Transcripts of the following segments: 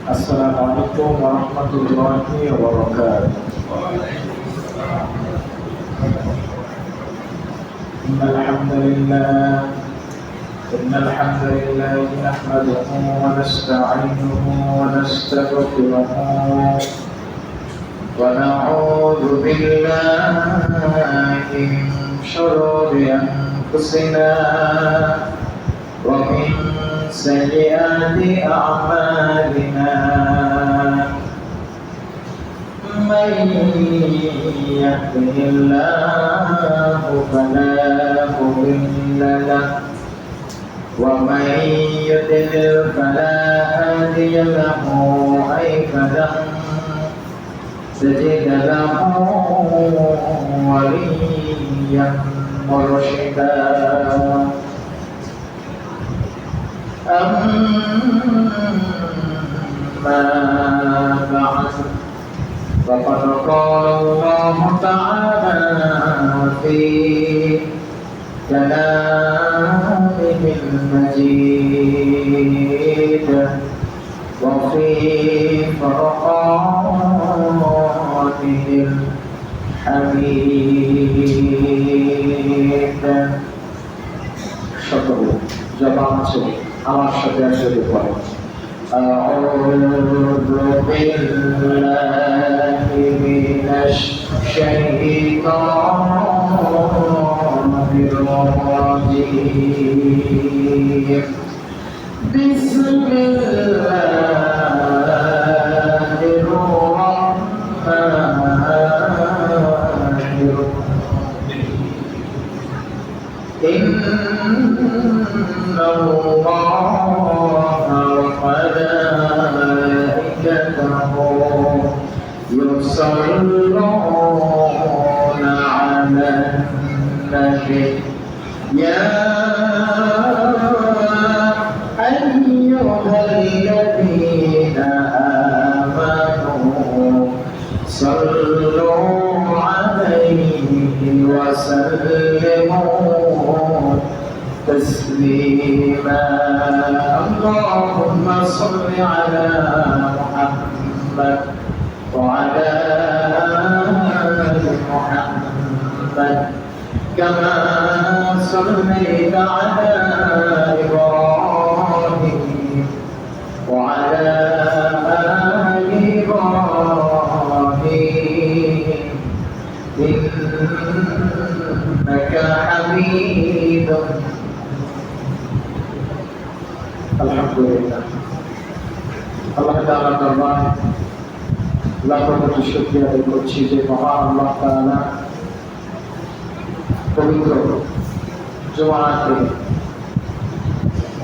السلام عليكم ورحمة الله وبركاته. إن الحمد لله نحمده ونستعينه ونستغفره ونعوذ بالله من شرور أنفسنا ومن سيئات أعمالنا. من يهده الله فلا مضل له ومن يضلل فلا هادي له فلن تجد له وليا مرشدا. أما بعد فقد قال الله تعالى في كلامه المجيد وفي فرقانه الحميد. شكرا جماعة আমার সাথে একসাথে পড়ো। أعوذ بالله من الشيطان الرجيم. بسم الله الرحمن الرحيم. إن الله وملائكته يصلون على النبي يا أيها الذين آمنوا صلوا عليه وسلموا تسليما. اللهم صل على محمد وعلى آل محمد كما صليت على إبراهيم وعلى آل إبراهيم إنك حميد. আলহামদুলিল্লাহ আল্লাহ তাআলার দরবারে লাখ কোটি শুকরিয়া আদায় করছি যে মহান আল্লাহ তাআলা পবিত্র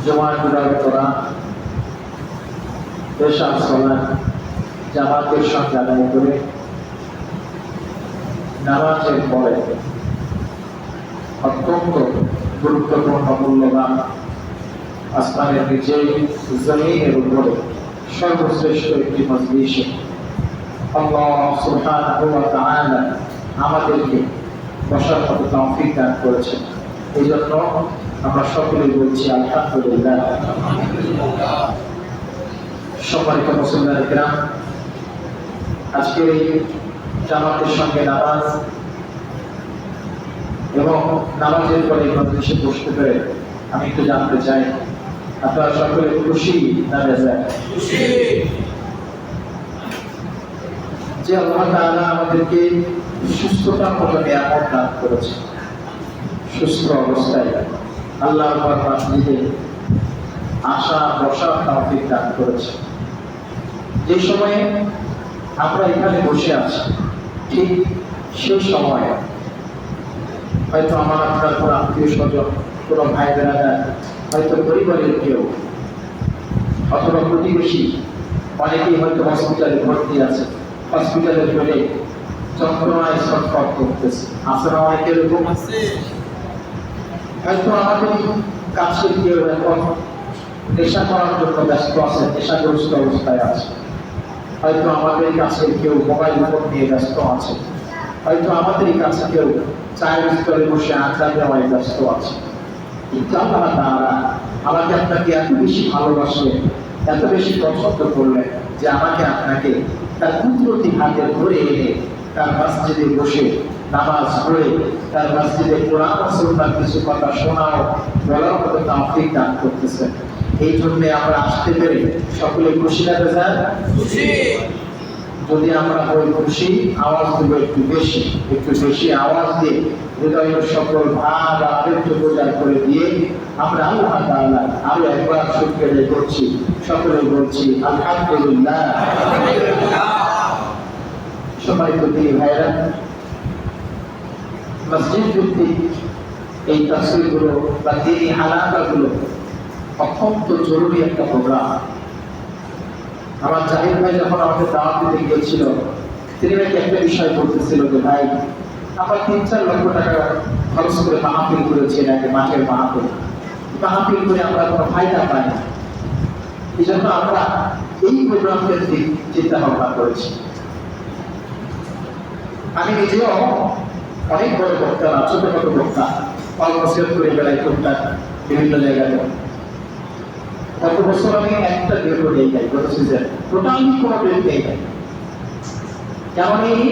জুমার গুলার করা পেশার সালাত জামাতের সঙ্গে আদায় করে নামাজের পরে অত্যন্ত গুরুত্বপূর্ণ মূল্যবান আসমানের নিচে জমিনের উপরে সর্বশ্রেষ্ঠ একটি মজলিসে আল্লাহ সুবহানাহু ওয়া তাআলা আমাদেরকে বসার মতো তৌফিক দান করেছেন। এই জন্য আমরা সকলেই বলছি আলহামদুলিল্লাহ। সম্মানিত মুসলিম কিরাম, আজকের এই জামাতের সঙ্গে নামাজ এবং নামাজের পরে মজলিসে বসতে পেরে আমি একটু জানতে চাই আপনারা সকলে খুশি না বেজার? খুশি যে আল্লাহ তাআলা আমাদেরকে সুস্থতার মতো নিয়ামত দান করেছে। সুস্থ অবস্থায় আল্লাহর মসজিদে আসা বসার তৌফিক দান করেছে। যে সময়ে আমরা এখানে বসে আছি ঠিক সেই সময় হয়তো আমার আপনার কোনো আত্মীয় স্বজন, কোনো ভাই বেড়াদার, হয়তো পরিবারের কেউ অথবা প্রতিবেশী অনেকেই হয়তো হসপিটালে ভর্তি আছে, হসপিটালে ফেলে যন্ত্রণায় ছটফট করতেছে। আছে না অনেকের এরকম? হয়তো আমাদের কাছের কেউ এখন নেশা করার জন্য ব্যস্ত আছে, নেশাগ্রস্ত অবস্থায় আছে। হয়তো আমাদের কাছে কেউ মোবাইল ফোন নিয়ে ব্যস্ত আছে। হয়তো আমাদের কাছে কেউ চায়ের স্তরে বসে আড্ডা দেওয়ায় ব্যস্ত আছে। কিন্তু আল্লাহ তাআলা আমাকে আপনাকে এত বেশি ভালোবাসে এত বেশি পছন্দ করলেন যে আমাকে আপনাকে তার কুদরতি হাতে ধরে এনে তার মসজিদে বসে নামাজ পড়ে তার মসজিদে কোরআন ও সুন্নাহর কিছু কথা শোনাও বলার মতো তৌফিক দান করতেছেন। এই জন্য আমরা আসতে পেরে সকলে খুশি না বেজার? খুশি। যদি আমরা হই খুশি, আওয়াজ দেবো একটু বেশি আওয়াজ দিয়ে হৃদয়ের সকল ভাব আবেগ প্রচার করে দিয়ে আমরা আল্লাহ তাআলা আরো একবার শুকরিয়া আদায় করছি, সকলে বলছি আলহামদুলিল্লাহ। সম্মানিত দিনী ভাইরা, মসজিদ ভিত্তিক এই তাফসীরগুলো বা দিনী হালাকাগুলো অত্যন্ত জরুরি একটা প্রোগ্রাম। আমার জাহিদ ভাই যখন আমাকে দাওয়াত দিতে গিয়েছিল, তিনি নাকি একটা বিষয় বলতেছিল যে ভাই, আমরা ৩-৪ লক্ষ টাকা খরচ করে মাহফিল করেছি, নাকি মাঠের মাহফিল করে আমরা কোনো ফায়দা পাই না। এই জন্য আমরা এই প্রোগ্রাম কেন্দ্রিক চিন্তা ভাবনা করেছি। আমি নিজেও অনেক বড় বক্তা না, ছোটখাটো বক্তা, অলমোস্ট করে বেড়াই টুকটাক বিভিন্ন জায়গাতে। গত বছর আমি একটা ডেটও নিয়ে যাই, গত সিজন টোটালি কোনো ডেট নেই যাই। যেমন এই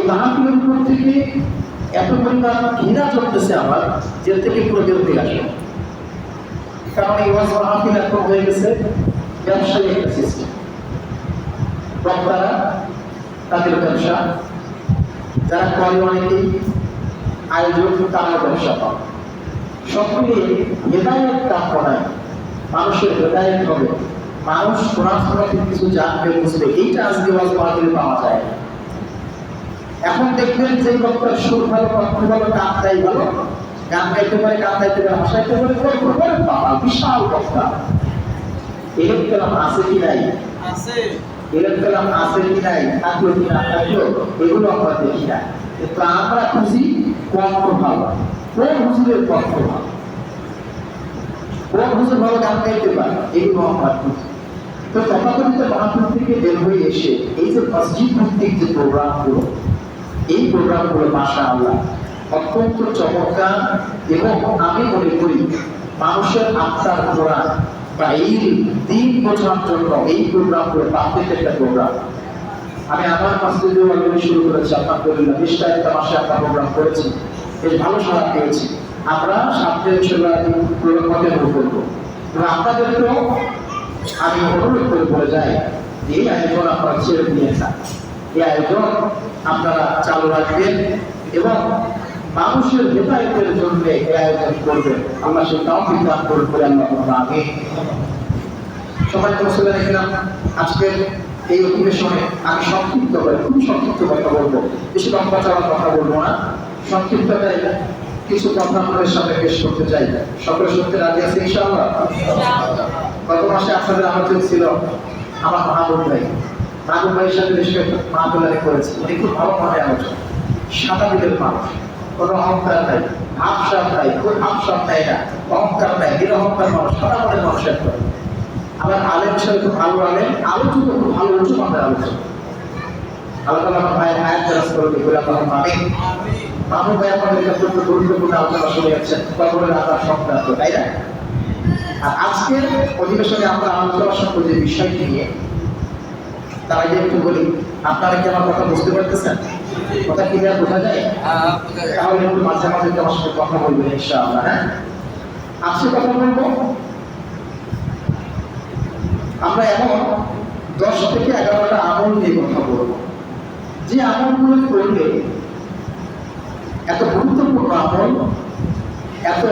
মাহফিলের উপর থেকে এত পরিমাণ ঘৃণা চলতেছে আমার, যে থেকে পুরো বিরতি আসে। কারণ এই ওয়াজ মাহফিল এখন হয়ে গেছে ব্যবসায়ী একটা সিস্টেম। বক্তারা তাদের ব্যবসা, যারা করে অনেকেই আয়োজক তারা ব্যবসা পায়। সকলে হেদায়েত কামনায় মানুষের হেদায়েত হবে, মানুষ কোরআন সুন্নাহ কিছু জানবে, বুঝবে, এইটা আজকে ওয়াজ মাহফিলে পাওয়া যায়। এখন দেখবেন যে বক্তার সুর ভালো, কণ্ঠ ভালো, গান গাই ভালো, গান গাইতে পারে, গান গাইতে পারে, হাসাইতে পারে, গল্প করে, বাবা বিশাল বক্তা। এরকম কালাম আছে কি নাই? আছে। এরকম কালাম আছে কি নাই? থাকলো কি না থাকলো, এগুলো আমরা দেখি না। কিন্তু আমরা খুঁজি কণ্ঠ ভালো, কোন হুজুরের কণ্ঠ ভালো, কোন হুজুর ভালো গান গাইতে পারে, এগুলো আমরা খুঁজি। তো তথাকথিত মাহফিল থেকে বের হয়ে এসে এই যে মসজিদ ভিত্তিক যে প্রোগ্রামগুলো, এই প্রোগ্রামগুলো মাশাআল্লাহ অত্যন্ত চমৎকার। এবং আমি মনে করি মানুষের আত্মার কোরআন বা এই দিন বোঝার জন্য এই প্রোগ্রামগুলো পারফেক্ট একটা প্রোগ্রাম। আমি আমার মসজিদে অলরেডি শুরু করেছি, আলহামদুলিল্লাহ 20টা একটা মাসে আমরা প্রোগ্রাম করেছি, বেশ ভালো সাড়া পেয়েছি। আমরা সামনে ইনশাআল্লাহ প্রোগ্রামকে শুরু করবো। এবং আপনাদেরকেও আমি অনুরোধ করে বলে যাই, এই আয়োজন আপনারা ছেড়ে দিয়ে না, এই আয়োজন আপনারা চালু রাখবেন এবং মানুষের হেদায়েতের জন্য এই আয়োজন করবেন। আমরা সেই তৌফিক দান করুন বলে আল্লাহ আমিন। সবাই মুসলিম এখানে আজকের এই অধিবেশনে আমি সংক্ষিপ্ত করে, খুব সংক্ষিপ্ত কথা বলবো, বেশি লম্বা চড়া কথা বলবো না, সংক্ষিপ্ততায় কিছু কথা আপনাদের সামনে পেশ করতে চাই। সকলে শুনতে রাজি আছে ইনশাআল্লাহ? গত মাসে আপনাদের আলোচন ছিল আমার মাহবুব ভাইয়ের সাথে বেশ মাহফিল করেছি। উনি খুব ভালো মানে আলোচনা, সাদা দিলের মানুষ, কোনো অহংকার নাই, আফসার নাই, খুব আফসার নাই না, অহংকার নাই, নিরহংকার মানুষ, সাদা মনের মানুষের করে। আবার আলেম হিসেবে খুব ভালো আলেম, আলোচনা খুব ভালো উঁচু মানের আলোচনা। আল্লাহ তাআলা আমার ভাইয়ের হায়াত দারাজ করে দিবেন, আল্লাহুম্মা আমিন। মাহবুব ভাই আপনাদের কাছে গুরুত্বপূর্ণ আলোচনা শুনে যাচ্ছেন কবরের আযাব সংক্রান্ত, তাই না? আর আজকের অধিবেশনে আমরা আলোচনা করব যে বিষয়টি নিয়ে, তার আগে একটু বলি, আপনারা কি আমার কথা বুঝতে পারতেছেন? কথা ক্লিয়ার বোঝা যায়? তাহলে একটু মাঝে মাঝে আমার সাথে কথা বলবেন ইনশাআল্লাহ। হ্যাঁ, আজকে কথা বলবো আমরা এমন 10 থেকে 11টা আমল নিয়ে কথা বলবো, যে আমলগুলো করলে এত গুরুত্বপূর্ণ আমল, এত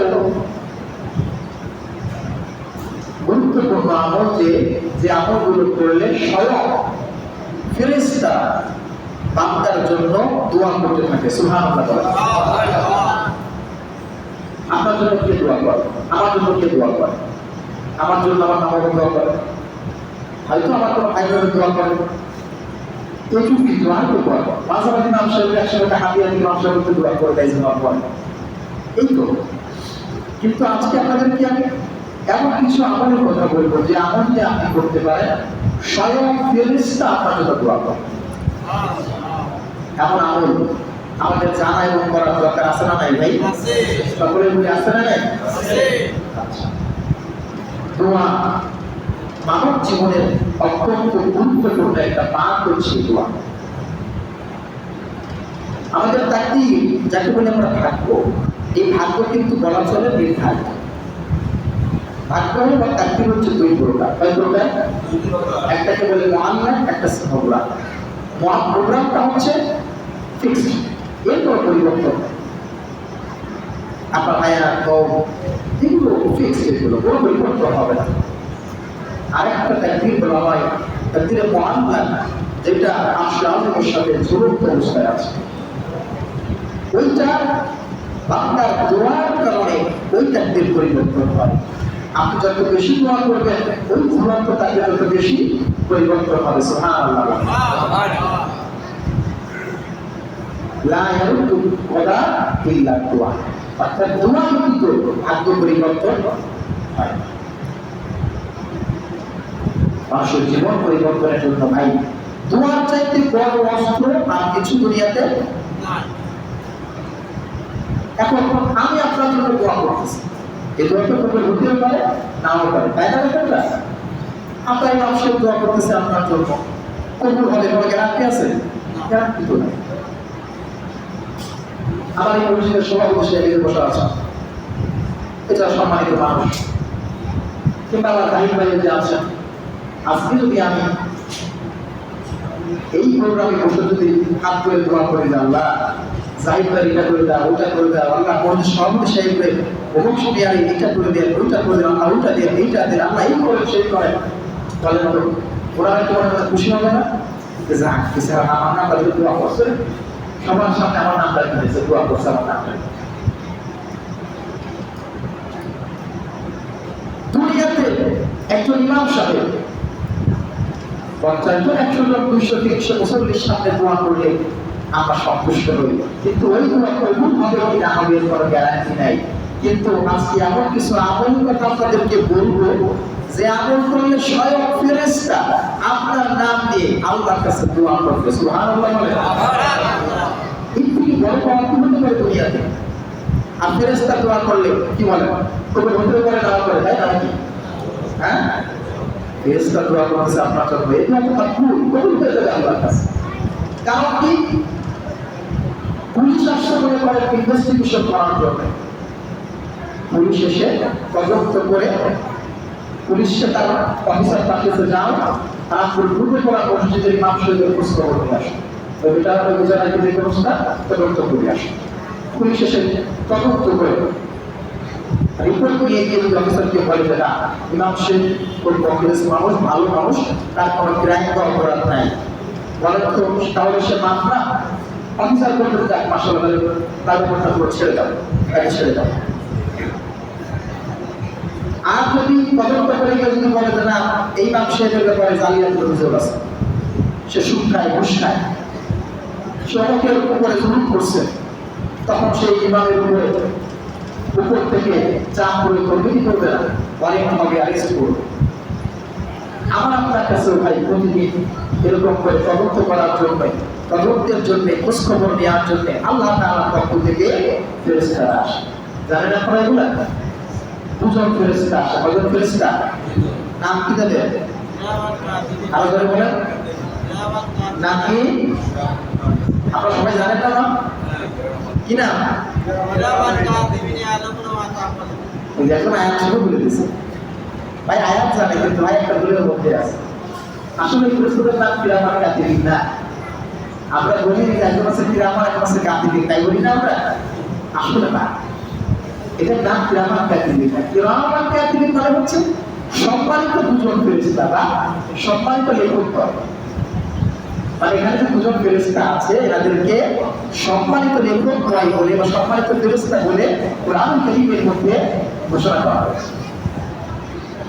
গুরুত্বপূর্ণ আমল যে আমলগুলো করলে স্বয়ং ফেরেশতা বান্দার জন্য দোয়া করতে থাকে। সুবহানাল্লাহ। আপনার জন্য কে দোয়া করে? আমার জন্য কে দোয়া করে? আমার জন্য আমার নামাকে দোয়া করে, হয়তো আমার কোনো ভাই বোনের দোয়া করে, এইটুকুই দোয়া তো করে। মাঝে মাঝে নাম সাহেব একসাথে হাতিয়া দিয়ে নাম সাহেবকে দোয়া করে দেয় দোয়া করে, এই তো। কিন্তু আজকে আপনাদেরকে আমি এমন কিছু আমলের কথা বলবো যে আমলটি আপনি করতে পারেন স্বয়ং ফেরেশতা আপনার জন্য দোয়া করে। এমন আমল আমাদের জানা এবং করার দরকার আছে না নাই ভাই? সকলের মধ্যে আছে না নাই? আচ্ছা, দোয়া মানব জীবনের অত্যন্ত গুরুত্বপূর্ণ একটা পাঠ হচ্ছে দোয়া। আমাদের তাকদীর, যাকে বলে আমরা ভাগ্য, এই ভাগ্য কিন্তু বলা চলে নির্ধারিত। ভাগ্য বা তাকদীর হচ্ছে দুই প্রকার। কয় প্রকার? একটাকে বলে মুআল্লাক, একটা প্রোগ্রাম। প্রোগ্রামটা হচ্ছে ফিক্সড, এর কোনো পরিবর্তন নেই। আপনার হায়াত, কওম, এগুলো ফিক্সড, এগুলো কোনো পরিবর্তন হবে না। আরেকটা তাকদীর বলা হয় তাকদীরে মুআল্লাক, যেটা আশরাফের সাথে ঝুলন্ত অবস্থায় আছে। ওইটা বান্দার দোয়ার কারণে ওই তাকদীর পরিবর্তন হয়। আপনি যত বেশি দোয়া করবেন, ওই ঝুলন্ত তাকদীর তত বেশি পরিবর্তন হবে। সুবহানাল্লাহ। লা ইয়ারুদ্দু কদা ইল্লা দুআ, অর্থাৎ দোয়া ব্যতীত ভাগ্য পরিবর্তন হয়। মানুষের জীবন পরিবর্তনের জন্য ভাই দোয়ার চাইতে বড় অস্ত্র আর কিছু দুনিয়াতে নাই। এখন আমি আপনার জন্য দোয়া করতেছি, এই দোয়াটা কবুল হতেও পারে, নাও পারে, তাই না? ব্যাপারটা আপনার মানুষের দোয়া করতেছে আপনার জন্য, কবুল হবে কোনো গ্যারান্টি আছে? গ্যারান্টি তো নাই। আমার এই পরিষদের সভাপতি সাহেব বসা আছে, এটা সম্মানিত মানুষ, কিংবা আমার জাহিদ ভাই যে আছেন, আজকে যদি আমি এই প্রোগ্রামে বসে যদি হাত করে দোয়া করি যে আল্লাহ জাহিদ ভাই এটা করে দাও, ওটা করে দাও, আল্লাহ পরিষদের সভাপতি সাহেবের অমুক সময় আর এটা করে দেন, ওইটা করে দেন, আল্লাহ ওইটা দেন, এইটা দেন, আল্লাহ এই করে সেই করে, বলেন তো ওরা তোমার খুশি হবে না? যে যাক কিছু আমার নাম বাড়িতে দোয়া করছে, সবার সামনে আমার নামটা কিনেছে, দোয়া করছে আমার নামটা। দুনিয়াতে একজন ইমাম সাহেব 50 জন, 100 জন, 200, 300 মুসল্লির সামনে দোয়া করলে আমরা সন্তুষ্ট হই, কিন্তু ওই দোয়া কবুল হবে কিনা আমাদের কোনো গ্যারান্টি নাই। কিন্তু আজকে এমন কিছু আমল কথা আপনাদেরকে বলবো যে আমল করলে স্বয়ং ফেরেশতা আপনার নাম নিয়ে আল্লাহর কাছে দোয়া করবে। সুবহানাল্লাহ। কিন্তু কি বড় পাওয়া কি হতে পারে দুনিয়াতে? আর ফেরেশতা দোয়া করলে কি বলে? কবুল হতে পারে, না করে, তাই নাকি? হ্যাঁ, ফেরেশতা দোয়া করতেছে আপনার জন্য, এটা তো কবুল হয়ে যাবে আল্লাহর কাছে। কারণ কি? পুলিশ আসছে মনে করেন ইনভেস্টিগেশন করার জন্য, পুলিশ এসে তদন্ত করে, পুলিশকে তার অফিসার পাঠিয়েছে, যাও আর পূর্বে করা মসজিদের ইমাম সাহেবের খোঁজ খবর নিয়ে আসো, ওইটা অভিযান আইনি ব্যবস্থা তদন্ত করে আসো। পুলিশ এসে তদন্ত করে রিপোর্ট নিয়ে গিয়ে যদি অফিসারকে বলে যে না, ইমাম সাহেব কোন কংগ্রেস মানুষ, ভালো মানুষ, তার কোনো ক্রাইম বা অপরাধ নাই, বলেন তো তাহলে সে মাফ না? অফিসার বলতে যাক মাশাআল্লাহ, তার ব্যাপারটা পুরো ছেড়ে দাও, তাকে ছেড়ে দাও। আর যদি তদন্ত করে কেউ যদি বলে যে না, এই ইমাম সাহেবের ব্যাপারে জালিয়াতির অভিযোগ আছে, সে সুদ খায়, ঘুষ খায়, সে অনেকের উপরে জুলুম করছে, তখন সেই ইমামের উপর থেকে চাপ করে কর্মী করবে না, অনেক ভাবে অ্যারেস্ট করবে। আমার আপনার কাছে ভাই প্রতিদিন এরকম করে তদন্ত করার জন্য, তদন্তের জন্য, খোঁজখবর নেওয়ার জন্য আল্লাহ তাআলার পক্ষ থেকে ফেরেশতারা আসে। জানেন আপনারা এগুলা? 2 জন ফেরেশতা আসে। কয়জন ফেরেশতা? নাম কি দেবে? আরো ধরে বলেন নাম কি? আপনারা সবাই জানেন না নাম কি? নাম এখন আয়াত শুরু বলে দিচ্ছে ভাই, আয়াত জানে কিন্তু ভাই একটা ভুলের মধ্যে আছে। আসলে ফেরেশতাদের নাম কিরামান কাতিবিন না। আমরা বলি একজন আছে কিরামান, একজন আছে কাতিবিন, তাই বলি না আমরা? আসলে না, এটার নাম কিরামান কাতিবিন না। কিরামান কাতিবিন মানে হচ্ছে সম্মানিত 2 জন ফেরেশতা বা সম্মানিত লেখক। মানে এখানে যে 2 জন ফেরেশতা আছে, এনাদেরকে সম্মানিত লেখক বলে বা সম্মানিত ফেরেশতা বলে কোরআন কারীমের মধ্যে ঘোষণা করা হয়েছে।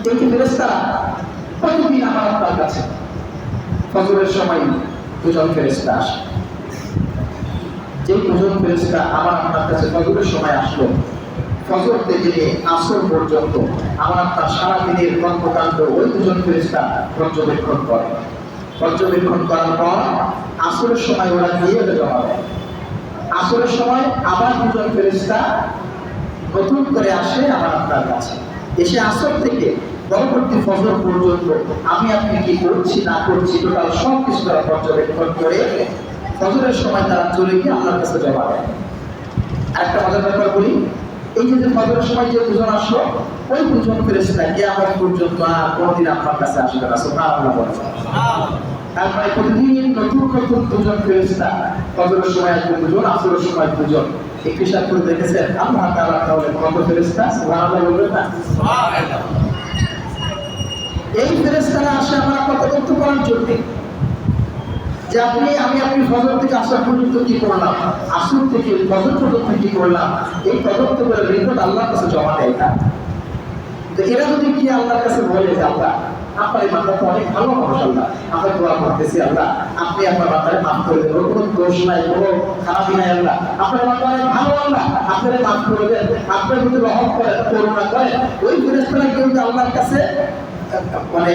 এই ফেরেশতারা প্রতিদিন আমার আপনার কাছে ফজরের সময় 2 জন ফেরেশতা আসে। যে 2 জন ফেরেশতা আমার আপনার কাছে ফজরের সময় আসলো, ফজর থেকে নিয়ে আসর পর্যন্ত আমার আপনার সারা দিনের কর্মকাণ্ড ওই 2 জন ফেরেশতা পর্যবেক্ষণ করে। পর্যবেক্ষণ করার পর আসরের সময় ওরা গিয়ে জমা দেয়। আসরের সময় আবার 2 জন ফেরেশতা নতুন করে আসে আমার আপনার কাছে, এসে আসর থেকে পরবর্তী ফজর পর্যন্ত আমি আপনি কি করছি না করছি টোটাল সব কিছু তারা পর্যবেক্ষণ করে ফজরের সময় তারা চলে গিয়ে আল্লাহর কাছে জমা দেয়। একটা মজার ব্যাপার বলি, এই যে ফজরের সময় যে দুজন আসলো, ওই দুজন ফেরেশতা কিয়ামত পর্যন্ত আর কোনদিন আপনার কাছে আসবে না। সুবহানাল্লাহ বলেন। তারপরে প্রতিদিন নতুন নতুন দুজন ফেরেশতা, ফজরের সময় দুজন, আসরের সময় দুজন। একটু হিসাব করে দেখেছেন আল্লাহ তাআলা তাহলে কত ফেরেশতা? সুবহানাল্লাহ বলবেন না? সুবহানাল্লাহ। এই ফেরেশতারা আসে আমরা তদন্ত করার জন্য যে আমি ফজর থেকে আসর পর্যন্ত কি করলাম, আসর থেকে ফজর পর্যন্ত কি করলাম, এই তদন্ত করে রিপোর্ট আল্লাহর কাছে জমা দেয় না। তো এরা যদি কি আল্লাহর কাছে বলে যে আল্লাহ আপনার এই বান্দা তো অনেক ভালো মানুষ, আল্লাহ আমরা দোয়া করতেছি, আল্লাহ আপনি আপনার বান্দারে মাফ করে দেন, কোনো দোষ নাই, কোনো খারাপই নাই, আল্লাহ আপনার বান্দা অনেক ভালো, আল্লাহ আপনারা মাফ করে দেন, আপনার যদি রহম করেন, করুণা করেন। ওই ফেরেশতারা কিন্তু আল্লাহর কাছে মানে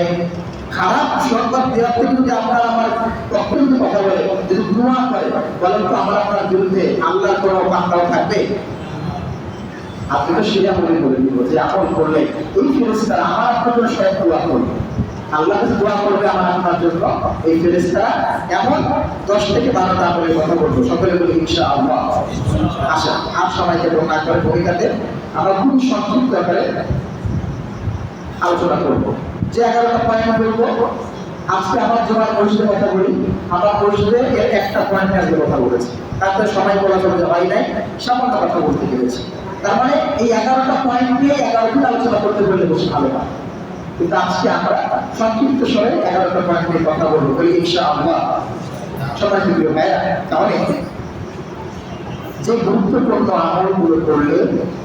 খারাপ সংবাদ দেওয়ার থেকে যদি আপনার আমার পক্ষ যদি কথা বলে, যদি দোয়া করে, বলেন তো আমার আপনার বিরুদ্ধে আল্লাহর কোনো বান্দাও থাকবে? আপনি তো সেটা মনে করে দিব যে আমল করলে এই ফেরেশতারা আমার আপনার জন্য সব দোয়া করবে, আল্লাহ কাছে দোয়া করবে আমার আপনার জন্য। এই ফেরেশতারা এমন 10 থেকে 12টা আমলের কথা বলবো, সকলে বলি ইনশাআল্লাহ। আচ্ছা, আর সবাইকে দোয়া করে ভূমিকাতে আমরা খুব সংক্ষিপ্ত আকারে আলোচনা করবো। যে 11টা পয়েন্ট বলবো, আজকে আমার জমার পরিষদের কথা বলি, আমার পরিষদে এর একটা পয়েন্ট আজকে কথা বলেছি, তাতে সময় বলা চলে হয় নাই, সামান্য কথা বলতে পেরেছি। তার মানে এই 11টা পয়েন্ট নিয়ে 11 দিন আলোচনা করতে বললে বেশি ভালো হয়, কিন্তু আজকে আমরা সংক্ষিপ্ত সময়ে 11টা পয়েন্ট নিয়ে কথা বলবো, বলি ইনশাআল্লাহ। সবাই প্রিয় ভাইয়া, তাহলে যে গুরুত্বপূর্ণ আমলগুলো করলে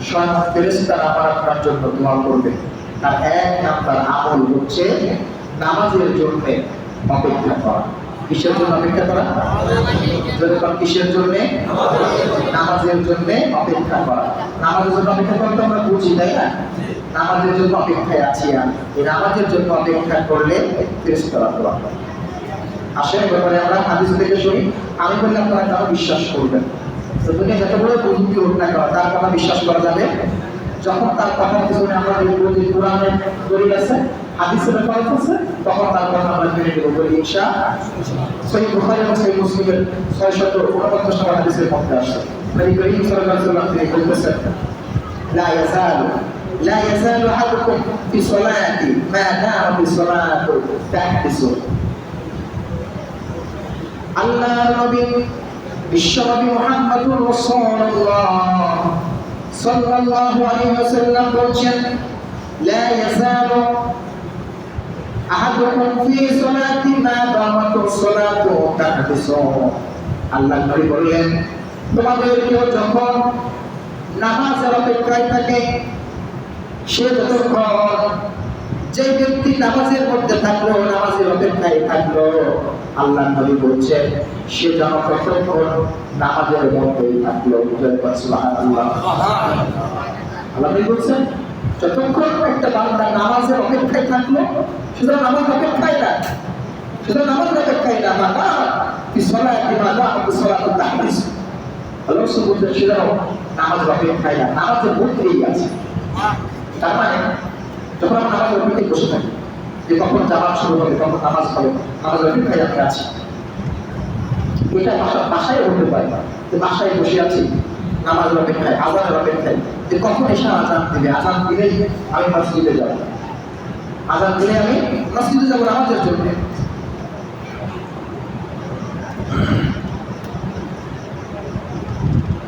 স্বয়ং ফেরেশতারা আমার আপনার জন্য দোয়া করবে, তার 1 নাম্বার আমল হচ্ছে নামাজের জন্য অপেক্ষা করা। কিসের জন্য অপেক্ষা করা? কিসের জন্য? নামাজের জন্য অপেক্ষা করা। নামাজের জন্য অপেক্ষা করতে আমরা বুঝি, তাই না? নামাজের জন্য অপেক্ষায় আছি আমি, এই নামাজের জন্য অপেক্ষা করলে ফেরেশতারা দোয়া করে। আসলে ব্যাপারে আমরা হাদিস থেকে শুনি, আমি বললে আপনারা কেন বিশ্বাস করবেন? তো দুনিয়া যত বড় বুদ্ধি হোক না কেন, তার কথা বিশ্বাস করা যাবে যখন তার কথার পিছনে আমরা দেখবো যে কোরআনের দলিল আছে, হাদিসের ব্যাপার আছে, তখন তার কথা আমরা মেনে নেব, বলি ইনশাআল্লাহ। সহিহ বুখারী এবং সহিহ মুসলিমের 649 নম্বর হাদিসের মধ্যে আসছে, নবী করিম সাল্লাল্লাহু আলাইহি ওয়াসাল্লাম তিনি বলেছেন, লা ইয়াজালু আহাদুকুম ফি সালাতি মা দামা ফি সালাতু তাহদিসু। আল্লাহর নবী বিশ্বনবী মুহাম্মদুর রাসূলুল্লাহ সাল্লাল্লাহু আলাইহি ওয়াসাল্লাম বলেন, লা ইয়াজালু আহাদুকুম ফি সালাতি মা দামাত সালাতু তাহদিসু। আল্লাহর নবী বললেন, তোমাদের কেউ যখন নামাজের অপেক্ষায় থাকে, সে যতক্ষণ, যে ব্যক্তি নামাজের মধ্যে থাকলো, নামাজের অপেক্ষায় থাকলো, আল্লাহর নবী বলছেন সে যেন ততক্ষণ নামাজের মধ্যেই থাকলো। সুবহানাল্লাহ। আল্লাহ নবী বলছেন যতক্ষণ একটা বান্দা নামাজের অপেক্ষায় থাকলো, শুধু নামাজ অপেক্ষায় না, শুধু নামাজ অপেক্ষায় না, মাতা বিসলাতি মাতা বিসলাতু তাহদিস। আল্লাহ রাসূল বলছেন সে যেন নামাজের অপেক্ষায় না, নামাজের মধ্যেই আছে। তার মানে যখন আমরা নামাজের অপেক্ষায় বসে থাকি যে কখন জামাত শুরু হবে, কখন নামাজ হবে, নামাজের অপেক্ষায় আমরা আছি। এটা বাসায় হতে পারে যে বাসায় বসে আছি নামাজের অপেক্ষায়, আযানের অপেক্ষায়, যে কখন এসে আযান দিবে, আযান দিলেই আমি মসজিদে যাব, আযান দিলে আমি মসজিদে যাব নামাজের জন্য।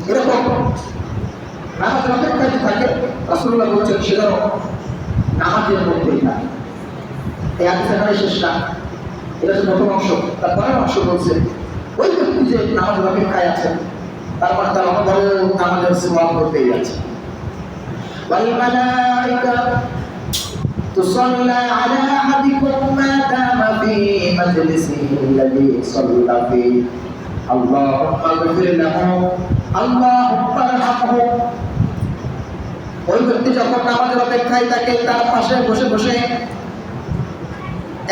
এরকম নামাজের অপেক্ষায় থাকে, রাসূলুল্লাহ বলছেন সে যেন নামাজের মধ্যেই থাকে। এই হাদিসের এখানে শেষ না, এটা হচ্ছে প্রথম অংশ। তার পরের অংশ বলছে ওই ব্যক্তি যে নামাজের অপেক্ষায় আছে, তার মানে তার অনেক বড় নামাজের সওয়াব করতেই আছে। ওয়াল মালাইকা তুসাল্লা আলা আহাদিকুম মা দামা ফি মাজলিসিহি আল্লাযী সাল্লা ফি। আল্লাহুম্মা গফির লাহু আল্লাহুম্মা আরহামহু। ওই ব্যক্তি যখন নামাজের অপেক্ষায় থাকে, তার পাশে বসে বসে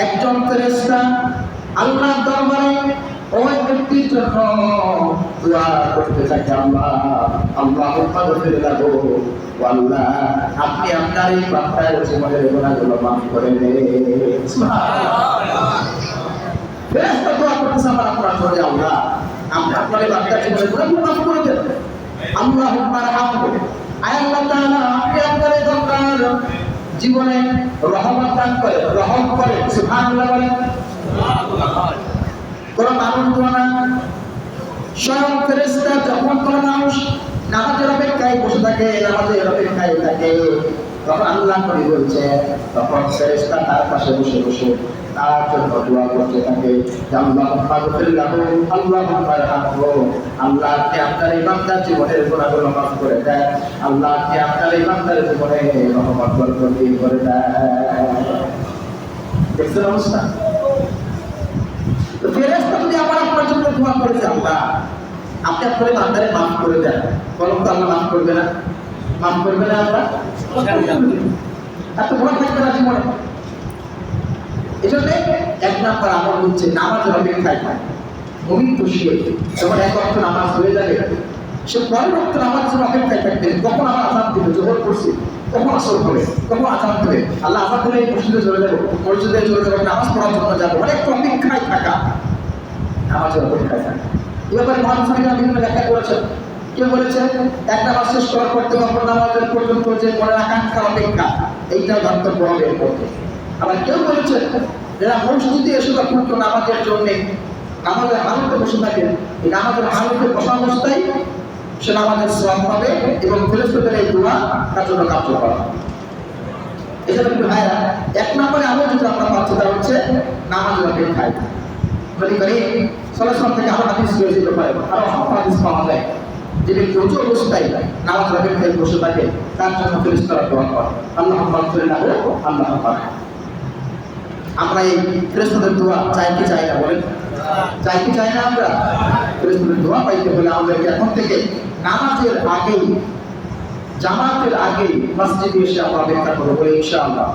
একজন ফেরেশতা আল্লাহর দরবারে ওই ব্যক্তির জন্য দোয়া করতে থাকি, আল্লাহ আল্লাহুম্মা গফির লাহু, আল্লাহ আপনি আপনার এই বান্দার জীবনের গুনাহগুলো মাফ করে দেন। সুবহানাল্লাহ। ফেরেশতা দোয়া করতেছে আমার আপনার জন্য, আল্লাহ আপনি আপনার এই বান্দার জীবনের গুনাহগুলো মাফ করে দেন। আল্লাহুম্মা রাহমহু, আয় আল্লাহ তাআলা আপনি আপনার এই বান্দার জীবনে রহমত দান করে, রহম করে। সুবহানাল্লাহ বলেন। কোন মানুষ না, স্বয়ং ফেরেশতা যখন কোন মানুষ নামাজের অপেক্ষায় বসে থাকে, নামাজের অপেক্ষায় থাকে, তখন আল্লাহ করে বলছে, তখন ফেরেশতা তার পাশে বসে বসে তার জন্য দোয়া করতে থাকে, আল্লাহুম্মা গফির লাহু, আল্লাহুম্মা রাহমহু, আল্লাহ আপনি আপনার এই বান্দার জীবনের গুনাহগুলো মাফ করে দেন, আল্লাহ আপনি আপনার এই বান্দার জীবনে রহমত বরকত দিয়ে করে দেন। দেখছেন অবস্থা? ফেরেশতা যদি আমার আপনার জন্য দোয়া করে যে আল্লাহ আপনি আপনার বান্দারে মাফ করে দেন, বলুন তো আল্লাহ মাফ করবে না? মাফ করবে না? আল্লাহ এত বড় থাকবে না জীবনে। এই জন্য এক নাম্বার আমল হচ্ছে নামাজের অপেক্ষায় থাকে। মুমিন তো সে যখন এক ওয়াক্ত নামাজ হয়ে যাবে, সে পরের ওয়াক্ত নামাজের জন্য অপেক্ষায় থাকবে, কখন আমার আযান দিবে, জোহর পড়ছি কখন আসর হবে, কখন আযান দিবে, আল্লাহ আযান দিলে মসজিদে চলে যাবো, মসজিদে চলে যাবো, নামাজ পড়ার জন্য যাবো, অনেক অপেক্ষায় থাকা, নামাজের অপেক্ষায় থাকা। এ ব্যাপারে মহানসারীরা বিভিন্ন ব্যাখ্যা করেছেন। কেউ বলেছেন এক নামাজ শেষ করার পর থেকে অপর নামাজের পর্যন্ত যে মনের আকাঙ্ক্ষা অপেক্ষা, এইটা গন্তব্য হবে এর পথে। আবার কেউ বলেছেন যারা মসজিদে এসে বা পূর্ণ নামাজের জন্য নামাজের হালতে বসে থাকে, এই নামাজের হালতে বসা অবস্থায় সে নামাজের সওয়াব পাবে এবং ফেরেশতাদের এই দোয়া তার জন্য কার্যকর হবে। এজন্য একটু ভাইরা, এক নম্বরে আমল যেটা আমরা পাচ্ছি তা হচ্ছে নামাজের অপেক্ষায়। বলি করি সালাম থেকে আমরা হাদিস রয়েছে, আরো হাদিস পাওয়া যায় যে ব্যক্তি উঁচু অবস্থায় নামাজের অপেক্ষায় বসে থাকে তার জন্য ফেরেশতারা দোয়া করে, আল্লাহুম্মা গফির লাহু, আল্লাহুম্মা রাহমহু। আমরা এই ফেরেশতাদের দোয়া চাই কি চাই না বলেন? চাই কি চাই না? আমরা ফেরেশতাদের দোয়া পাইতে হলে আমাদেরকে এখন থেকে নামাজের আগেই, জামাতের আগেই মসজিদে এসে আমরা অপেক্ষা করবো, বলে ইনশাআল্লাহ,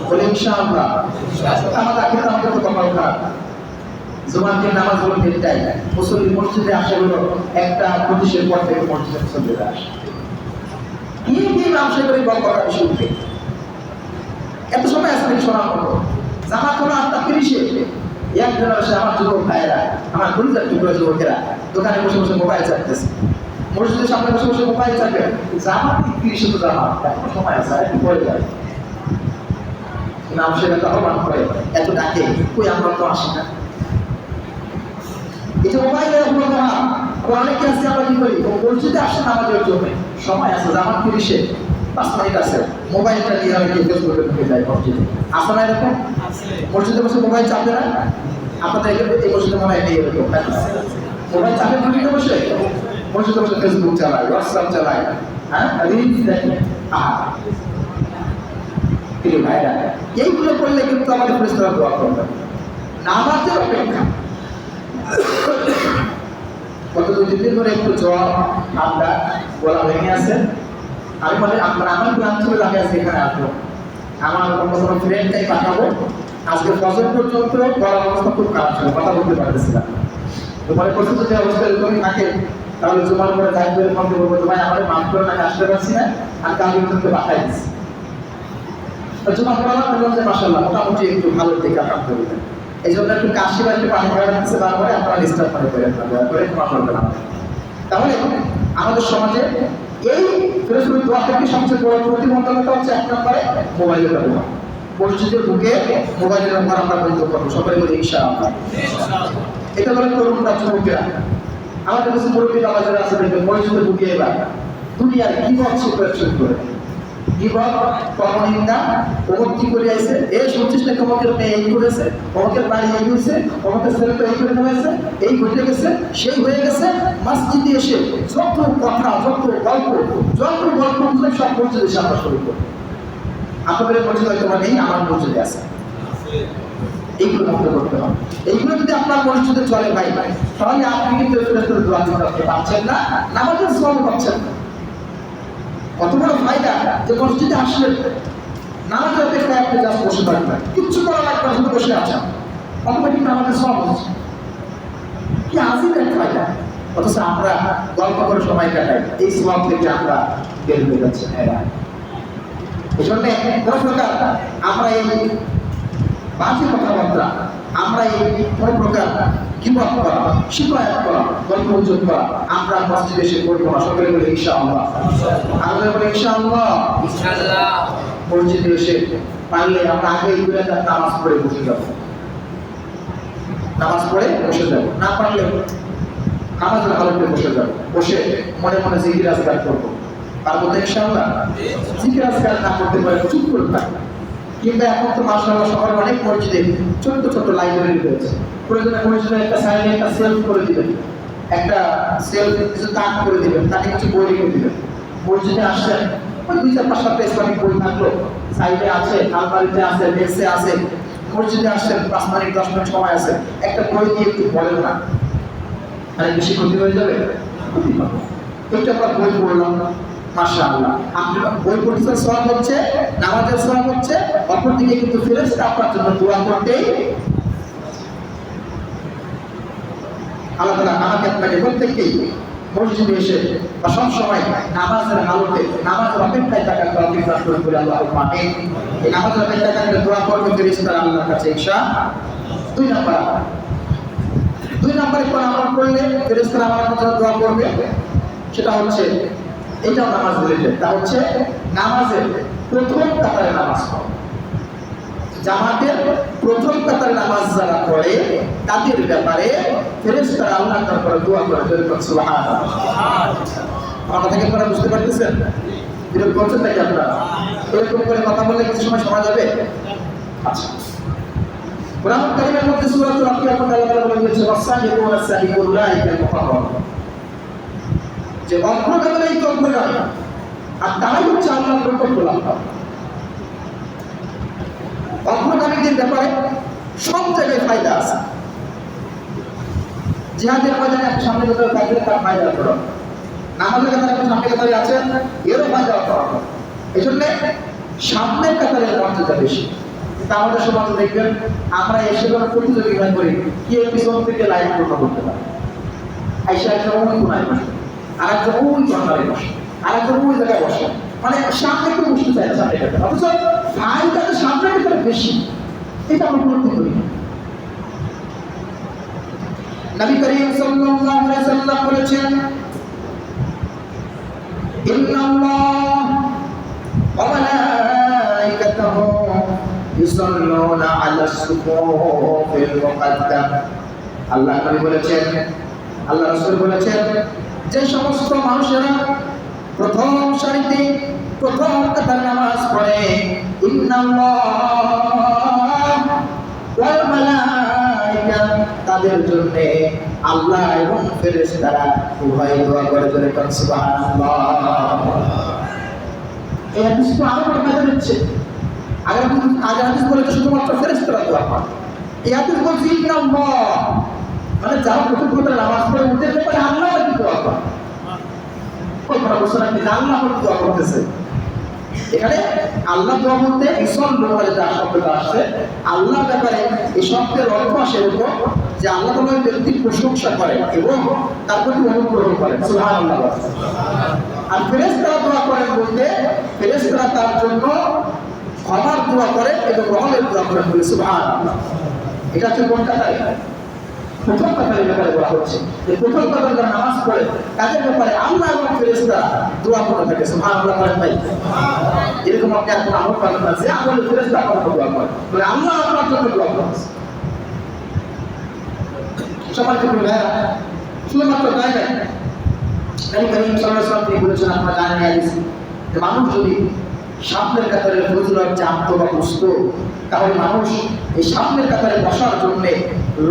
বলে ইনশাআল্লাহ। আমাদের আগে আমাদের তো কপাল খারাপ, জুমার নামাজ হলো দেড়টায়, মুসল্লি মসজিদে আসে হলো 1:25 পর থেকে মসজিদে মুসল্লিরা আসে। কি ব্যবসা করে বলবটা বেশি উঠে, এত সময় আসলে শোনার মতো। জামাত হলো 8:30, একজন আসে, আমার যুবক ভাইয়েরা, আমার গুলিজার টুকরো যুবকেরা দোকানে বসে বসে মোবাইল চাপতেছে, মসজিদের সামনে বসে বসে মোবাইল চাপে। জামাত 30 তো জামাত, এখনো সময় আছে, একটু পরে যায়। নাম সেটা আহ্বান করে, এত ডাকে, কই আমরা তো আসি না। এই যে মোবাইলের অনেকে আছে, আমরা কি করি, মসজিদে আসে নামাজের জন্য, সময় আছে, জামাত 30, 5 মিনিট আছে, মোবাইলটা নিয়ে অনেকে ফেসবুকে ঢুকে যায় মসজিদে। আসে না এরকম? মসজিদে বসে মোবাইল চাপবে না? আপনাদের এই মসজিদে মনে হয় নেই এরকম, মোবাইল চাপে মসজিদে বসে, মসজিদে বসে ফেসবুক চালায়, হোয়াটসঅ্যাপ চালায়, হ্যাঁ, রিলস দেখে। প্রিয় ভাইরা, এইগুলো করলে কিন্তু আমাদের ফেরেশতারা দোয়া করবে। নামাজের অপেক্ষা। গত 2 দিন ধরে একটু জ্বর, ঠান্ডা, গলা ভেঙে আছে। আমি বলে আমার প্ল্যান ছিল আমি আজকে এখানে আসবো, আমার কোনো ফ্রেন্ডটাই পাঠাবো। আজকে ফজর পর্যন্ত গলার অবস্থা খুব খারাপ ছিল, কথা বলতে পারতেছিলাম। তো মনে করছি যদি অবস্থা এরকমই থাকে তাহলে জুমার পরে যাই করে ফোন করবো, ভাই আমার মাফ করে আমি আসতে পারছি না, আমি কাল পর্যন্ত পাঠাই দিচ্ছি। জুমা পড়ালাম, বললাম যে মাশাআল্লাহ মোটামুটি একটু ভালো দিকে আলহামদুলিল্লাহ। এই জন্য একটু কাশি বা একটু পানি খাওয়া লাগছে, তারপরে আপনারা ডিস্টার্ব মনে করেন না, দয়া করে ক্ষমা করবেন না। তাহলে আমাদের সমাজে এই ফেরেশতাদের দোয়া থেকে সবচেয়ে বড় প্রতিবন্ধকতা হচ্ছে 1 নম্বরে মোবাইলের ব্যবহার। মসজিদে ঢুকে মোবাইলের ব্যবহার আমরা বন্ধ করবো, সকলে বলি ইনশাআল্লাহ। এটা বলে তরুণরা, যুবকেরা, আমাদের কাছে মুরব্বী বাবা যারা আছে দেখবেন মসজিদে ঢুকে এবার দুনিয়ার কি শুরু করে বিপদ কর্মনিন্দা, অমুক কি করে আইছে, এই শুনছিস না অমুকের মেয়ে এই করেছে, অমুকের বাড়ি এই হয়েছে, অমুকের ছেলে তো এই করে হয়েছে, এই ঘটে গেছে, সেই হয়ে গেছে। মসজিদে এসে যত কথা, যত গল্প সব মসজিদে এসে আমরা শুরু করি। আপনাদের মসজিদ হয়তো নেই, আমার মসজিদে আছে। এইগুলো বন্ধ করতে হবে। এইগুলো যদি আপনার মসজিদে চলে ভাই, তাহলে আপনি কিন্তু ফেরেশতাদের দোয়া করতে পারছেন না, নামাজের সওয়াব পাচ্ছেন না। কত বড় ফায়দা যে মসজিদে আসলেন, নামাজের অপেক্ষায় আপনি জাস্ট বসে থাকবেন, কিচ্ছু করা লাগবে না, শুধু বসে আছেন, অটোমেটিক নামাজের সওয়াব হচ্ছে। কি আজিব এক ফায়দা, অথচ আমরা গল্প করে সময় কাটাই, এই সওয়াব থেকে আমরা বের হয়ে যাচ্ছি। এই জন্য কোনো প্রকার আমরা এই বাজে কথাবার্তা, আমরা এই কোনো প্রকার গীবত করা, শিকায়ত করা, গল্প গুজব করা আমরা মসজিদে এসে করবো না। সকলে বলে ইনশাআল্লাহ, আমরা বলে ইনশাআল্লাহ। মসজিদে এসে পারলে আমরা আগে এই দুই রাকাত নামাজ পড়ে বসে যাব, নামাজ পড়ে বসে যাব, না পারলে নামাজের হালতে বসে যাব, বসে মনে মনে জিকির আজকার করবো। তার মধ্যে ইনশাআল্লাহ জিকির আজকার না করতে পারে চুপ করে থাকবে। কিংবা এখন তো মাশাআল্লাহ শহরে অনেক মসজিদে ছোট্ট ছোট্ট লাইব্রেরি রয়েছে, প্রয়োজনে মসজিদে একটা সাইডে একটা সেলফ করে দিবেন, একটা সেলফ কিছু তাক করে দিবেন, তাকে কিছু বই লিখে দিবেন। মসজিদে আসছেন, ওই 2-4-5টা ইসলামিক বই থাকলো, সাইডে আছে, আলমারিতে আছে, ডেস্কে আছে। মসজিদে আসছেন 5 মিনিট 10 মিনিট সময় আছে, একটা বই দিয়ে একটু পড়েন না, তাহলে বেশি ক্ষতি হয়ে যাবে। একটু আমরা বই পড়লাম, মাশাআল্লাহ, আপনি বই পড়তে সওয়াব হচ্ছে, নামাজের সওয়াব হচ্ছে, অপরদিকে কিন্তু ফেরেশতা আপনার জন্য দোয়া করতেই। আল্লাহ তাআলা আমাকে আপনাকে প্রত্যেককেই মসজিদে এসে বা সব সময় নামাজের হালতে, নামাজের অপেক্ষায় থাকার তৌফিক দান করুন বলে আল্লাহুম্মা আমিন। এই নামাজের অপেক্ষায় থাকলে দোয়া করবে ফেরেশতারা আল্লাহর কাছে ইনশাআল্লাহ। 2 নম্বরে কোন আমল করলে ফেরেশতারা আমার কাছে দোয়া করবে, সেটা হচ্ছে এটাও নামাজ রিলেটেড, তা হচ্ছে নামাজের প্রথম কাতারে নামাজ পড়া। জামাতের প্রথম কাতারে নামাজ যারা পড়ে তাদের ব্যাপারে ফেরেশতারা আল্লাহর দরবারে দোয়া করে, যেরকম সুবহানাল্লাহ। আমার কথা কি আপনারা বুঝতে পারতেছেন? এরকম করছেন নাকি আপনারা? এরকম করে কথা বললে কিছু সময় শোনা যাবে। আচ্ছা, কোরআন কারীমের মধ্যে সূরাতুল আকিয়ার মধ্যে আল্লাহ তাআলা বলেছেন ওয়াসাবিকুনা আস-সাবিকুন উলাইকাল মুকাররাবুন, যে অগ্রগামী তো অগ্রগামী, আর তারাই হচ্ছে আল্লাহর নৈকট্য লাভ করে। অগ্রগামীদের ব্যাপারে সব জায়গায় ফায়দা আছে। জিহাদের ময়দানে আপনি সামনে কোথাও থাকলে তার ফায়দা করো, নামাজের কাতারে আপনি সামনে কাতারে আছেন, এরও ফায়দা করা। এই জন্য সামনের কাতারের মর্যাদা বেশি। কিন্তু আমাদের সমাজে দেখবেন আমরা এসে কোনো প্রতিযোগিতা করি, কি পিছন থেকে লাইন পূর্ণ করতে পারে। আইসা একটা ওই কোনায় বসে, আর একজন ওই কর্নারে বসে, আর একজন ওই জায়গায় বসে, মানে সামনে একটু বসতে চায় সামনে কাতারে, অথচ ফায়দাটা সামনের কাতারে বেশি। এটা আমরা উপলব্ধি করি। নবী করিম সাল্লাল্লাহু আলাইহি ওয়াসাল্লাম বলেছেন ইন্নাল্লাহ ওয়া মালাইকাতাহু ইউসাল্লুনা আলাস সুফুফিল মুকাদ্দাম। আল্লাহ নবী বলেছেন, আল্লাহ রাসূল বলেছেন, যে সমস্ত মানুষেরা প্রথম সারিতে প্রথম কাতারে নামাজ পড়ে, ইন্নাল্লাহ ওয়াল মালাইকা, তাদের জন্য আল্লাহ এবং ফেরেশতারা উভয় দোয়া করে, যেরকম সুবহানাল্লাহ। এই হাদিস তো আরো বড় কাজে দিচ্ছে। আগে হাদিস বলেছে শুধুমাত্র ফেরেশতারা দোয়া করে, এই হাদিস বলছে ইন্নাল্লাহ, মানে যারা প্রথম কাতারে নামাজ পড়ে উঠতে পারে আল্লাহ কি দোয়া করে। ওই কথা বলছেন আপনি, আল্লাহ দোয়া করতেছে। এখানে আল্লাহ দোয়া বলতে ইসল ব্যাপারে যে শব্দটা আসছে, আল্লাহ ব্যাপারে এই শব্দের অর্থ আসে এরকম যে আল্লাহ তাআলা ব্যক্তির প্রশংসা করে এবং তার প্রতি অনুগ্রহ করে, সুবহানাল্লাহ। আর ফেরেশতারা দোয়া করেন বলতে ফেরেশতারা তার জন্য ক্ষমার দোয়া করে এবং রহমের দোয়া করে, বলে সুবহানাল্লাহ। এটা হচ্ছে কোন কাতারে? প্রথম কাতারের ব্যাপারে বলা হচ্ছে যে প্রথম কাতারে যারা নামাজ পড়ে তাদের ব্যাপারে আল্লাহ এবং ফেরেশতারা দোয়া করে থাকে, সুবহানাল্লাহ বলেন ভাই। এরকম আপনি এখন আমল করেন না যে আমলে ফেরেশতা আপনার দোয়া করে, বলে আল্লাহ আপনার জন্য দোয়া করে। সবাই কিন্তু ভাইরা শুধুমাত্র তাই না, নবী করিম সাল্লাল্লাহু আলাইহি ওয়াসাল্লাম তিনি বলেছেন, আপনারা জানেন হাদিস, যে মানুষ যদি সামনের কাতারের ফজিলত জানতো বা বুঝতো, তাহলে মানুষ এই সামনের কাতারে বসার জন্য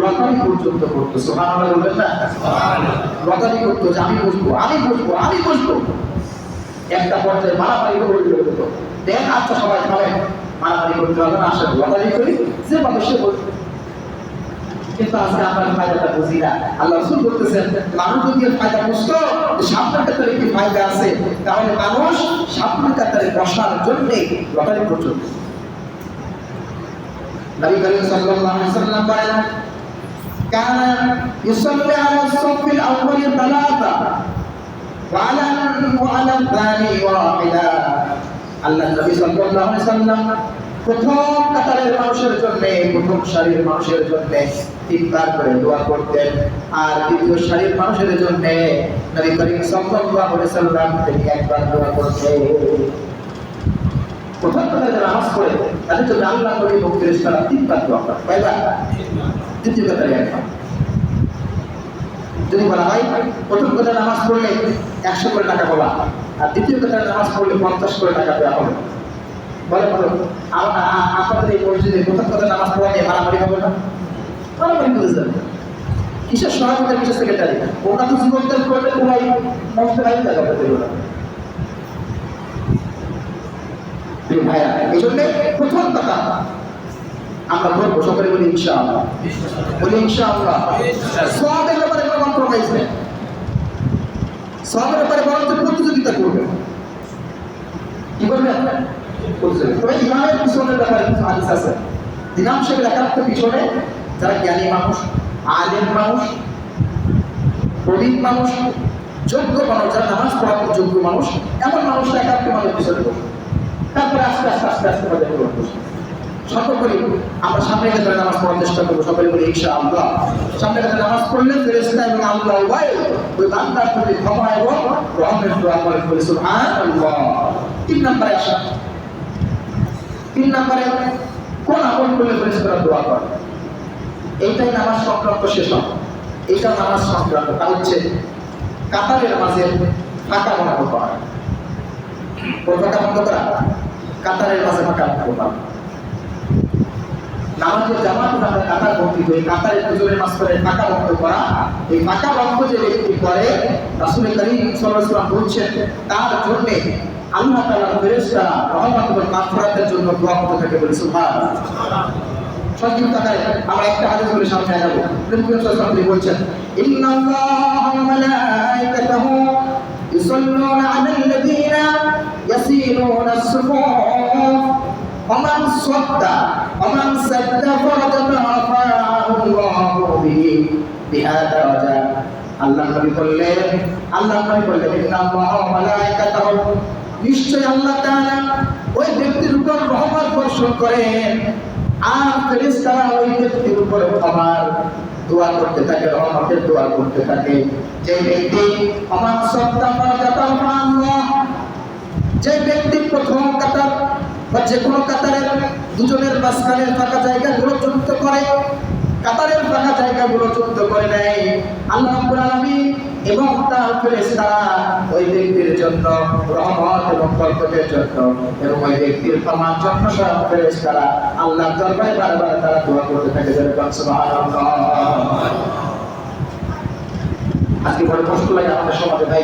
লটারি পর্যন্ত করতো। সুবহানাল্লাহ বলবেন না? লটারি করতো যে আমি বসবো, আমি বসবো, আমি বসবো। একটা পর্যায়ে মারামারি করে হতো, দেখ আচ্ছা সবাই খাবেন, মারামারি করতে হবে না, আসলে লটারি করি, যে পাবে সে বসবে। কিন্তু আজকে আমরা ফায়দাটা বুঝি না। আল্লাহ রাসূল বলতেছেন, মানুষ যদি ফায়দা বুঝতো সামনের কাতারে কি ফায়দা আছে, তাহলে মানুষ সামনের কাতারে বসার জন্য লটারি করতো। নবী করিম সাল্লাল্লাহু আলাইহি ওয়াসাল্লাম বলেন, কানা ইউসাল্লি আলা সাফিল আউয়াল সালাতা ওয়া আলা আল-থানি ওয়াহিদা। আল্লাহ নবী সাল্লাল্লাহু আলাইহি সাল্লাম প্রথম কাতারের মানুষের জন্য, প্রথম সারির মানুষের জন্য তিনবার করে দোয়া করতেন, আর দ্বিতীয় সারির মানুষের জন্য নবী করিম সাল্লাল্লাহু আলাইহি সাল্লাম তিনি একবার দোয়া করতেন। প্রথম কাতারে নামাজ পড়ে তাদের জন্য আল্লাহ নবী এবং ফেরেশতারা তিনবার দোয়া করেন। কয়বার? দ্বিতীয় কাতারে একবার। যদি বলা হয় প্রথম কাতারে নামাজ পড়লে 100 করে টাকা পাবা, আর দ্বিতীয় কাতারে নামাজ পড়লে 50 করে টাকা দেওয়া হবে, বলে বলো আপনাদের এই মসজিদে প্রথম কাতারে নামাজ পড়া নিয়ে মারামারি হবে না? মারামারি করে যাবে। কিসের সহায়তা, কিসের সেক্রেটারি? ওটা তো যুবকদের করলে তোমার মস্ত গাড়ি টাকা পেতে হবে। ভাইয়া, এই জন্য প্রথম কথা আমরা বলবো, সকলে বলি ইনশাআল্লাহ, বলি ইনশাআল্লাহ। সওয়াবের ব্যাপারে কোনো কম্প্রোমাইজ নেই, সওয়াবের ব্যাপারে বরঞ্চ প্রতিযোগিতা করবে। কি করবে? তবে ইমামের পিছনের ব্যাপারে কিছু হাদিস আছে। ইমাম সাহেবের একাত্ম পিছনে যারা জ্ঞানী মানুষ, আলেম মানুষ, প্রবীণ মানুষ, যোগ্য মানুষ, যারা নামাজ পড়ার যোগ্য মানুষ, এমন মানুষরা একাত্ম মানুষের পিছনে বসে, তারপরে আস্তে আস্তে আস্তে আস্তে মজা করে বসে। সকলে আমরা সামনে গেলে নামাজ পড়ার চেষ্টা করবো, সকলে বলি ইনশাআল্লাহ। সামনে গেলে নামাজ পড়লে ফেরেশতা এবং আল্লাহ উভয় ওই বান্দার প্রতি ক্ষমা এবং রহমতের দোয়া করে, বলি সুবহানাল্লাহ। 3 নম্বরে আসা, 3 নম্বরে কোন আমল করলে ফেরেশতারা দোয়া করে? এইটাই নামাজ সংক্রান্ত শেষ হবে। এইটা নামাজ সংক্রান্ত, তা হচ্ছে কাতারের মাঝে ফাঁকা বন্ধ করা। ফাঁকা বন্ধ করা, কাতারের মাঝে ফাঁকা বন্ধ করা। নামাজের জামাত আমরা কাতার ভর্তি হয়ে কাতারের দুজনের মাঝখানে ফাঁকা বন্ধ করা, এই ফাঁকা বন্ধ যে ব্যক্তি করে রাসূল করিম সাল্লাল্লাহু আলাইহি ওয়াসাল্লাম বলছেন তার জন্য আল্লাহ তাআলা ফেরেশতা রহমত এবং মাগফিরাতের জন্য দোয়া করতে থাকে, বলি সুবহানাল্লাহ। সত্যি তাকায় আমরা একটা হাদিস বলে সামনে আগাবো। নবী সাল্লাল্লাহু আলাইহি ওয়াসাল্লাম বলছেন, ইন্নাল্লাহা ওয়া মালাইকাতাহু ইউসাল্লুনা আলাল্লাযীনা ইয়াসিলুনা আস-সুফুফ ومن صد ومن سد فرجته رفعه الله به بها درجة। আল্লাহ নবী বললেন ইন্নাল্লাহা ওয়া মালাইকাতাহু, নিশ্চয় আল্লাহ তাআলা ওই ব্যক্তির উপর রহমত বর্ষণ করেন, আর ফেরেশতারা ওই ব্যক্তির উপর ক্ষমার দোয়া করতে থাকে, রহমতের দোয়া করতে থাকে। যে ব্যক্তি ওমান সাদ্দা ফারাজাতাহু আল্লাহ, যে ব্যক্তি প্রথম কাতার বা যে কোনো কাতারের দুজনের মাঝখানের ফাঁকা জায়গাগুলো যুক্ত করে, কাতারের ফাঁকা জায়গাগুলো যুক্ত করে নেয়, আল্লাহ রাব্বুল আলামিন এবং তার ফেরেশতারা ওই ব্যক্তির জন্য রহমত এবং বরকতের জন্য এবং ওই ব্যক্তির ক্ষমার জন্য সব ফেরেশতারা আল্লাহর দরবারে বারবার তারা দোয়া করতে থাকে, সুবহানাল্লাহ। আজকে বড় কষ্ট লাগে আমাদের সমাজে ভাই,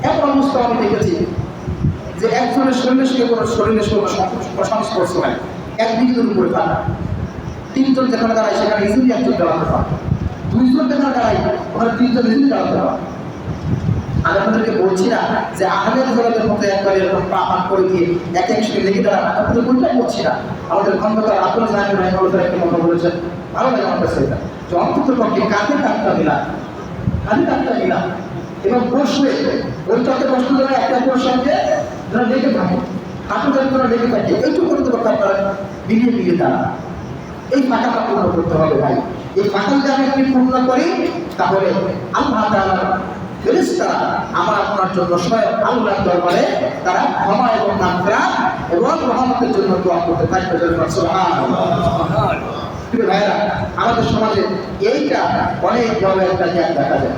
এমন অবস্থা আমি দেখেছি যে একজনের শরীরের সঙ্গে সংস্পর্শ হয়, এক বিন্দুর উপরে পানা, 3 জন যেখানে দাঁড়ায় সেখানে ইজিলি একজন দাঁড়াতে পারে, 2 জন যেখানে দাঁড়ায় ওখানে 3 জন ইজিলি দাঁড়াতে পারে। আমি আপনাদেরকে বলছি না যে আহমেদ জগতের মতো একবার এরকম পা পান করে দিয়ে এক সঙ্গে লেগে দাঁড়ান, আপনাদের কোনটাই বলছি না। আমাদের খন্দকার আব্দুল জাহাঙ্গীর রাহিমাহুল্লাহ একটি কথা বলেছেন, ভালো লাগে আমার কাছে এটা, যে অন্তত পক্ষে কাঁধে কাঁধটা মিলান, কাঁধে কাঁধটা মিলান এবং বসবে ওই তত্ত্বে বস্তু দ্বারা একটা অপরের সঙ্গে যারা লেগে থাকে, হাঁটু যারা লেগে থাকে, এইটুকু করতে পারতে আপনারা মিলিয়ে দাঁড়ান। এই ফাঁকাটা পূর্ণ করতে হবে ভাই। এই ফাঁকা যদি আমি একটি পূর্ণ করি তাহলে আল্লাহ তাআলার ফেরেশতারা আমার আপনার জন্য স্বয়ং আল্লাহর দরবারে তারা ক্ষমা এবং মাগফিরাত এবং রহমতের জন্য দোয়া করতে থাকবে, সুবহানাল্লাহ। প্রিয় ভাইরা, আমাদের সমাজে এইটা অনেক বড় একটা জ্ঞান দেখা যায়,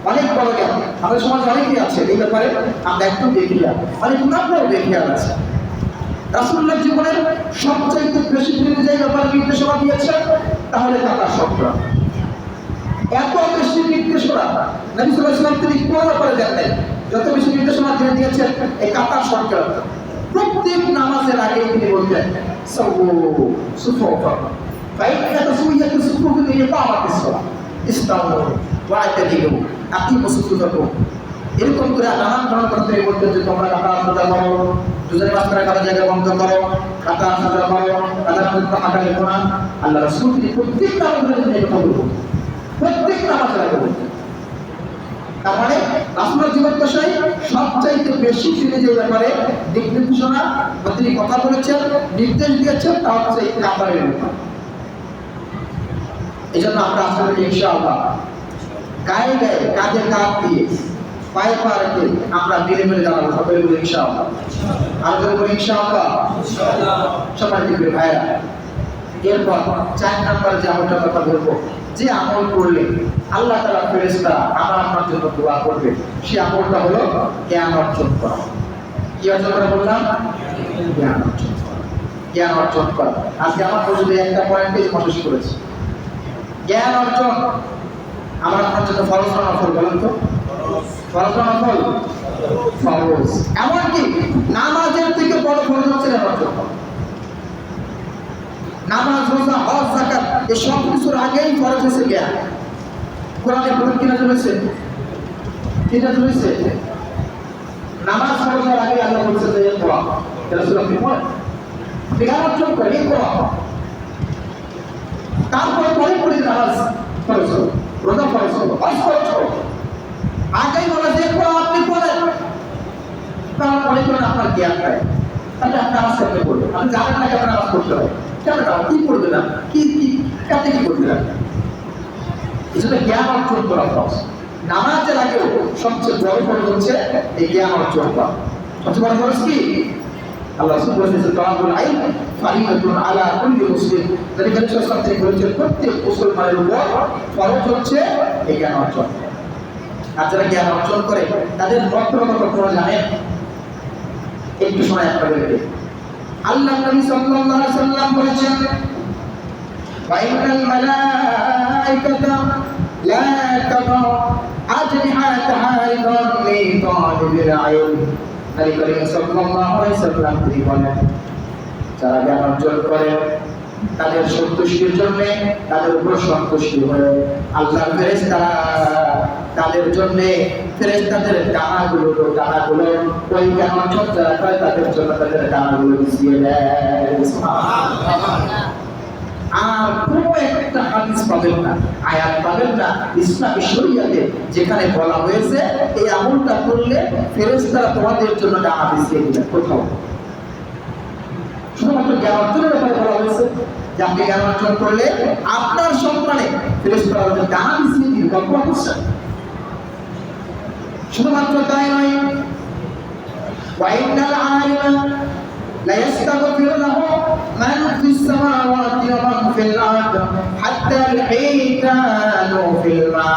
অনেক বড় জ্ঞান আমাদের সমাজে অনেকেই আছে। এই ব্যাপারে আমরা একটু দেখিয়া অনেক আপনারাও দেখিয়া আছে। রাসূলুল্লাহ জীবনের সবচাইতে বেশি যে ব্যাপারে নির্দেশনা দিয়েছেন তাহলে কাতার সংক্রান্ত। এত বেশি নির্দেশনা নবী সাল্লাল্লাহু আলাইহি ওয়াসাল্লাম তিনি কোন ব্যাপারে দেন নাই, যত বেশি নির্দেশনা তিনি দিয়েছেন এই কাতার সংক্রান্ত। প্রত্যেক নামাজের আগে তিনি বলতেন সাওউ সুফুফা ফাইন্না তাসউইয়াতু সুফুফি লিইকামাতিস সালাহ ইসতাউ ওয়া আতাদিলু আকিমুস সুফুফাকুম। এরকম করে নানান ধরনের কথা তিনি বলতেন যে তোমরা কাতার সাজা করো, দুজনের মাঝখানে কাটা জায়গা বন্ধ করো, কাতার সাজা করো, কাতার হাঁটালে কোরআন আল্লাহ রাসূল তিনি প্রত্যেকটা আমাদের জন্য এই কথা বলবেন, প্রত্যেকটা আমাদের আগে বলবেন। তার মানে রাসূলের জীবদ্দশায় সবচাইতে বেশি তিনি যে ব্যাপারে দিক নির্দেশনা বা তিনি কথা বলেছেন, নির্দেশ দিয়েছেন, তা হচ্ছে এই কাতারের ব্যাপার। এই জন্য আমরা আসলে ইনশাআল্লাহ গায়ে গায়ে কাঁধে কাঁধ দিয়ে পায়ে পা রেখে আমরা মিলে মিলে দাঁড়াবো, সবাই বলি ইনশাআল্লাহ। আর যদি বলি ইনশাআল্লাহ, সবাই দিবে ভাইরা। এরপর 4 নম্বরে যে আমলটার কথা বলবো, যে আমল করলে আল্লাহ তাআলা ফেরেশতা আমার আপনার জন্য দোয়া করবে, সেই আমলটা হলো জ্ঞান অর্জন করা। কি অর্জন করা বললাম? জ্ঞান অর্জন করা। জ্ঞান অর্জন করা। আজকে আমার পর্যন্ত একটা পয়েন্টে কোশিশ করেছি। জ্ঞান অর্জন আমার আপনার জন্য ফরজ না নফল বলেন তো? ফরজ না নফল? ফরজ। এমনকি নামাজের থেকে বড় ফরজ হচ্ছে জ্ঞান অর্জন করা। নামাজ, রোজা, হজ, যাকাত এই সব কিছুর আগেই ফরজ হচ্ছে জ্ঞান। কোরআনে বলুন কিনা রয়েছে? কিনা রয়েছে? নামাজ ফরজের আগে আল্লাহ বলছে যে পড়া। রাসূল আপনি পড়েন। জ্ঞান অর্জন করে পড়া। তারপরে পরে নামাজ ফরজ হলো, রোজা ফরজ হলো, হজ ফরজ হলো। আগেই বলে যে পড়া আপনি পড়েন। কারণ পরে করে আপনার জ্ঞান পায়। তাহলে আপনি নামাজ করতে পড়বেন। আপনি জানেন না কেমন নামাজ পড়তে হয়। কি করবে না, কি কাতে কি করবে না, এজন্য জ্ঞান অর্জন করা ফরজ। নামাজের আগে সবচেয়ে বড় ফরজ হচ্ছে এই জ্ঞান অর্জন করা। সবচেয়ে বড় ফরজ কি? আল্লাহ রাসূল বলেছেন তাওয়াবুল ইলম ফারিদাতুন আলা কুল্লি মুসলিম। নবী করিম সাল্লাল্লাহু আলাইহি ওয়াসাল্লাম বলেছেন প্রত্যেক মুসলমানের উপর ফরজ হচ্ছে এই জ্ঞান অর্জন। আর যারা জ্ঞান অর্জন করে তাদের বর্তমান কখনো জানেন? একটু সময় আপনাদেরকে আল্লাহ নবী সাল্লাল্লাহু আলাইহি ওয়াসাল্লাম বলেছেন ওয়া ইন্নাল মালাইকাতা লা তাদা আজনিহাতাহা লিতালিবিল ইলম। নবী করিম সাল্লাল্লাহু আলাইহি ওয়াসাল্লাম তিনি বলেন, যারা জ্ঞান অর্জন করে তাদের সন্তুষ্টির জন্য তাদের উপর সন্তুষ্টি হয়ে আল্লাহর ফেরেশতারা তাদের জন্য ফেরেশতাদের ডানাগুলো ওই জ্ঞান অর্জন যারা করে তাদের জন্য তাদের ডানাগুলো বিছিয়ে দেয়। সুবহানাল্লাহ। আর কোনো একটা হাদিস পাবেন না, আয়াত পাবেন না ইসলামী শরীয়তে যেখানে বলা হয়েছে এই আমলটা করলে ফেরেশতারা তোমাদের জন্য ডানা বিছিয়ে দিবে। কোথাও শুধুমাত্র জ্ঞান অর্জনের ব্যাপারে বলা হয়েছে যে আপনি জ্ঞান অর্জন করলে আপনার সম্মানে ফেরেশতারা ডানা বিছিয়ে দিবে। গল্প করছে। শুধুমাত্র তাই নয়, ওয়া ইন্নাল আলিমা লা ইস্তাগফিরু লাহু মান ফিস সামাওয়াতি ওয়া মান ফিল আরদ হাত্তা আল হিতানু ফিল মা।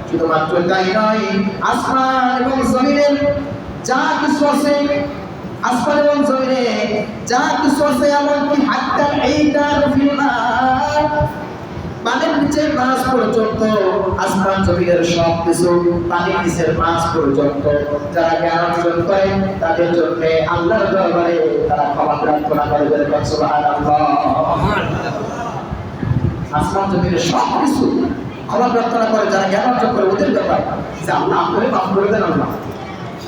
শুধুমাত্র তাই নয়, আসমান এবং জমিনের যা কিছু আছে, আসমান এবং জমিনে যা কিছু আছে, এমনকি হাত্তা আল হিতানু ফিল মা, পানির নিচের মাছ পর্যন্ত, আসমান জমিনের সব কিছু, পানির নিচের মাছ পর্যন্ত যারা জ্ঞান অর্জন করে তাদের জন্য আল্লাহর দরবারে তারা ক্ষমা প্রার্থনা করে। সুবহানাল্লাহ। আসমান জমিনের সব কিছু ক্ষমা প্রার্থনা করে যারা জ্ঞান অর্জন করে ওদের ব্যাপার যে আল্লাহ আপনাকে মাফ করে দেন,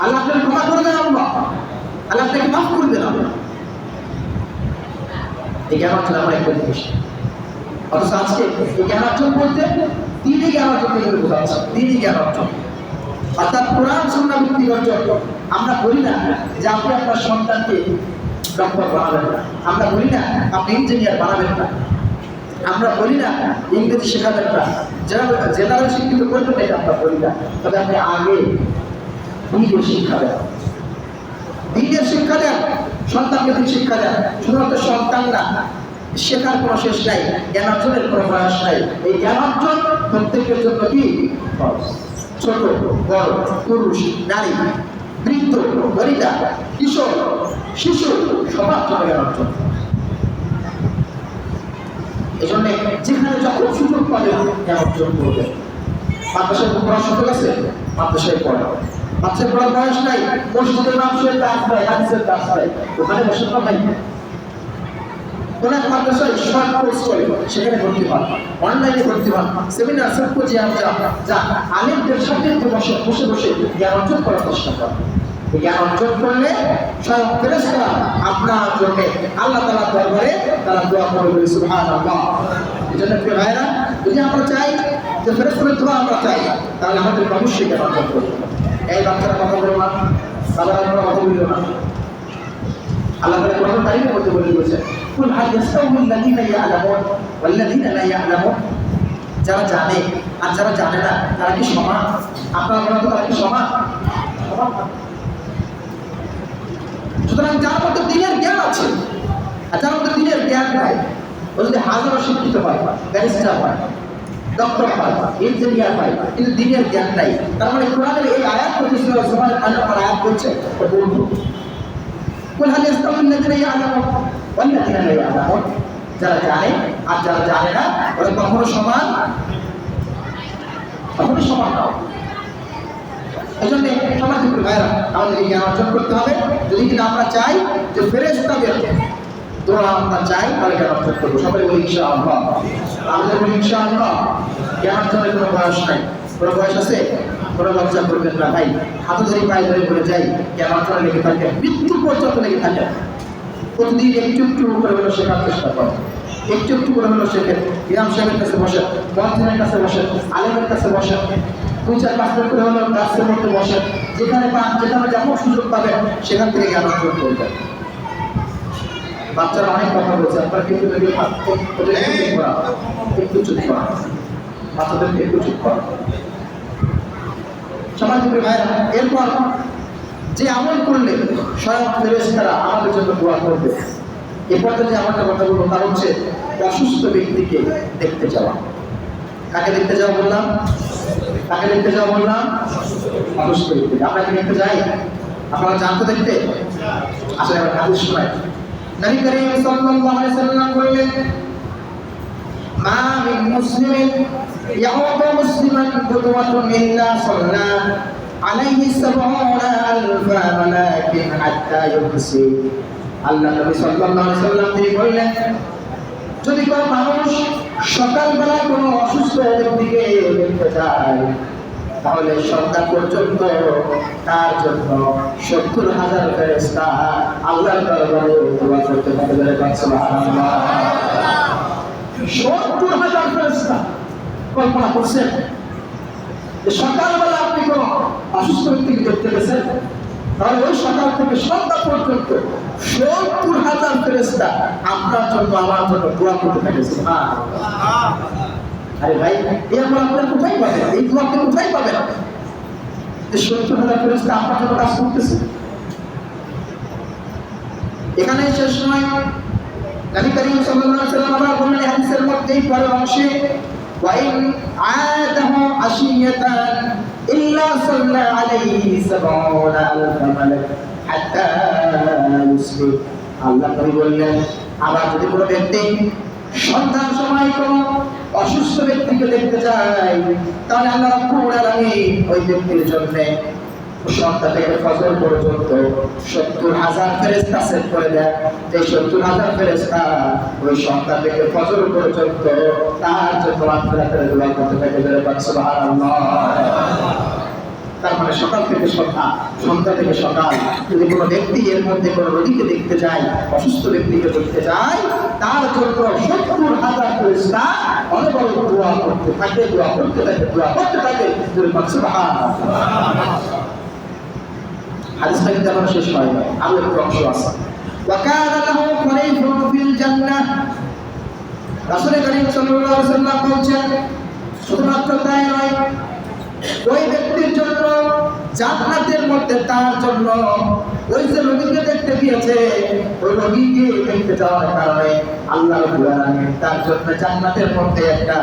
আল্লাহ আপনাকে ক্ষমা করে দেন, আল্লাহ আপনাকে মাফ করে দেন। এই জ্ঞান অর্জন আমার একটা জিনিস। অথচ আজকে এই জ্ঞান অর্জন বলতে তিনি জ্ঞান অর্জন থেকে বোঝাচ্ছে, তিনি জ্ঞান অর্জন অর্থাৎ কোরআন সুন্নাহ ভিত্তিক অর্জন। আমরা বলি না যে আপনি আপনার সন্তানকে ডক্টর বানাবেন না, আমরা বলি না আপনি ইঞ্জিনিয়ার বানাবেন না, আমরা বলি না ইংরেজি শেখাবেন না, জেনারেল শিক্ষিত করবেন এটা আমরা বলি না। তবে আপনি আগে দিনের শিক্ষা দেন, দিনের শিক্ষা দেন, সন্তানকে দিন শিক্ষা দেন। শুধুমাত্র সন্তান না, শেখার কোনো শেষ নাই, জ্ঞান অর্জনের কোনো বয়স নাই। এই জ্ঞান অর্জন প্রত্যেকের জন্য কি ছোট বড়, পুরুষ নারী, বৃদ্ধ বনিতা, কিশোর শিশু সবার জন্য জ্ঞান অর্জন। এই জন্য যেখানে যখন সুযোগ পাবে জ্ঞান অর্জন করবে। মাদ্রাসায় পড়ার সুযোগ আছে, মাদ্রাসায় পড়া, মাদ্রাসায় পড়ার বয়স নাই, মসজিদের নাম শুনে কাজ নাই, হাদিসের কাজ নাই, ওখানে বসে পাবেন। কোন এক মাদ্রাসায় শর্ট কোর্স করে সেখানে ভর্তি হন, অনলাইনে ভর্তি হন, সেমিনার সিম্পোজিয়াম যা আলেমদের সাথে বসে বসে জ্ঞান অর্জন করার চেষ্টা করেন। জ্ঞান অর্জন করলে স্বয়ং ফেরেশতারা আপনার জন্য আল্লাহ তাআলার দরবারে তারা দোয়া করবে সুবহানাল্লাহ। এজন্য প্রিয় ভাইরা, যদি আমরা চাই যে ফেরেশতাদের দোয়া আমরা চাই, তাহলে আমাদের অবশ্যই জ্ঞান অর্জন করতে হবে। এই বাচ্চারা কথা বলবো না, বাবারা কথা বলবো না। আল্লাহ তাআলা কোরআন কারীমের মধ্যে বলে দিয়েছেন, কুল হাল ইয়াস্তাউল লাযীনা ইয়া'লামুন ওয়াল লাযীনা লা ইয়া'লামুন। যারা জানে আর যারা জানে না তারা কি সমান? আপনারা বলেন তো, তারা কি সমান? সুতরাং যার মধ্যে দিনের জ্ঞান আছে আর যার মধ্যে দিনের জ্ঞান নাই, ও যদি হাজারো শিক্ষিত হয়, ব্যারিস্টার হয়, ডক্টর হয়, ইঞ্জিনিয়ার হয়, কিন্তু দিনের জ্ঞান নাই, তার মানে কোরআনের এই আয়াত প্রতিষ্ঠা সমাজের আয়াত করছে ও বলবো কুল হাল ইয়াস্তাউল লাযীনা ইয়া'লামুন ওয়াল লাযীনা লা ইয়া'লামুন। যারা জানে আর যারা জানে না ওরা কখনো সমান না। এই জন্য সমাজের ভাইরা, আমাদেরকে জ্ঞান অর্জন করতে হবে। যদি কিনা আমরা চাই যে ফেরেশতাদের দোয়া আমরা চাই, তাহলে জ্ঞান অর্জন করবো। সবাই বলি ইনশাআল্লাহ। আমাদের বলি ইনশাআল্লাহ। জ্ঞান অর্জনের কোনো বয়স নাই। কোনো বয়স আছে? কোনো লজ্জা করবেন না ভাই, হাতে ধরে পায়ে ধরে বলে যাই, জ্ঞান অর্জনে লেগে থাকে, মৃত্যু পর্যন্ত লেগে থাকে। প্রতিদিন একটু একটু করে হলো শেখার চেষ্টা করেন, একটু একটু করে হলো শেখেন। ইমাম সাহেবের কাছে বসেন, মহাজিনের কাছে বসেন, আলেমের কাছে বসেন, 2-4-5 মিনিট করে হলো ক্লাসের মধ্যে বসেন। যেখানে পান, যেখানে যেমন সুযোগ পাবেন সেখান থেকে জ্ঞান অর্জন করবেন। বাচ্চারা অনেক কথা বলছে, আপনারা কিন্তু একটু চুপ করা, বাচ্চাদেরকে একটু চুপ করা। সমাজের ভাইরা, এরপর যে আমল করলে স্বয়ং ফেরেশতারা আমাদের জন্য দোয়া করবে। এরপর যে আমাদের কথা বলবো তা হচ্ছে অসুস্থ ব্যক্তিকে দেখতে যাওয়া। কাকে দেখতে যাওয়া বললাম? কাকে দেখতে যাওয়া বললাম? অসুস্থ ব্যক্তিকে। আমরা কি দেখতে যাই? আপনারা জান তো দেখতে? আসলে আমরা হাদিস শোনাই। নবী করিম সাল্লাল্লাহু আলাইহি সাল্লাম বললেন, মা মিন মুসলিমিন ইয়াউদু মুসলিমান কুদওয়াতুন ইল্লা সাল্লা আলাইহি ৭০,০০০ মালাকিন হাত্তা ইউহসি। আল্লাহ নবী সাল্লাল্লাহু আলাইহি সাল্লাম তিনি বললেন, যদি কোনো মানুষ সকালবেলা কোনো অসুস্থ ব্যক্তিকে দেখতে যায়, তাহলে সন্ধ্যা পর্যন্ত তার জন্য ৭০,০০০ ফেরেশতা আল্লাহর দরবারে দোয়া করতে থাকবে। সুবহানাল্লাহ। ৭০,০০০ ফেরেশতা। কল্পনা করছেন সকালবেলা আপনি কোনো অসুস্থ ব্যক্তিকে দেখতে পেয়েছেন, তাহলে ওই সকাল থেকে সন্ধ্যা পর্যন্ত ৭০,০০০ ফেরেশতা আপনার জন্য আমার জন্য দোয়া করতে থাকে। সুবহানাল্লাহ। আরে ভাই, এই আমল আপনি কোথায় পাবেন? এই দোয়া আপনি কোথায় পাবেন? যে ৭০,০০০ ফেরেশতা আপনার জন্য কাজ করতেছে। এখানে শেষ সময় নবী করিম সাল্লাল্লাহু আলাইহি ওয়াসাল্লাম আবার বললেন হাদিসের মধ্যে এই পরের অংশে, ওয়াইন আয়াতাহু আশিয়াতান ইল্লা সাল্লা আলাইহি ৭০,০০০ মালাক হাত্তা ইউসবি। আল্লাহ নবী বললেন, আবার যদি কোনো ব্যক্তি সন্ধ্যার সময় কোনো অসুস্থ ব্যক্তিকে দেখতে যায়, তাহলে আল্লাহ রাব্বুল আলামিন ওই ব্যক্তির জন্য সন্ধ্যা থেকে ফজর পর্যন্ত ৭০,০০০ ফেরেশতা সেট করে দেয়। এই ৭০,০০০ ফেরেশতা ওই সন্ধ্যা থেকে ফজর পর্যন্ত তার জন্য মাগফিরাতের দোয়া করতে থাকে। সুবহানাল্লাহ। তার মানে সকাল থেকে সন্ধ্যা, সন্ধ্যা থেকে সকাল যদি কোনো ব্যক্তি এর মধ্যে কোনো রোগীকে দেখতে যায়, অসুস্থ ব্যক্তিকে দেখতে যায়, তার জন্য ৭০,০০০ ফেরেশতা অনবরত দোয়া করতে থাকে, দোয়া করতে থাকে, দোয়া করতে থাকে। সুবহানাল্লাহ। হাদিসটা কিন্তু এখন শেষ হয় না, আরো একটু অংশ আছে। ওয়াকানা লাহু খলিফুন ফিল জান্নাহ। রাসূল করিম সাল্লাল্লাহু আলাইহি ওয়াসাল্লাম বলেন, শুধুমাত্র তাই নয়, ওই ব্যক্তির জন্য জান্নাতের মধ্যে তার জন্য ওই যে রোগীকে দেখতে গিয়েছে, ওই রোগীকে দেখতে যাওয়ার কারণে আল্লাহ রাব্বুল আলামিন তার জন্য জান্নাতের মধ্যে একটা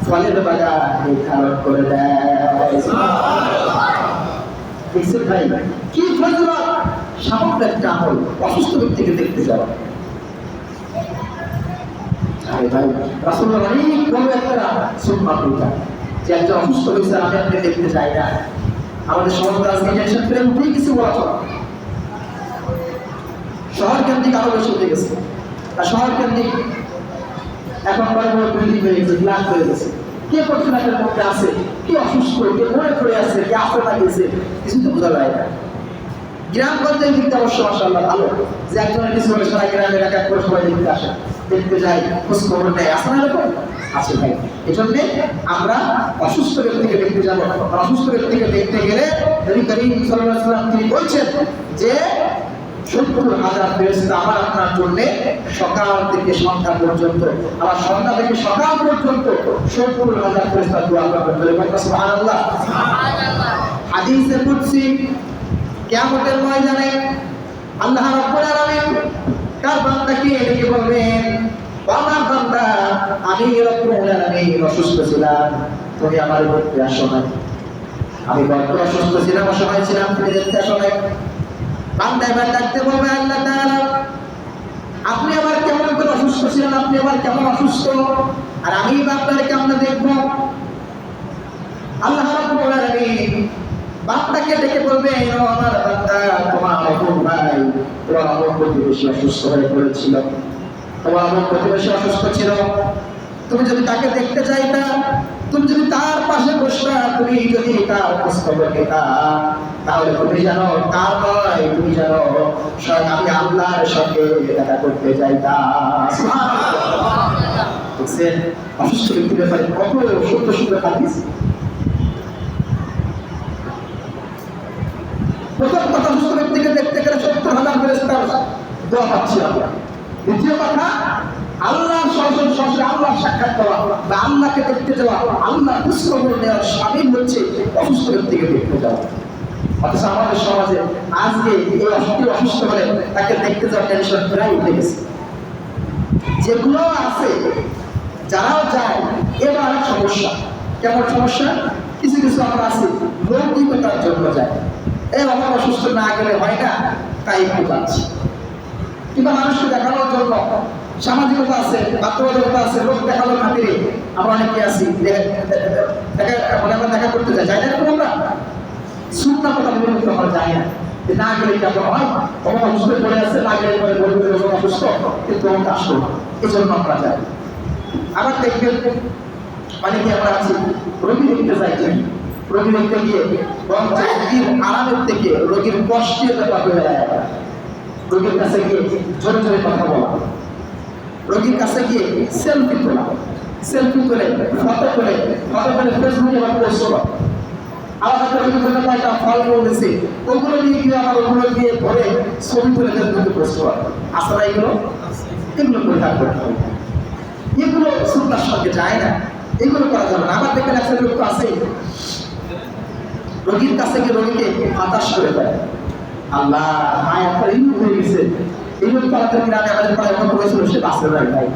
ফলের বাগান নির্ধারণ করে দেয়। ভাই কি ফজিলত! সামান্য একটা আমল, অসুস্থ ব্যক্তিকে দেখতে যাওয়া। আরে ভাই, রাসূলুল্লাহ অনেক বড় একটা সুন্নাত এটা, যে একজন অসুস্থ হয়েছে আমি আপনি দেখতে চাই না। আমাদের সমাজ আজকে টেনশন করে উঠেই কিছু বলা চলে। শহর কেন্দ্রিক আরো বেশি উঠে গেছে, আর শহর কেন্দ্রিক এখন বড় বড় বিল্ডিং হয়ে গেছে, ফ্ল্যাট হয়ে গেছে। কে পর্যটকের মধ্যে আছে, কে অসুস্থ, কে মরে পড়ে আছে, কে আসতে লাগিয়েছে, কিছু তো বোঝা যায় না। গ্রামগঞ্জের দিকটা অবশ্য মাশাআল্লাহ ভালো, যে একজনের কিছু হলে সারা গ্রামের এক এক করে সবাই দেখতে আসে, দেখতে যাই, খোঁজ খবর নেয়, আসে না এরকম? আছে ভাই। এই জন্যে আমরা অসুস্থ ব্যক্তিকে দেখতে যাবো। অসুস্থ ব্যক্তিকে দেখতে গেলে নবী করিম সাল্লাল্লাহু আলাইহি ওয়াসাল্লাম তিনি বলছেন যে 70,000 ফেরেশতা আমার আপনার জন্য সকাল থেকে সন্ধ্যা পর্যন্ত, আবার সন্ধ্যা থেকে সকাল পর্যন্ত 70,000 ফেরেশতা দোয়া করবেন। বলে সুবহানাল্লাহ। হাদিসে কুদসি কিয়ামতের ময়দানে আল্লাহ রাব্বুল আলামিন তার বান্দাকে ডেকে বলবেন, আমার বান্দা আমি রব্বুল আলামিন অসুস্থ ছিলাম, তুমি আমার দেখতে আসো নাই। আমি বড্ড অসুস্থ ছিলাম, অসহায় ছিলাম, তুমি দেখতে আসো নাই। বান্দা এবার ডাকতে বলবে, আল্লাহ তাআলা আপনি আবার কেমন করে অসুস্থ ছিলেন, আপনি আবার কেমন অসুস্থ, আর আমি আপনার কেমন দেখবো? আল্লাহ রাব্বুল আলামিন বান্দাকে ডেকে বলবে, ও আমার বান্দা, তোমার আপন ভাই, তোমার আপন প্রতিবেশী অসুস্থ হয়ে পড়েছিল, তোমার আপন প্রতিবেশী অসুস্থ ছিল, তুমি যদি তাকে দেখতে চাইতা, তুমি যদি তার পাশে বসতা, তুমি যদি তার খোঁজ খবর নিতা, তাহলে তুমি জানো তার নয়, তুমি জানো স্বয়ং আমি আল্লাহর সঙ্গে দেখা করতে চাইতা। দেখছেন অসুস্থ ব্যক্তির ব্যাপারে কত সুন্দর সুন্দর হাদিস। প্রথম কথা, অসুস্থ ব্যক্তিকে দেখতে গেলে 70,000 ফেরেশতার দোয়া পাচ্ছি আমরা। দ্বিতীয় কথা, আল্লাহর সরাসরি আল্লাহর সাক্ষাৎ দেওয়া বা আল্লাহকে দেখতে যাওয়া, আল্লাহ খোঁজখবর নেওয়ার শামিল হচ্ছে অসুস্থ ব্যক্তিকে দেখতে যাওয়া। অথচ আমাদের সমাজে আজকে এই অসুস্থ হলে তাকে দেখতে যাওয়ার টেনশন প্রায় উঠে গেছে। যেগুলো আছে যারাও যায়, এবার সমস্যা। কেমন সমস্যা? কিছু কিছু আমরা আছি লৌকিকতার জন্য যায়, আমার অসুস্থ না গেলে হয় না, তাই একটু যাচ্ছি। কিংবা মানুষকে দেখানোর জন্য সামাজিকতা আছে, বাধ্যবাধকতা আছে, লোক দেখানোর খাতিরে আমরা অনেকে আছি দেখা করতে যাই, যাই না এরকম আমরা? সুন্নাহ কথা বলতে আমরা যাই না, না গেলে কেমন হয়, আমার অসুস্থ পড়ে আছে, না গেলে পরে বলবে অসুস্থ, কিন্তু আমাকে আসলো না, এই জন্য আমরা যাই। আবার দেখবেন অনেকে আমরা আছি রোগী দেখতে যাই, রোগী দেখতে গিয়ে রোগীর আরামের থেকে রোগীর কষ্টের ব্যাপার হয়ে যায়। রোগীর কাছে গিয়ে জোরে জোরে কথা বলা, রোগীর কাছে গিয়ে সেলফি তোলা, সেলফি করে ফটো করে ফেসবুকে আবার পোস্ট করা। আলাদা করে রোগীর জন্য একটা ফল বলেছে, ওগুলো নিয়ে গিয়ে আবার ওগুলো দিয়ে ধরে ছবি তুলে ফেসবুকে পোস্ট করা। আসলে এগুলো পরিহার করতে হবে। এগুলো সুন্নাহর সঙ্গে যায় না, এগুলো করা যাবে না। আবার দেখেন একটা লোক তো আছে রোগীর কাছে গিয়ে রোগীকে হতাশ করে দেয়। আল্লাহ মায়ের একটা ইউনিট হয়ে গেছে, এই লোক তো আমাদের গ্রামে আমাদের প্রায় মতো হয়েছিল, সে বাঁচবে নাই ভাই,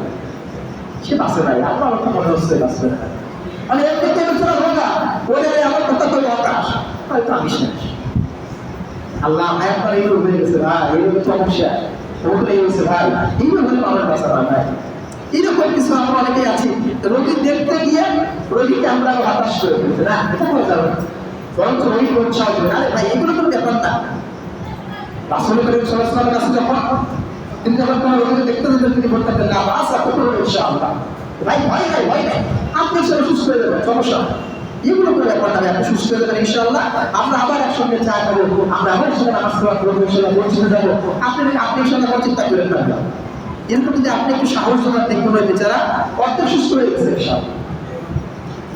সে বাঁচবে নাই, আপনার কথা মনে হচ্ছে বাঁচবে না, মানে এর থেকে রোগা ওদের আমার কথা তো হতাশ, হয়তো আমি শেষ। আল্লাহ মায়ের একটা ইউনিট হয়ে গেছে ভাই, এই লোকের সমস্যা ওগুলো হয়েছে ভাই, এইগুলো হলে আমার বাঁচা না ভাই। এরকম কিছু আমরা অনেকেই আছি, রোগী দেখতে গিয়ে রোগীকে আমরা হতাশ করে ফেলতে, না এটা করা যাবে না, বরঞ্চ রোগী উৎসাহ দেবে। আরে ভাই এগুলো কোনো ব্যাপার না। রাসূল করিম সাল্লাল্লাহু আলাইহি ওয়াসাল্লামের কাছে যখন তিনি যখন কোনো রোগীকে দেখতে যেতেন, তিনি বলতেন না বাস আপনি করুন ইনশাআল্লাহ, ভাই ভয় নাই, আপনি সেটা সুস্থ হয়ে যাবেন, সমস্যা এগুলো কোনো ব্যাপার না, আপনি সুস্থ হয়ে যাবেন ইনশাআল্লাহ, আমরা আবার একসঙ্গে চা খাবো, আমরা আবার একসঙ্গে নামাজ পড়বো, ইনশাআল্লাহ মসজিদে যাবো, আপনি একসঙ্গে আবার চিন্তা করেন না। এরকম যদি আপনি একটু সাহস জোগাড় দেখবেন, ওই বেচারা অর্ধেক সুস্থ হয়ে গেছে ইনশাআল্লাহ।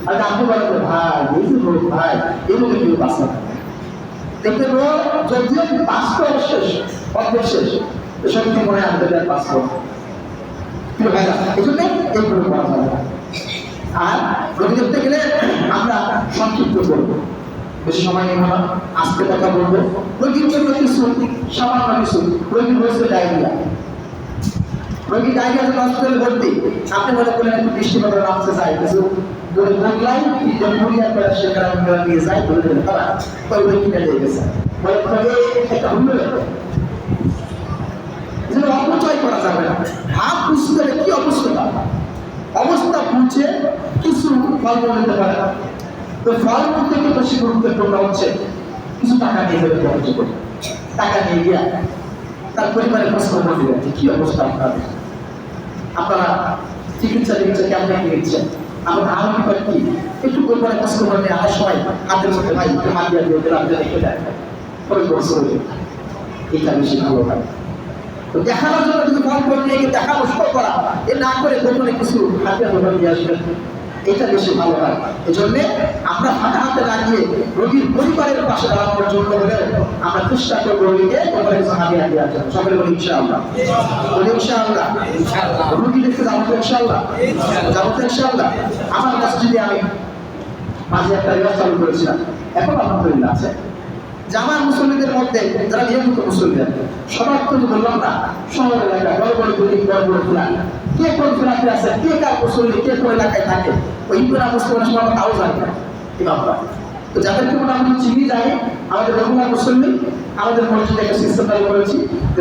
আর আপনি বলেন ভাই এই যে রোগ ভাই, এই রোগে কেউ বাঁচা না, দেখবেন রোগ যদিও বাঁচতে শেষ, অর্ধেক শেষ, শক্তি মনে আনতে দেয় বাঁচব। এই জন্য এইগুলো করা যাবে না। আর রোগী দেখতে গেলে আমরা সংক্ষিপ্ত করবো, বেশি সময় নেই, আমরা আজকে কথা বলবো। রোগীর জন্য কিছু সামান্য কিছু, রোগীর হয়েছে ডায়রিয়া, রোগী ডায়রিয়া হসপিটালে ভর্তি, আপনি মনে করলেন একটু বৃষ্টিপাত নামতে চাই, কিছু বলে বললাই জমহুরিয়া করে সেখানে নিয়ে যায়, বলে দিলেন তারা ওই বই কিনে দিয়ে গেছে, বলে একটা হুমলে যেন অপচয় করা যাবে না। হাত বুঝতে গেলে কি অবস্থা বুঝে কিছু ফলমূল নিতে পারে না। তো ফলমূল থেকে বেশি গুরুত্বপূর্ণ হচ্ছে কিছু টাকা নিয়ে যাবে, টাকা নিয়ে গিয়ে তার পরিবারের খোঁজ খবর দিবেন কি অবস্থা আপনারা চিকিৎসা কেমন নিচ্ছেন, আমাদের আলোকিত কি একটু পরিবারের খোঁজ খবর নিয়ে আসার সময় হাতের মধ্যে ভাই একটু হাত দিয়ে দিয়ে দিলাম, যে রেখে দেয় পরে এটা বেশি ভালো হয়। তো দেখানোর জন্য যদি ফোন করে নিয়ে দেখা নষ্ট করা, এ না করে গোপনে কিছু হাতে ধরে নিয়ে আসবেন, এটা বেশি ভালো হয়। এই জন্য আমরা ফাঁকা হাতে না গিয়ে রোগীর পরিবারের পাশে দাঁড়ানোর জন্য হলে আমরা চেষ্টা করবো রোগীকে গোপনে কিছু হাতে দেওয়ার জন্য। সকলে বলি ইনশাআল্লাহ, বলি ইনশাআল্লাহ। রোগী দেখতে যাবো তো ইনশাআল্লাহ, যাবো তো ইনশাআল্লাহ। আমার কাছে যদি আমি মাঝে একটা রেওয়াজ চালু করেছিলাম, এখন আলহামদুলিল্লাহ আছে, যে আমার মুসল্লিদের মধ্যে যারা নিয়মিত মুসল্লি সবার তো বললাম না, শহর এলাকা বড় বড় বিল্ডিং, বড় বড় ফ্ল্যাট, কে কোন ফ্ল্যাটে আছে, কে কার মুসল্লি, কে কোন এলাকায় থাকে, ওই ইন্দিরা মুসলিমের সময় আমরা তাও জানি না কি বাবা। তো যাদেরকে মোটামুটি চিনি যাই আমাদের রেগুলার মুসল্লি, আমাদের মসজিদে একটা সিস্টেম চালু করেছি,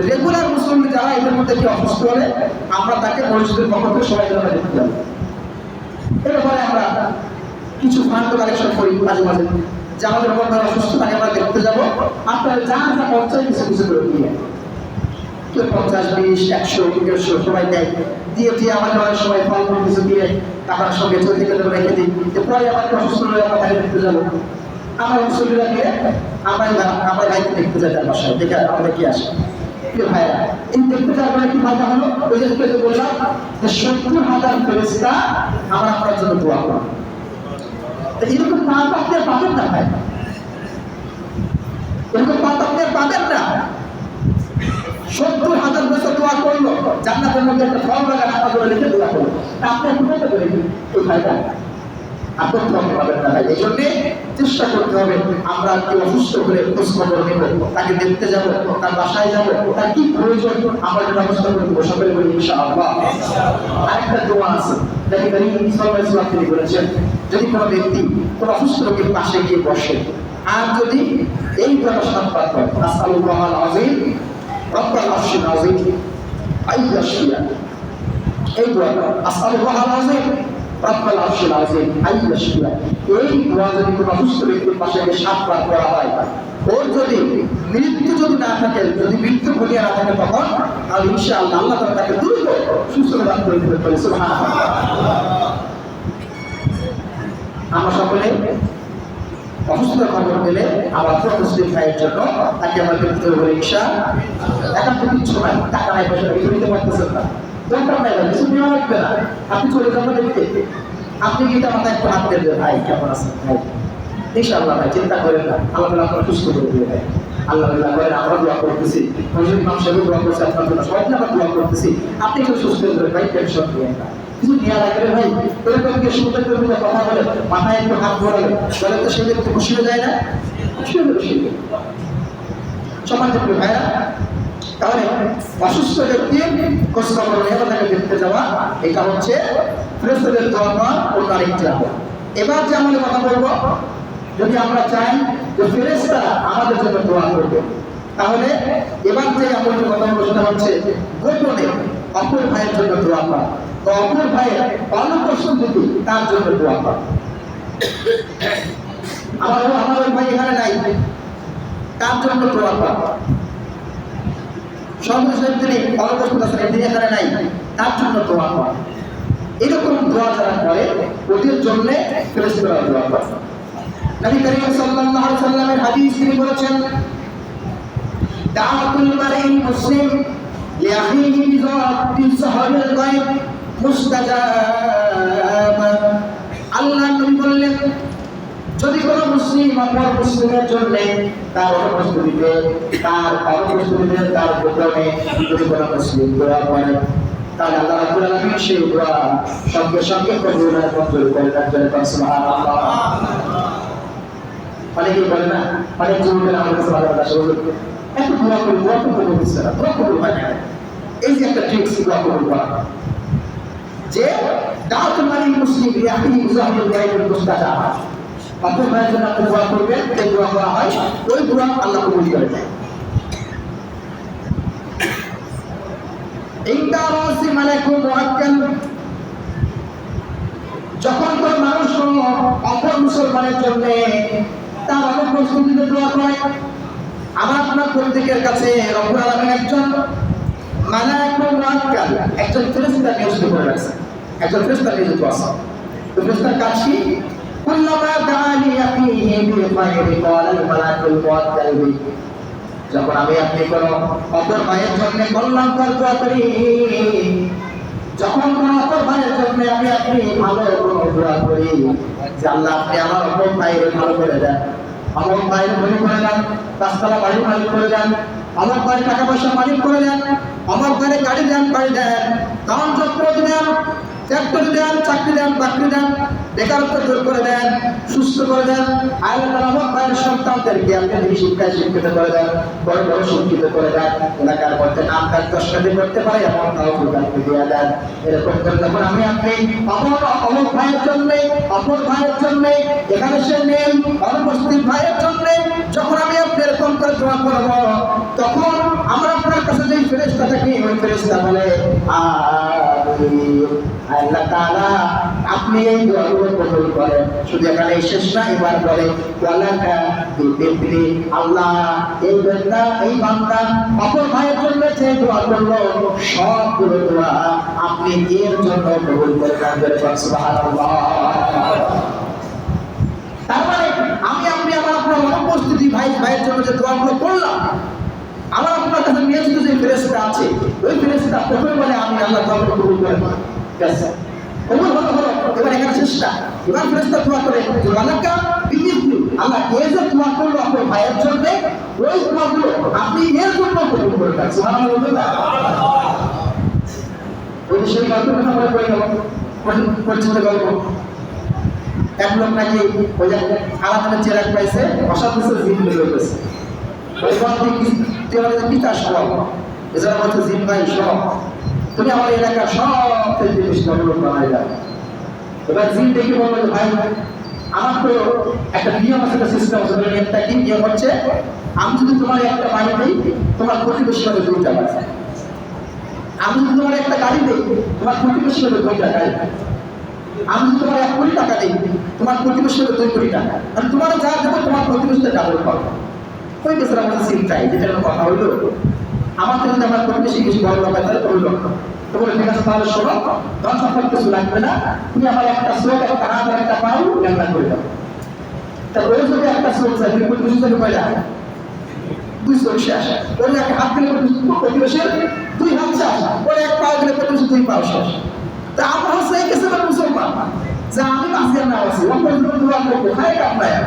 রেগুলার মুসল্লি যারা এদের মধ্যে কি অসুস্থ হলে আমরা তাকে মসজিদের পক্ষ থেকে সবাই যারা দেখতে যাবো। এরপরে আমরা কিছু ফান্ড কালেকশন করি মাঝে মাঝে, যে আমাদের বন্ধুরা অসুস্থ তাকে আমরা দেখতে যাবো, আপনারা যা যা পঞ্চায়েত কিছু কিছু করে দিয়ে কেউ 50, 20, 100, 150 সবাই দেয়, দিয়ে দিয়ে আমাদের অনেক সময় ফল মূল কিছু দিয়ে টাকার সঙ্গে চলতে গেলে রেখে দিই, যে পরে আমাদের অসুস্থ হলে আমরা তাকে দেখতে যাবো। আমরা মুসল্লিরা গিয়ে আমরা ভাইকে দেখতে যাই তার বাসায়, দেখে আমাদের কি আসে ভাইয়া। এই দেখতে যাওয়ার পরে কি ফায়দা হলো, ওই যে বললাম যে 70,000 ফেরেশতা আমরা আপনার জন্য দোয়া করব। এরকম পাপ আপনি পাবেন না ভাই, এরকম পাপ আপনি পাবেন না। 70,000 বছর দোয়া করলো, জান্নাতের মধ্যে একটা ফল বাগান আপনার করে লিখে দোয়া করলো, আপনি একটু বলতে পারেন এই ভাইটা আপনি ফল পাবেন না ভাই। এই জন্য চেষ্টা করতে হবে আমরা কি অসুস্থ করে খোঁজ খবর নেব, তাকে দেখতে যাব, তার বাসায় যাব, তার কি প্রয়োজন আমরা এটা ব্যবস্থা করে দেবো। সকলে বলি ইনশাআল্লাহ। আরেকটা দোয়া আছে, নাকি সাল্লাল্লাহু আলাইহি ওয়াসাল্লাম তিনি বলেছেন, যদি কোনো ব্যক্তি কোনো অসুস্থ রোগীর পাশে গিয়ে বসে আর যদি এই দোয়াটা সাতবার করে, আসআলুল্লাহাল আযীম রাব্বাল আরশিল আযীম আইয়াশফিয়া, এই দোয়াটা আসআলুল্লাহাল আযীম রাব্বাল আরশিল আযীম আইয়াশফিয়া, এই দোয়া যদি কোনো অসুস্থ ব্যক্তির পাশে গিয়ে 7 বার করা হয়, ওর যদি মৃত্যু যদি না থাকে, যদি মৃত্যু ঘটিয়ে না থাকে তখন আর ইনশাআল্লাহ আল্লাহ তাআলা তাকে দ্রুত সুস্থ দান করে দিবেন। সুবহানাল্লাহ। আমরা সকলে অসুস্থতার খবর পেলে আমার মুসলিম ভাইয়ের জন্য তাকে আমরা দেখতে হবে ইনশাআল্লাহ। এখন তো কিছু নাই, টাকা নাই, পয়সা কিছু নিতে পারতেছেন না, দরকার নাই, কিছু নেওয়া লাগবে না, আপনি চলে যাবেন দেখতে, আপনি গিয়ে আমার একটু হাত দেবেন, ভাই কেমন আছেন ভাই, ইনশাআল্লাহ ভাই চিন্তা করেন না, আল্লাহ আপনার সুস্থ করে দেবে ভাই। আল্লাহ করেন, আমরা দোয়া করতেছি, ইমাম সাহেব দোয়া করছে আপনার জন্য, সবাই আমরা দোয়া করতেছি, আপনি একটু সুস্থ করে ভাই, টেনশন নিয়ে না, কিছু নেওয়া লাগবে ভাই। এরকম গিয়ে সুন্দর করে কথা বলে মাথায় একটু হাত ধরালে বলে তো সে একটু খুশি হয়ে যায় না, খুশি হয়ে খুশি সমাজ দেখবে ভাইরা। তাহলে অসুস্থ ব্যক্তি খোঁজ খবর নিয়ে তাকে দেখতে যাওয়া, এটা হচ্ছে ফেরেশতাদের দোয়া পাওয়ার অন্য আরেকটি আমল। এবার যে আমলের কথা বলবো, যদি আমরা চাই যে ফেরেশতারা আমাদের জন্য দোয়া করবে, তাহলে এবার যে আমলের কথা বলবো সেটা হচ্ছে গোপনে অপর ভাইয়ের জন্য দোয়া করা, বা অপর ভাইয়ের অনুপস্থিতি তার জন্য দোয়া করা। আমার ওই ভাই এখানে নাই, তার জন্য দোয়া করা। সর্বশেষ তিনি অনুপস্থিত আছেন, তিনি এখানে নাই, তার জন্য দোয়া করা। এরকম দোয়া যারা করে ওদের জন্য ফেরেশতারা দোয়া করে। নবী করিম সাল্লাল্লাহু আলাইহি ওয়াসাল্লামের হাদিস তিনি বলেছেন, দাআতুল মারিন মুসলিম লিআখিহি বিযাতি সাহাবিল গায়ব মুস্তাজাবা। আল্লাহ নবী বললেন, যদি কোনো মুসলিম অপর মুসলিমের জন্য তার অনুপস্থিতিতে তার গোপনে যদি কোনো মুসলিম দোয়া করে, তাহলে আল্লাহ রাব্বুল আলামিন সেই দোয়া সঙ্গে সঙ্গে কবুল আর মঞ্জুর করে দেন। সুবহানাল্লাহ। অনেকেই বলে না, অনেক যুবকেরা আমার কাছে ভালো কথা শুরু করবে, এত দোয়া করি, দোয়া তো কবুল হচ্ছে না, দোয়া কবুল হয় না। এই যে একটা ট্রিক্স দোয়া কবুল করা, যে দাওয়াতুল মারিন মুসলিম লিআখিহি বিযাতিল গায়ব মুস্তাজাবা, অপর ভাইয়ের জন্য আপনি দোয়া করবেন, যে দোয়া করা হয় ওই দোয়া আল্লাহ কবুল করে দেয়। ইনদারাসি মালাকুল মুআক্কাল, যখন কোন মানুষ অপর মুসলমানের জন্য তার অনুপস্থিতিতে দোয়া করে, আমার আপনার প্রত্যেকের কাছে রব্বুল আলামিন একজন মালাকুল মুআক্কাল, একজন ফেরেশতা নিয়োজিত করে রাখছেন, একজন ফেরেশতা নিয়োজিত আছে। তো ফেরেশতার কাজ কি? কুল্লামা দাআনি ইয়াকিহি বিখাইরি ক্বালাল মালাকুল মুআক্কাল, যখন আমি আপনি কোনো অপর ভাইয়ের জন্য কল্যাণকর দোয়া করি, যখন কোনো অপর ভাইয়ের জন্য আমি আপনি ভালো কোনো দোয়া করি যে আল্লাহ আপনি আমার অপর ভাইয়ের ভালো করে দেন, আমার ভাইয়ের ভালো করে দেন, রাস্তাটা বাড়ি মালিক করে দেন, আমার ভাইয়ের টাকা পয়সা মালিক করে দেন, আমার ভাইয়ের গাড়ি দেন, বাড়ি দেন, কারণ চক্র দেন, ট্রাক্টর দেন, চাকরি দেন, বাকরি দেন, বেকারত্ব দূর করে দেন, সুস্থ করে দেন। আল্লাহ আমার ভাইয়ের সন্তানদেরকে আপনি শিক্ষায় শিক্ষিত করে দেন, বড় বড় শিক্ষিত করে দেন, এলাকার মধ্যে নাম কাজ দশটাতে করতে পারে এমন তাও আপনি দিয়ে দেন। এরকম করে যখন আমি আপনি অমর ভাইয়ের জন্য, অপর ভাইয়ের জন্য, এখানে সে নেই অনুপস্থিত ভাইয়ের জন্য যখন আমি আপনি এরকম করে দোয়া করব, তখন আমরা আপনার কাছে যে ফেরেশতা থাকি ওই ফেরেশতা বলে আল্লাহ তাআলা আপনি এই দোয়াগুলো কবুল করেন। শুধু এখানে শেষ না, এবার বলে ওয়ালাকা বিবিলি, আল্লাহ এই বান্দা অপর ভাইয়ের জন্য যে দোয়া করলো সবগুলো দোয়া আপনি এর জন্য কবুল করে দেন। সুবহানাল্লাহ। তারপরে আমি আপনি আমার আপনার অনুপস্থিতি ভাইয়ের জন্য যে দোয়াগুলো করলাম, আমার আপনার কাছে নিয়োজিত যে ফেরেশতা আছে ওই ফেরেশতা প্রথমে বলে আমি আল্লাহ দোয়াগুলো কবুল করে নেব। কবুল হলো, এবার এখানে চেষ্টা, এবার ফেরেশতা দোয়া করে ওয়ালাকা বিবিলি, আল্লাহ এই যে দোয়া করলো আপনার ভাইয়ের জন্য ওই দোয়াগুলো আপনি এর জন্য কবুল করে দেন। সুবহানাল্লাহ। ওই সেই গল্পের কথা মনে পড়ে গেল, পরিচিত গল্প। এক লোক নাকি ওই যে আলাদা চেরাক পাইছে, অসাধারণ জিন বের হয়েছে। ওই তুই আমাদের পিতা সব এছাড়া বলছে জিন ভাই সব তুমি আমার এলাকার সব থেকে বেশি লোক বানাই দাও। এবার জিন দেখে বললো ভাই আমার তো একটা নিয়ম আছে, একটা সিস্টেম আছে, একটা কি নিয়ম হচ্ছে আমি যদি তোমার একটা বাড়ি দিই তোমার প্রতিবেশী হবে 2টা বাড়ি, আমি যদি তোমার একটা গাড়ি দিই তোমার প্রতিবেশী হবে 2টা গাড়ি, আমি যদি তোমার 1 কোটি টাকা দিই তোমার প্রতিবেশী হবে 2 কোটি টাকা, আর তোমার যা দেবো তোমার প্রতিবেশীতে ডাবল পাবে। ওই বেচারা আমাদের চিন্তায় যেটা কথা হইলো আমার থেকে যদি আমার প্রতিবেশী কিছু বড় লোক হয় তাহলে ওই লোক তো বলে ঠিক আছে তাহলে শোনো, ধন সম্পদ কিছু লাগবে না, তুমি আমার একটা চোখ, একটা হাত, একটা পাও লেনদেন করে দাও। তা ওই যদি একটা চোখ যায় তুমি প্রতিবেশী থেকে পয়লা 2 চোখ শেষ, ওই একটা হাত দিলে প্রতিবেশীর 2 হাত শেষ, ওই 1 পাও দিলে প্রতিবেশী 2 পাও শেষ। তা আমরা হচ্ছে এই কেসে মুসলমান যে আমি বাঁচিয়ে না আছি অপর দোয়া করবো খাই কামড়ায়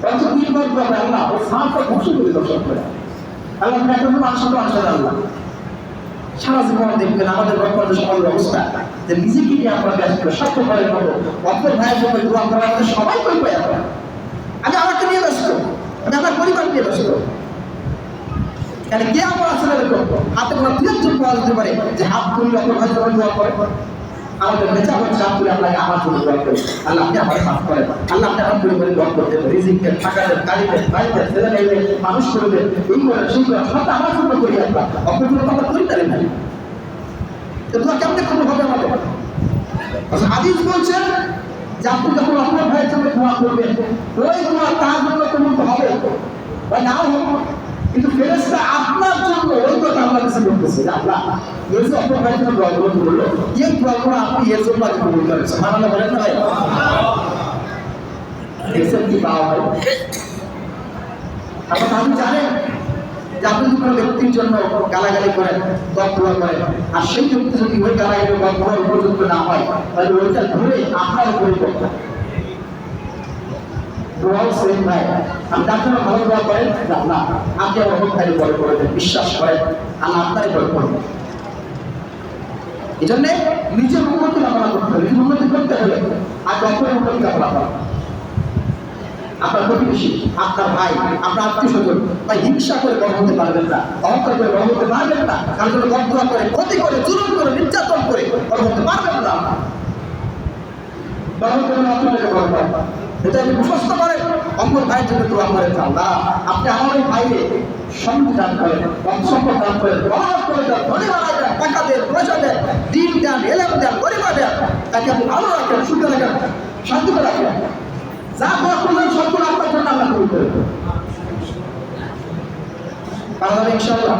অথচ 3 বার দোয়া আল্লাহ ও সামটা ঘুষে করে দর্শন করে আল্লাহ এখন মানুষ তো আসলে আল্লাহ সারা জীবন দেখবেন আমাদের বর্তমানে সমাজের অবস্থা যে নিজেকে নিয়ে আমরা ব্যস্ত স্বার্থপরের মতো অপর ভাইয়ের জন্য দোয়া করা আমাদের সবাই কই পাই আমরা, আমি আমাকে নিয়ে ব্যস্ত, আমি আমার পরিবার নিয়ে ব্যস্ত। কে আমার আসলে হাতে কোনো তিরঞ্জন পাওয়া যেতে পারে যে হাত তুলে অপর ভাইয়ের জন্য দোয়া করে। আমাদের নেচা হচ্ছে হাত তুলে আপনাকে আমার জন্য দোয়া করে আল্লাহ আপনি আমার মাফ করেন, আল্লাহ আপনি আমার পরিবারে দোয়া করতে পারেন, রিজিককে টাকাদের গাড়িতে বাড়িতে ছেলে মেয়েদের মানুষ করবে এই করে সেই করে সব আমার জন্য করি আমরা অপর জন্য আমরা করি তাই না। তো দোয়া কেমনে করবো হবে আমাদের হাদিস বলছেন যে আপনি যখন আপনার ভাইয়ের জন্য দোয়া করবেন ওই দোয়া তার জন্য কবুল হবে বা নাও হবে, কিন্তু ফেরেশতা আপনার জন্য ওই কথা আল্লাহ কাছে বলতেছে যে আল্লাহ এই যে আপনার ভাইয়ের জন্য দোয়া করলো এই দোয়াগুলো আপনি এর জন্য কবুল করেন। সুবহানাল্লাহ বলেন না ভাই, দেখছেন কি পাওয়া হয়। আপনি জানেন যে আপনি যদি কোনো ব্যক্তির জন্য গালাগালি করেন দোয়া করেন আর সেই ব্যক্তি যদি ওই গালাগালি দোয়া উপযুক্ত না হয় তাহলে ওইটা ধরে আপনার উপরে করতে ভাই আমি তার জন্য ভালো দোয়া করেন না আপনি আমার অহংকারী বড় করে দেন, বিশ্বাস করেন আল্লাহ আপনারই বড় করবেন। এই জন্যে নিজের উন্নতি কামনা করতে হবে, নিজের উন্নতি করতে হলে আর অপরের উন্নতি কামনা করা, আপনার প্রতিবেশী, আপনার ভাই, আপনার আত্মীয় স্বজন বা হিংসা করে বড় হতে পারবেন না, অহংকার করে বড় হতে পারবেন না, কারণ জন্য বদদোয়া করে ক্ষতি করে জুলুম করে নির্যাতন করে বড় হতে পারবেন না। বড় হতে হলে আপনাকে বড় পারবেন, এটা আপনি মুখস্থ করেন, অপর ভাইয়ের জন্য দোয়া করেন আল্লাহ আপনি আমার ওই ভাইকে সমৃদ্ধি দান করেন, সম্পদ দান করেন, বড় করে দেন, ধনী বানায় দেন, টাকা দেন, পয়সা দেন, দিন দেন, এলেম দেন, গরিমা দেন, তাকে আপনি ভালো রাখেন, সুখে রাখেন, শান্তিতে রাখেন, যা দোয়া করলেন সবগুলো আপনার জন্য আল্লাহ কবুল করে পারবেন ইনশাআল্লাহ।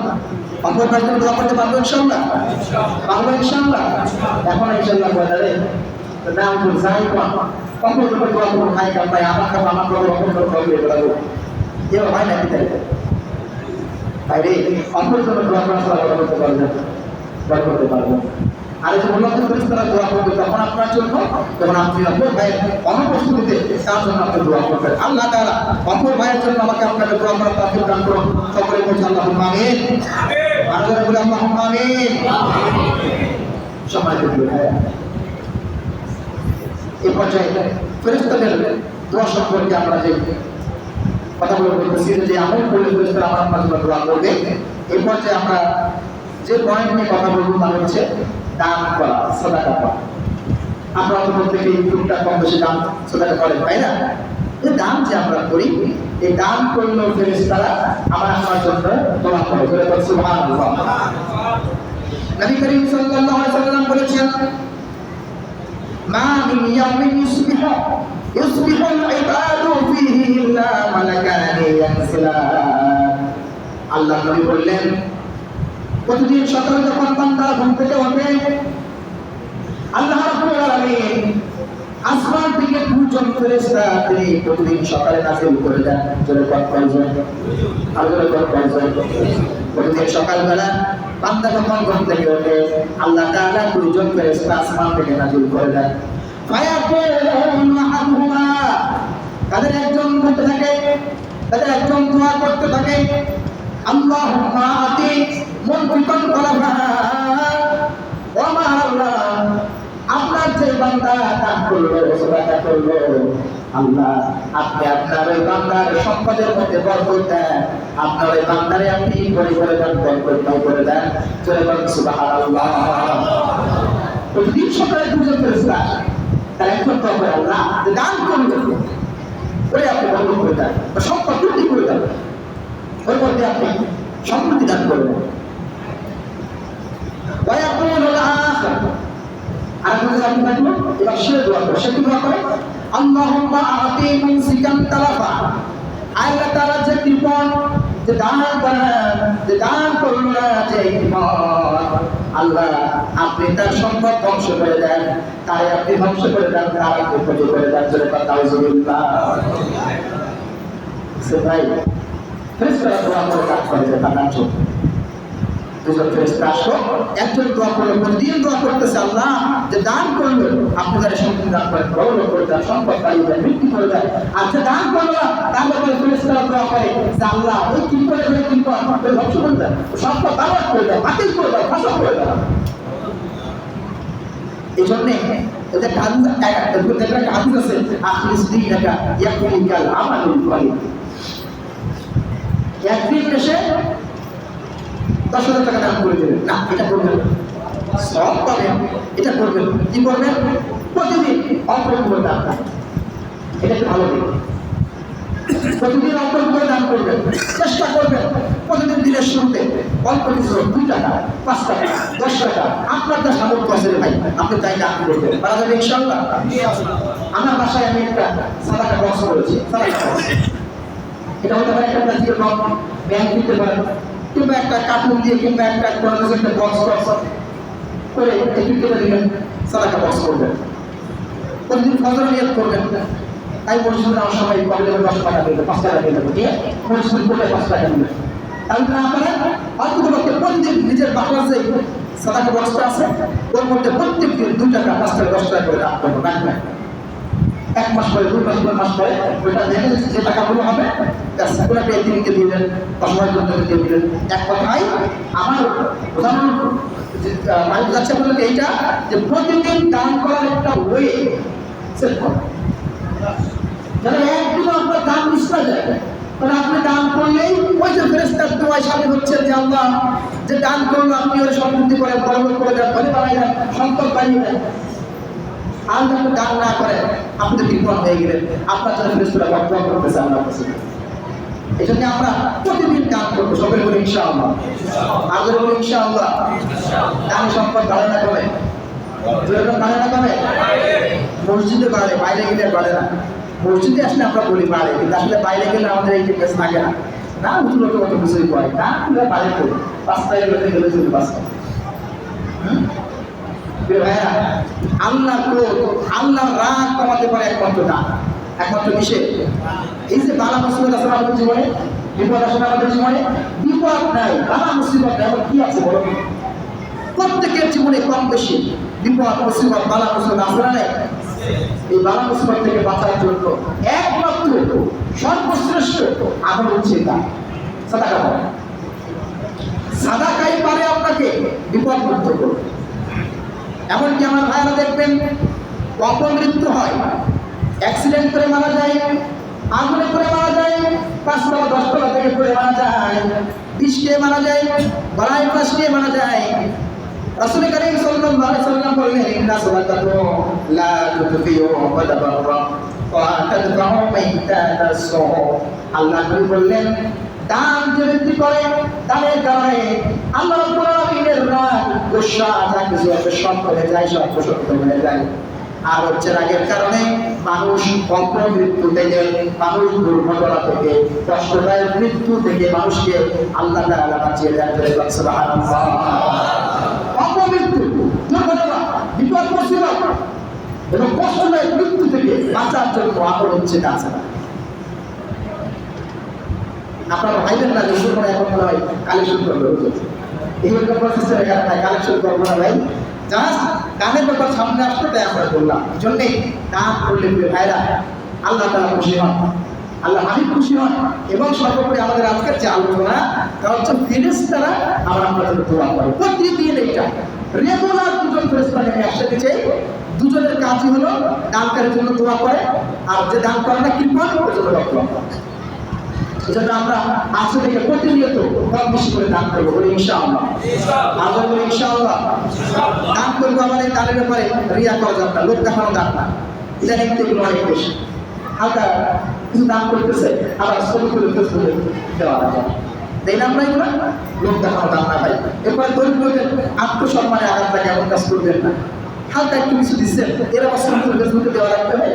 অপর ভাইয়ের জন্য দোয়া করতে পারবেন ইনশাআল্লাহ, পারবেন ইনশাআল্লাহ। এখন ইনশাআল্লাহ বলে নাম তো যাই কম অপর যখন দোয়া করবো খাই কাম পাই আমার খাবো আমার খবর অপর খবর হবে বলাবো এবার হয় না কি তাই বাইরে অপরের জন্য দোয়া করা ছাড়া বড় করতে পারবেন, বড় করতে পারবেন। আর যে বললাম যে ফেরেশতারা দোয়া করবে তখন আপনার জন্য, যখন আপনি অপর ভাইয়ের অনুপস্থিতিতে তার জন্য আপনি দোয়া করবেন। আল্লাহ তাআলা অপর ভাইয়ের জন্য আমাকে আপনাকে দোয়া করার তৌফিক দান করুন। সকলে বলছি আল্লাহুম্মা আমিন। আর যারা বলে আল্লাহুম্মা আমিন। সম্মানিত ভাইরা, এই পর্যায়ে ফেরেশতাদের দোয়া সম্পর্কে আমরা যে কথাগুলো বলতেছি, যে আমল করলে ফেরেশতারা আমার আপনার জন্য দোয়া করবে, এই পর্যায়ে আমরা যে পয়েন্ট নিয়ে কথা বলবো তা হচ্ছে দান করা, সাদাকা করা। আমরা তো প্রত্যেকেই টুকটাক কম বেশি দান সাদাকা করেন, তাই না? এই দান যে আমরা করি, এই দান করলেও ফেরেশতারা আমার আপনার জন্য দোয়া করে। সুবহানাল্লাহ। নবী করিম সাল্লাল্লাহু আলাইহি ওয়াসাল্লাম বলেছেন, মা মিন ইয়াউমিন ইউসবিহুল ইবাদু ফীহি ইল্লা মালাকানি ইয়ানসিলান। আল্লাহ নবী বললেন, প্রতিদিন সকালে যখন বান্দা ঘুম থেকে ওঠে, আল্লাহ রাব্বুল আলামিন আসমান থেকে দুজন ফেরেশতা তিনি প্রতিদিন সকালে নাযিল করে দেন। জোরে কয়েকজন, আর জোরে কয়েকজন। প্রতিদিন সকালবেলা বান্দা যখন ঘুম থেকে ওঠে, আল্লাহ তাআলা দুজন ফেরেশতা আসমান থেকে নাযিল করে দেন। ফায়াকুলু আহাদুহুমা, তাদের একজন বলতে থাকে, তাদের একজন দোয়া করতে থাকে, আল্লাহুম্মা আতি মুনফিকান তালাফা ওয়া মা আল্লাহ, আপনার যে বান্দা দান করলো, সাদাকা করলো, আল্লাহ আপনি আপনার ওই বান্দার সম্পদের মধ্যে বরকত দেন, আপনার ওই বান্দারে আপনি করে দেন, বরকত করে দেন। জোরে বলুন সুবহানাল্লাহ। প্রতিদিন সকালে দুজন ফেরেশতা তার একজন দোয়া করে, আল্লাহ দান করলো ওই আপনি বরকত করে দেন, সম্পদ বৃদ্ধি করে দেন, ওর মধ্যে আপনি সম্পত্তি দান করবেন। আর আপনি থাকলো এবার সে দোয়া করে, সে কি দোয়া করে, আল্লাহুম্মা আতি মুনসিকান তালাফা, আল্লাহ তাআলা যে কৃপণ, যে দান করেন, যে দান করলো না, যে কৃপণ, আল্লাহ আপনি তার সম্পদ ধ্বংস করে দেন, তাই আপনি ধ্বংস করে দেন, তার আপনি ক্ষতি করে দেন। জোরে কথা আউযুবিল্লাহ। সে ভাই ফেরেশতারা দোয়া করে কাজ করে যে তার জন্য দুজন ফেরেশতা আসলো, একজন দোয়া করলো, প্রতিদিন দোয়া করতেছে, আল্লাহ যে দান করলো আপনি তার সম্পদ দান করেন, বড় করে দেন, সম্পদ বাড়িয়ে দেন, বৃদ্ধি করে দেন। আর যে দান করলো না, তার ব্যাপারে ফেরেশতারা দোয়া করে যে আল্লাহ ওই কি করে ধ্বংস করে দেন, সম্পদ বাড়াত করে দেন, বাতিল করে দেন, ফসল করে দেন। এই জন্যে এদের কাজ একটা হাদিস আছে, আখলিস দীনাকা ইয়াকুলিকাল আমালুল কলিল। একদিন এসে 10,000 টাকা দান করে দেবেন না, এটা করবেন, সব পাবেন, এটা করবেন। কি করবেন? প্রতিদিন অল্প করে দান, এটা একটু ভালো দিন। প্রতিদিন অল্প করে দান করবেন, চেষ্টা করবেন প্রতিদিন দিনের শুরুতে অল্প কিছু, 2 টাকা, 5 টাকা, 10 টাকা, আপনার যা সামর্থ্য আছে ভাই, আপনি তাই দান করবেন, পারা যাবে ইনশাআল্লাহ। আমার বাসায় আমি একটা সাদাকা বক্স করেছি, সাদাকা বক্স। এটা হতে পারে একটা প্লাস্টিকের বক্স, ব্যাংক দিতে পারেন, কিংবা একটা কার্টুন দিয়ে, কিংবা একটা বক্স করে একটু কেটে দিলেন, সাদাকা বক্স করবেন। প্রতিদিন ফজর নিয়ত করবেন, তাই মসজিদে যাওয়ার সময় কবে 10 টাকা দিলে, 5 টাকা দিলে, দিয়ে মসজিদ করে 5 টাকা দিলেন। তাহলে না পারেন অন্ততপক্ষে প্রতিদিন নিজের বাসার যে সাদাকা বক্সটা আছে, ওর মধ্যে প্রত্যেক দিন 2 টাকা, 5 টাকা, 10 টাকা করে দান করবেন, রাখবেন। 1 মাস পরে, 2 মাস পরে, মাস পরে ওইটা দেখে যে টাকাগুলো হবে, ওটা পেয়ে দিলেন, 10 মাস জন্য দিয়ে দিলেন। এক কথায় আমার উদাহরণ মানে বোঝাচ্ছে আপনাকে এইটা, যে প্রতিদিন দান করার একটা ওয়ে সেট করা, যেন একদিন আপনার দান মিস না যায়। কারণ আপনি দান করলেই ওই যে ফেরেশতার দোয়ায় সামিল হচ্ছেন যে আল্লাহ যে দান করলো আপনি ওর সমৃদ্ধি করেন, বরকত করে দেন, ধনী বানাই দেন, সম্পদ বাড়িয়ে দেন। আর যখন দান না করেন আপনি তো বিপদ হয়ে গেলেন, আপনার জন্য ফেরেশতারা বদদোয়া করতেছে আল্লাহর কাছে। এই জন্য আমরা প্রতিদিন দান করবো, সবাই বলি ইনশাআল্লাহ, আগে বলি ইনশাআল্লাহ। দান সম্পদ বাড়ে না কমে, যেরকম বাড়ে না কমে, মসজিদে বাড়ে, বাইরে গেলে বাড়ে না। মসজিদে আসলে আমরা বলি বাড়ে, কিন্তু আসলে বাইরে গেলে আমাদের এই কেস থাকে না, না উঠলো তো কত কিছুই কয় না, আমরা বাইরে করি, রাস্তায় গেলে চলি বাস্তা। আল্লাহ ক্রোধ, আল্লাহ রাগ কমাতে পারে একমাত্র দান, একমাত্র কিসে? এই যে বালা মুসিবত আছে আমাদের জীবনে, বিপদ আসে আমাদের জীবনে, বিপদ নাই, বালা মুসিবত এমন কি আছে বলো? প্রত্যেকের জীবনে কম বেশি বিপদ মুসিবত বালা মুসিবত আছে না নাই? এই বালা মুসিবত থেকে বাঁচার জন্য একমাত্র সর্বশ্রেষ্ঠ আমল হচ্ছে সাদাকা করা। সাদাকাই পারে আপনাকে বিপদ মুক্ত করবে। এমনকি আমার ভাইরা দেখবেন অপমৃত্যু হয়, অ্যাক্সিডেন্ট করে মারা যায়, আগুনে করে মারা যায়, 5 তলা 10 তলা থেকে পড়ে মারা যায়, বিষ খেয়ে মারা যায়, বালাই ফাঁস নিয়ে মারা যায়। রাসূল কারীম সাল্লাল্লাহু আলাইহি ওয়াসাল্লাম বললেন, ইন্না সালাতাহু লা তুতফিউ ওয়াদাবাররা ওয়া তাদফাউ মাইতাতাস। আল্লাহ নবী বললেন, দান যে ব্যক্তি করে দানের কারণে আল্লাহ রাব্বুল আলামিনের রাগ গোসা যা কিছু আছে সব করে যায়, সব প্রশমিত হয়ে যায়। আর হচ্ছে রাগের কারণে মানুষ অপমৃত্যু থেকে, মানুষ দুর্ঘটনা থেকে, কষ্টদায়ক মৃত্যু থেকে মানুষকে আল্লাহ তাআলা বাঁচিয়ে দেন। সুবহানাল্লাহ। অপমৃত্যু, দুর্ঘটনা, বিপদ মুসিবত এবং কষ্টদায়ক মৃত্যু থেকে বাঁচার জন্য আমল হচ্ছে তাছাড়া। আপনারা ভাইবেন না যে শুরু করে এখন মনে হয় কালেকশন করবে, এইরকম প্রসেসের কারণে কালেকশন করবো না ভাই। জাস্ট গানের ব্যাপার সামনে আসতো তাই আমরা বললাম। এই জন্যে গান করলে ভাইরা আল্লাহ তাআলা খুশি হন, আল্লাহ হাবিব খুশি হন। এবং সর্বোপরি আমাদের আজকের যে আলোচনা তা হচ্ছে ফেরেশতারা আমরা জন্য দোয়া করে প্রতিদিন। এটা রেগুলার দুজন ফেরেশতা নেমে একসাথে চাই, দুজনের কাজই হলো দানকারীর জন্য দোয়া করে, আর যে দান করে না কৃপণ ওর জন্য দোয়া করে। এজন্য আমরা আজকে থেকে প্রতিনিয়ত কম বেশি করে দান করবো, বলি ইনশাআল্লাহ। আমরা বলি ইনশাআল্লাহ। দান করবো, আমাদের দানের ব্যাপারে রিয়া করা যাবে না, লোক দেখানো যাবে না। এটা কিন্তু এগুলো অনেক বেশি হালকা কিছু দান করতেছে, আবার ছবি করে ফেসবুকে দেওয়া যাবে, তাই না? আমরা এগুলো লোক দেখানো যাবে না ভাই। এরপরে দরিদ্রদের আত্মসম্মানে আঘাত লাগে এমন কাজ করবেন না। হালকা একটু কিছু দিচ্ছেন, এরা আবার ছবি করে ফেসবুকে দেওয়া লাগবে ভাই।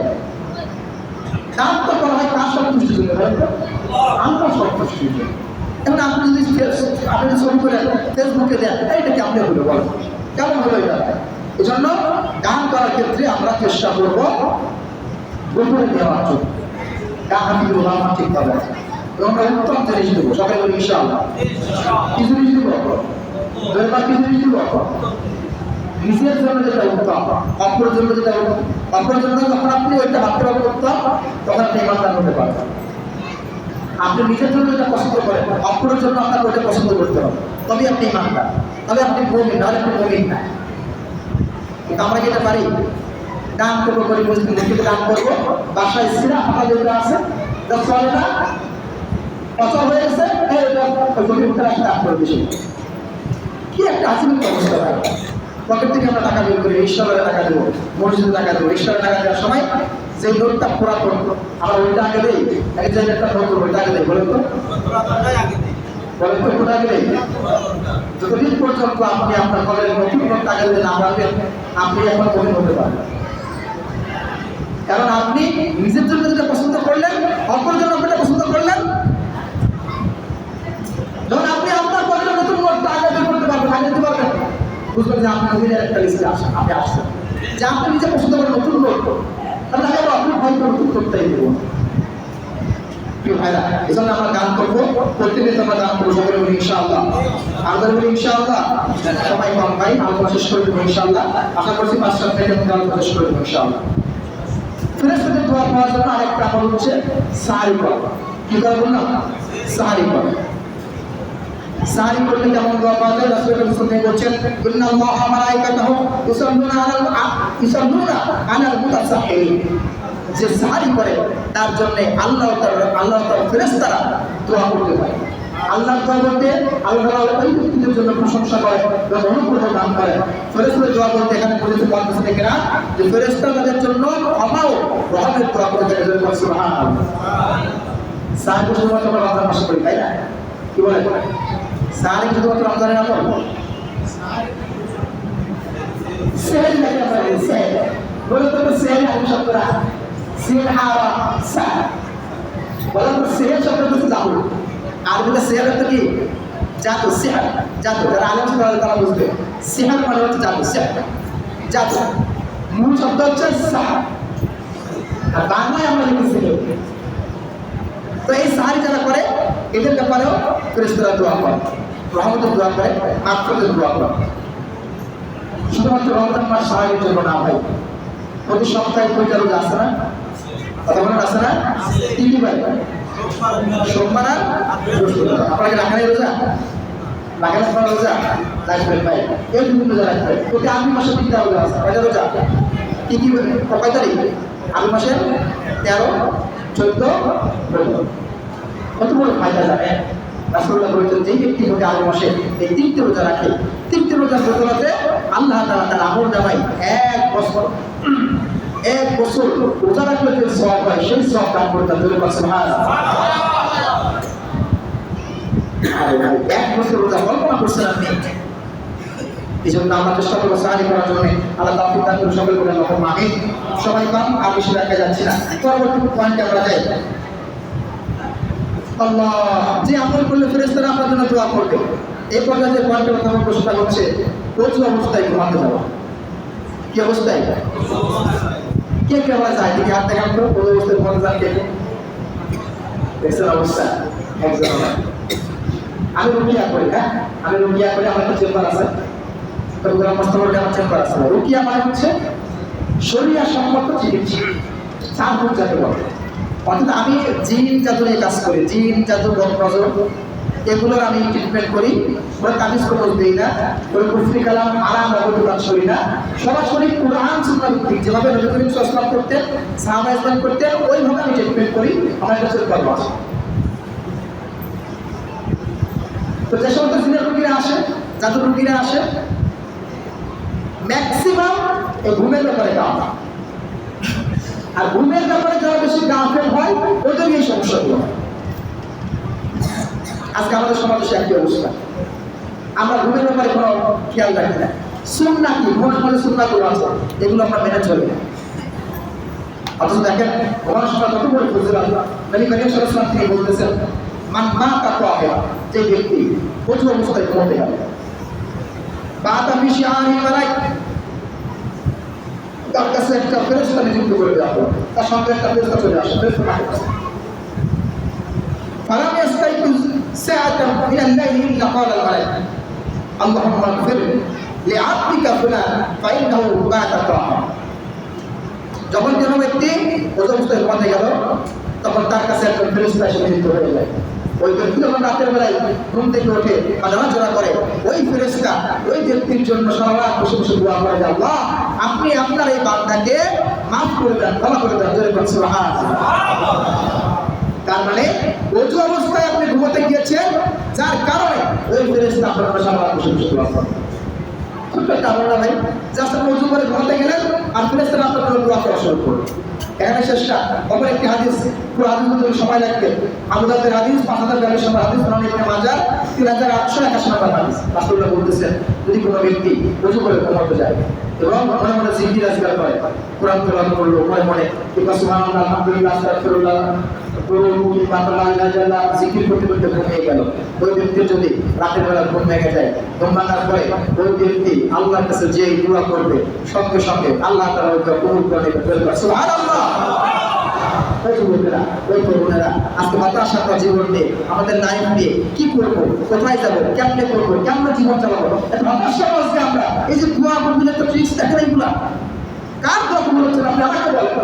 দান তো করা হয় কার সন্তুষ্টির জন্য ভাই? আমরা সন্তুষ্টির জন্য। এখন আপনি যদি ছবি করে ফেসবুকে দেন, এটা কেমন হলো বলো? কেমন হলো এটা? এই জন্য দান করার ক্ষেত্রে আমরা চেষ্টা করবো গোপনে দেওয়ার জন্য। ডান হাতি আমার ঠিক পাবে এবং আমরা উত্তম জিনিস দেবো। সবাই বলি ইনশাআল্লাহ। কি জিনিস দেবো? কি জিনিস দেবো? নিজের জন্য যেটা উত্তম, অপরের জন্য যেটা অপরের জন্য যখন আপনি ওইটা ভাবতে পারবেন উত্তম, তখন আপনি ইমানদার হতে পারবেন। আপনি নিজের জন্য যেটা পছন্দ করেন, অপরের জন্য আপনার ওইটা পছন্দ করতে হবে, তবে আপনি ইমানদার, তবে আপনি মুমিন, নাহলে আপনি মুমিন না। কিন্তু আমরা যেটা পারি, দান করবো, গরিব মুসলিমদেরকে দান করবো, বাসায় সিরা ফাঁকা যেগুলো আছে যা চলে না, অচল হয়ে গেছে, দান করে বেশি। কি একটা আজীবন অবস্থা ভাই। পকেট থেকে আমরা টাকা বের করি, ঈশ্বরের টাকা দেবো, মসজিদে টাকা দেবো। ঈশ্বরের টাকা দেওয়ার সময় যে নোটটা পুরা করবো, আমরা ওইটা আগে দেই, এক জায়গায় একটা নোট করবো, ওইটা আগে দেই, বলেন তো? বলেন তো কোটা আগে দেই? যতদিন পর্যন্ত আপনি আপনার ঘরের নতুন নোট টাকা দিতে না পারবেন, আপনি এখন মনে হতে পারবেন। কারণ আপনি নিজের জন্য যেটা পছন্দ করলেন, অপরের জন্য যেটা পছন্দ করলেন। যখন আপনি আপনার ঘরের নতুন নোট টাকা বের করতে পারবেন, আগে দিতে পারবেন, বুঝবেন যে আপনি নবীনের একটা লিস্টে আসেন, আপনি আসছেন যে আপনি নিজে পছন্দ করেন নতুন লোক, তাহলে আপনি ভয় করে নতুন করতেই দেবো। প্রিয় ভাইরা, এই জন্য আমরা গান করবো, প্রতিনিয়ত আমরা গান করবো, সবাই বলি ইনশাআল্লাহ। আমরা বলি ইনশাআল্লাহ। সবাই কম ভাই, আলোচনা শেষ করে দেবো ইনশাআল্লাহ। আশা করছি 5-7 মিনিটের মধ্যে আলোচনা শেষ করে দেবো ইনশাআল্লাহ। ফেরেশতাদের দোয়া পাওয়ার জন্য আরেকটা আমল হচ্ছে সাহারি করা। কি করা বললাম? সাহারি করা। সাহারি করলে কেমন দোয়া পাওয়া যায়? রাসূল সাল্লাল্লাহু বলছেন, ইন্নাল্লাহা ওয়া মালাইকাতাহু ইউসাল্লুনা আলাল মুতাসাহহিরিন। যে সাহারি করে তার জন্য আল্লাহ তাআলা ফেরেশতারা দোয়া করতে পারে। আল্লাহ দোয়া করতে আল্লাহ তাআলা ওই ব্যক্তিদের জন্য প্রশংসা করে এবং অনুগ্রহ দান করে। ফেরেশতাদের দোয়া করতে এখানে বলেছে মুহাদ্দিস থেকে না যে ফেরেশতা তাদের জন্য ক্ষমা ও রহমতের দোয়া করতে থাকে। সুবহানাল্লাহ। সাহারি শুধুমাত্র রমজান মাসে করি, তাই না? কি বলে? সাহারি শুধুমাত্র রমজানের আমল? সেহরি লাগে আমরা বলি, সেহরি বলে তো সেহরি আগে শব্দরা সিন হারা সা বলে তো সেহরি শব্দ হচ্ছে জাদু। আর বলে সেহরি তো কি? জাদু, সিহর, জাদু। যারা আলেম ছিল তারা বুঝবে সিহর মানে হচ্ছে জাদু, সিহর জাদু। মূল শব্দ হচ্ছে সাহা। আর বাংলায় আমরা লিখেছি তো এই সাহারি যারা করে এদের ব্যাপারেও ফেরেশতারা দোয়া করে, রহমতের দোয়া করে, মাগফিরাতের দোয়া করে। শুধুমাত্র রমজান মাস সাহারির জন্য না ভাই, প্রতি সপ্তাহে কয়টা রোজা আছে না? কথা বলেন আছে না? কি কি ভাই? সোমবার আর বৃহস্পতিবার। আপনাকে রাখালে রোজা রাখালে আপনার রোজা রাখবেন ভাই, এই দুদিন রোজা রাখবেন। প্রতি আরবি মাসে 3টা রোজা আছে। কয়টা রোজা? কি কি কয় তারিখ? আরবি মাসের 13, 14, 15। কত বড় ফায়দা জানেন? রাসূলুল্লাহ বলেছেন যেই ব্যক্তি প্রতি আরবি মাসে এই 3টে রোজা রাখে, 3টে রোজার বদলাতে আল্লাহ তাআলা তার আমল নামায় 1 বছর রোজা রাখলে যে সওয়াব হয় সেই সওয়াব দান করতে হবে। সুবহানাল্লাহ। 1 বছর রোজা কল্পনা করছেন আপনি? এই জন্য আমরা চেষ্টা করবো সাহায্য করার জন্য। আল্লাহ তাওফিক দান করুন সকল বলেন আল্লাহুম্মা আমিন। সবাই কম আর বেশি রাখা যাচ্ছে না। পরবর্তী পয়েন্টে আমরা যাই। আল্লাহ যে আমল করলে ফেরেশতারা আপনার জন্য দোয়া করবে। এই পর্যায়ে যে পয়েন্টের কথা আমার প্রশ্নটা হচ্ছে ওযু অবস্থায় ঘুমাতে যাওয়া। কি অবস্থায়? কে কে আমরা যাই দেখি হাত দেখান তো, ওযু অবস্থায় ঘুমাতে যান কে কে? দেখছেন অবস্থা? একজন আমি রুকিয়া করি, হ্যাঁ আমি রুকিয়া করি, আমার একটা চেম্বার আছে, আমার চেম্বার আছে। রুকিয়া মানে হচ্ছে শরিয়া সম্মত চিকিৎসা, সাধক যাকে বলে। অর্থাৎ আমি জিন জাদু নিয়ে কাজ করি, জিন জাদু নজর এগুলোর আমি ট্রিটমেন্ট করি। ওরা তাবিজ কবজ দিই না, ওরা কুফরি কালাম আরাম অবদান করি না, সরাসরি কোরআন সুন্নাহ ভিত্তিক যেভাবে নবী করিম সাল্লাল্লাহু আলাইহি ওয়াসাল্লাম করতেন, সাহাবা ইসলাম করতেন, ওইভাবে আমি ট্রিটমেন্ট করি। আমার কাছে কর্ম আছে। তো যে সমস্ত জিনের রোগীরা আসে, জাদুর রোগীরা আসে, ম্যাক্সিমাম এই ঘুমের ব্যাপারে গাফেল। আর ঘুমের ব্যাপারে যারা বেশি গাফেল হয় ওদের এই সমস্যাগুলো হয়। আজকে আমাদের সমাজে একই অবস্থা, আমরা ঘুমের ব্যাপারে কোনো খেয়াল রাখি না। সুন্নাহ কি? ঘুমের মধ্যে সুন্নাহগুলো আছে, এগুলো আমরা মেনে চলি না। অথচ দেখেন ঘুমানোর সময় কত বড় ফজিলত। নবী করিম সাল্লাল্লাহু আলাইহি ওয়াসাল্লাম তিনি বলতেছেন মান মাতা তাওয়া, যে ব্যক্তি ওযু অবস্থায় ঘুমাতে গেল, বাতা মিশারি মালাইক, তার কাছে একটা ফেরেশতা নিযুক্ত করে দেওয়া হলো, তার সঙ্গে একটা ফেরেশতা চলে আসে, ফেরেশতা মাকে কাছে ফালাম ইয়াস্তাইকিজ সাআতান মিনাল লাইলি ইল্লা ক্বালা আল মালাইক আল্লাহুম্মা ইগফির লিআবদিকা ফুলান ফাইন্নাহু বাতা তাওয়া। যখন কোনো ব্যক্তি ওযু অবস্থায় ঘুমাতে গেল তখন তার কাছে একজন ফেরেশতা এসে নিযুক্ত হয়ে যায়। ওই ব্যক্তি যখন রাতের বেলায় ঘুম থেকে ওঠে বা নাড়াচড়া করে, ওই ফেরেশতা ওই ব্যক্তির জন্য সারা রাত বসে বসে দোয়া করে যে আল্লাহ আপনি আপনার এই বান্দাকে মাফ করে দেন, ক্ষমা করে দেন। জোরে বলুন সুবহানাল্লাহ। তার মানে ওযু অবস্থায় আপনি ঘুমাতে গিয়েছেন, যার কারণে ওই ফেরেশতা আপনার জন্য সারা রাত বসে বসে দোয়া করে। ছোট্ট একটা আমল না ভাই, জাস্ট আপনি ওযু করে ঘুমাতে গেলেন আর ফেরেশতা আপনার জন্য দোয়া করা শুরু করলো। এখানে শেষটা অপর একটি হাদিস, পুরো হাদিস বলতে সময় লাগবে। আবু দাউদের হাদিস 5042 নম্বর হাদিস, সুনান ইবনে মাজাহ 3881 নম্বর হাদিস। রাসূলুল্লাহ বলতেছেন যদি কোনো ব্যক্তি ওযু করে ঘুমাতে যায় এবং মনে মনে জিকির আজকার করে, কোরআন তেলাওয়াত করলো, মনে মনে কিংবা সুবহানাল্লাহ আলহামদুলিল্লাহ আস্তাগফিরুল্লাহ জিকির করতে করতে ঘুমিয়ে গেল, ওই ব্যক্তির যদি রাতের বেলা ঘুম ভেঙে যায়, ঘুম ভাঙার পরে ওই ব্যক্তি আল্লাহর কাছে যে দোয়া করবে সঙ্গে সঙ্গে আল্লাহ তাআলা ওই দোয়া কবুল করে নেবেন। সুবহানাল্লাহ। ওই যুবকেরা, ওই তরুণেরা আজকে হতাশা করা জীবন নিয়ে, আমাদের লাইফ নিয়ে কি করবো, কোথায় যাবো, কেমনে করবো, কেমন জীবন চালাবো, এত হতাশা আজকে আমরা। এই যে দোয়া করবেন একটা ট্রিক্স দেখেন, এইগুলা কার দোয়া কবুল হচ্ছে না আপনি আমাকে বলেন।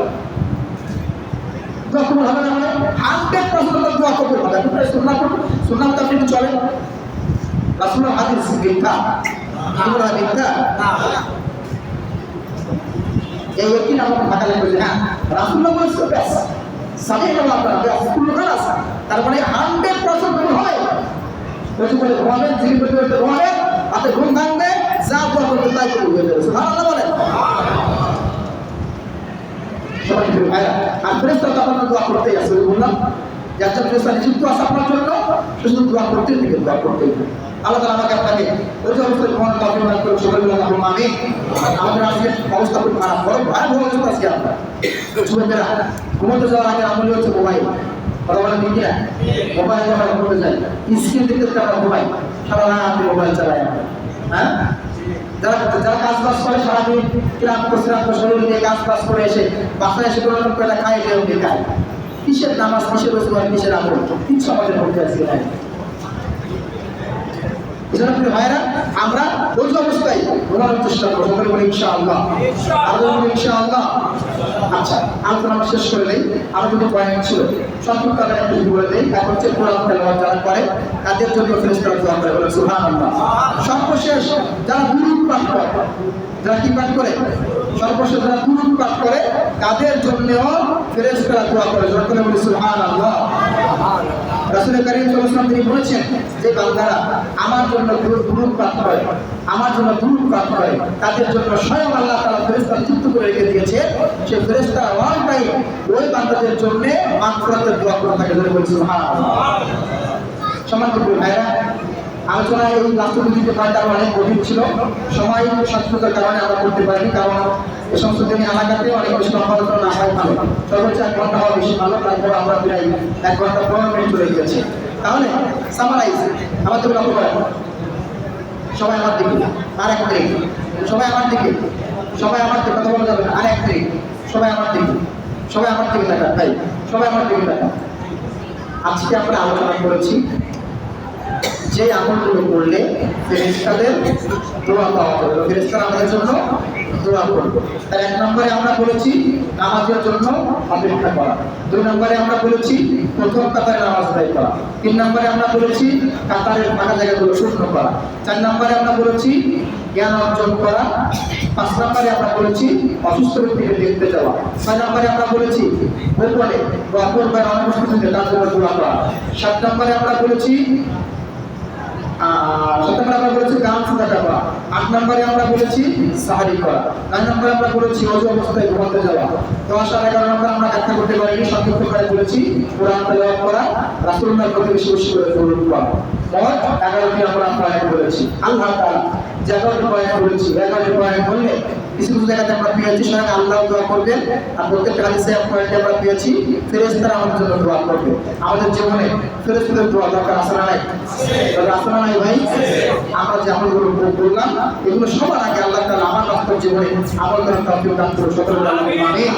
দোয়া কবুল হবে না মানে 100% দোয়া কবুল হবে। আপনারা সুন্নাহ মতো আপনি চলেন, রাসূলুল্লাহ হাদিস মিথ্যা, আমরা মিথ্যা না। এই একই নাম ভাটা লাগবে না, রাসূলুল্লাহ বলেছে ব্যাস সামনে আল্লাহ ব্যাস কুল খালাস। তার মানে 100% কবুল হয়। ওই বলে ঘুমাবেন, জিকির করতে করতে ঘুমাবেন, আপনি ঘুম ভাঙবে, যা দোয়া করবেন তাই কবুল হয়ে যাবে। সুবহানাল্লাহ বলেন। সবাই ভাইরা, আর ফেরেশতা তো আপনার দোয়া করতেই আছে, বললাম যে একজন ফেরেশতা নিযুক্ত আছে আপনার জন্য, শুধু দোয়া করতেই থেকে দোয়া করতেই থাকে। আল্লাহ তাআলা আমাকে আপনাকে ওই যে অবস্থায় ঘুমানোর তৌফিক দান করুন, সকলে বলুন আল্লাহুম্মা আমিন। আমাদের আজকে অবস্থা খুব খারাপ, বড় ভয়াবহ অবস্থা আজকে আমরা যুবকেরা। ঘুমাতে যাওয়ার আগে আমল হচ্ছে মোবাইল, কথা বলেন ঠিক না? মোবাইল আমরা ঘুমাতে যাই, স্ক্রিন দেখতে দেখতে আমরা ঘুমাই, সারা রাত মোবাইল চালাই আমরা। হ্যাঁ, যারা যারা কাজ বাজ করে সারাদিন ক্লান্ত শরীর নিয়ে কাজ বাজ করে এসে বাসায় এসে কোনো রকম করে খায়, খায় কি কিসের নামাজ, কিসের রোজা, কিসের আমল, কিছু আমাদের মধ্যে আজকে নাই। এজন্য প্রিয় ভাইরা, আমরা রোজা অবস্থায় ঘুমানোর চেষ্টা করবো, সকলে বলি ইনশাআল্লাহ, আরো বলি ইনশাআল্লাহ। আচ্ছা, আলোচনা আমরা শেষ করে নেই। আমার দুটো পয়েন্ট ছিল, সংক্ষিপ্ত আকারে একটু বলে দেই। এক হচ্ছে কোরআন তেলাওয়াত যারা করে তাদের জন্য ফেরেশতারা দোয়া করে, বলে সুবহানাল্লাহ। সর্বশেষ যারা দুরূদ পাঠ করে, যারা কি পাঠ করে, সর্বশেষ যারা দুরূদ পাঠ করে তাদের জন্যও ফেরেশতারা দোয়া করে, সকলে বলি সুবহানাল্লাহ। রাসূল কারীম সাল্লাল্লাহু আলাইহি ওয়াসাল্লাম তিনি বলেছেন যে বান্দারা আমার জন্য দুরূদ পাঠ করে, আমার জন্য দুরূদ পাঠ করে, তাদের জন্য স্বয়ং আল্লাহ তাআলা ফেরেশতা নিযুক্ত করে রেখে দিয়েছে। সেই ফেরেশতা ওয়ান টাইম ওই বান্দাদের জন্য মাগফিরাতের দোয়া করে থাকে, বলে সুবহানাল্লাহ। সম্মানিত ভাইরা, আলোচনা এই রাষ্ট্রপতিতে পয়েন্টটা অনেক গভীর ছিল, সময় স্বচ্ছতার কারণে আমরা করতে পারিনি, কারণ এই সমস্ত দিনে এলাকাতে অনেক বেশি লম্বা আলোচনা না হয় ভালো, সর্বোচ্চ 1 ঘন্টা হওয়া বেশি ভালো। তারপর আমরা প্রায় 1 ঘন্টা 15 মিনিট চলে গিয়েছি। তাহলে সামারাইজ আমাদের লক্ষ্য করেন, সবাই আমার দিকে, আর এক মিনিট, সবাই আমার দিকে, সবাই আমার দিকে, কথা বলা যাবে না, আর এক মিনিট, সবাই আমার দিকে, সবাই আমার দিকে তাকান, তাই সবাই আমার দিকে তাকান। আজকে আমরা আলোচনা করেছি যে আমলগুলো করলে ফেরেশতাদের দোয়া পাওয়া যাবে, ফেরেশতারা আমাদের জন্য দোয়া করবে। তার 1 নম্বরে আমরা বলেছি নামাজের জন্য অপেক্ষা করা, 2 নম্বরে আমরা বলেছি প্রথম কাতারে নামাজ আদায় করা, 3 নম্বরে আমরা বলেছি কাতারের ফাঁকা জায়গাগুলো শূন্য করা, 4 নম্বরে আমরা বলেছি জ্ঞান অর্জন করা, 5 নম্বরে আমরা বলেছি অসুস্থ ব্যক্তিকে দেখতে যাওয়া, 6 নম্বরে আমরা বলেছি গোপনে বা অপরবার অনুপস্থিতিতে তার জন্য দোয়া করা, 7 নম্বরে আমরা বলেছি আমরা বলেছি গান সাদাকা করা, 8 নম্বরে আমরা বলেছি সাহারি করা, 9 নম্বরে আমরা বলেছি ওযু অবস্থায় ঘুমাতে যাওয়া, 10 আর 11 নম্বরে আমরা ব্যাখ্যা করতে পারিনি, সংক্ষিপ্ত করে বলেছি কোরআন তেলাওয়াত করা, রাসূলুল্লাহর প্রতি বেশি বেশি করে দরুদ পড়া। মোট 11টি আমরা পয়েন্ট বলেছি। আল্লাহ তাআলা যে 11টি পয়েন্ট বলেছি, 11টি পয়েন্ট বললে কিছু কিছু জায়গাতে আমরা পেয়েছি স্বয়ং আল্লাহ দোয়া করবেন, আর প্রত্যেকটা হাদিসে পয়েন্টে আমরা পেয়েছি ফেরেশতারা আমাদের জন্য দোয়া করবে। আমাদের জীবনে ফেরেশতাদের দোয়া দরকার আছে না নাই? আছে না নাই ভাই? আমরা যে আমলগুলো বললাম এগুলো সবার আগে আল্লাহ তাআলা আমার বাস্তব জীবনে আমল করার তৌফিক দান করুন, সকলে বলেন আমিন।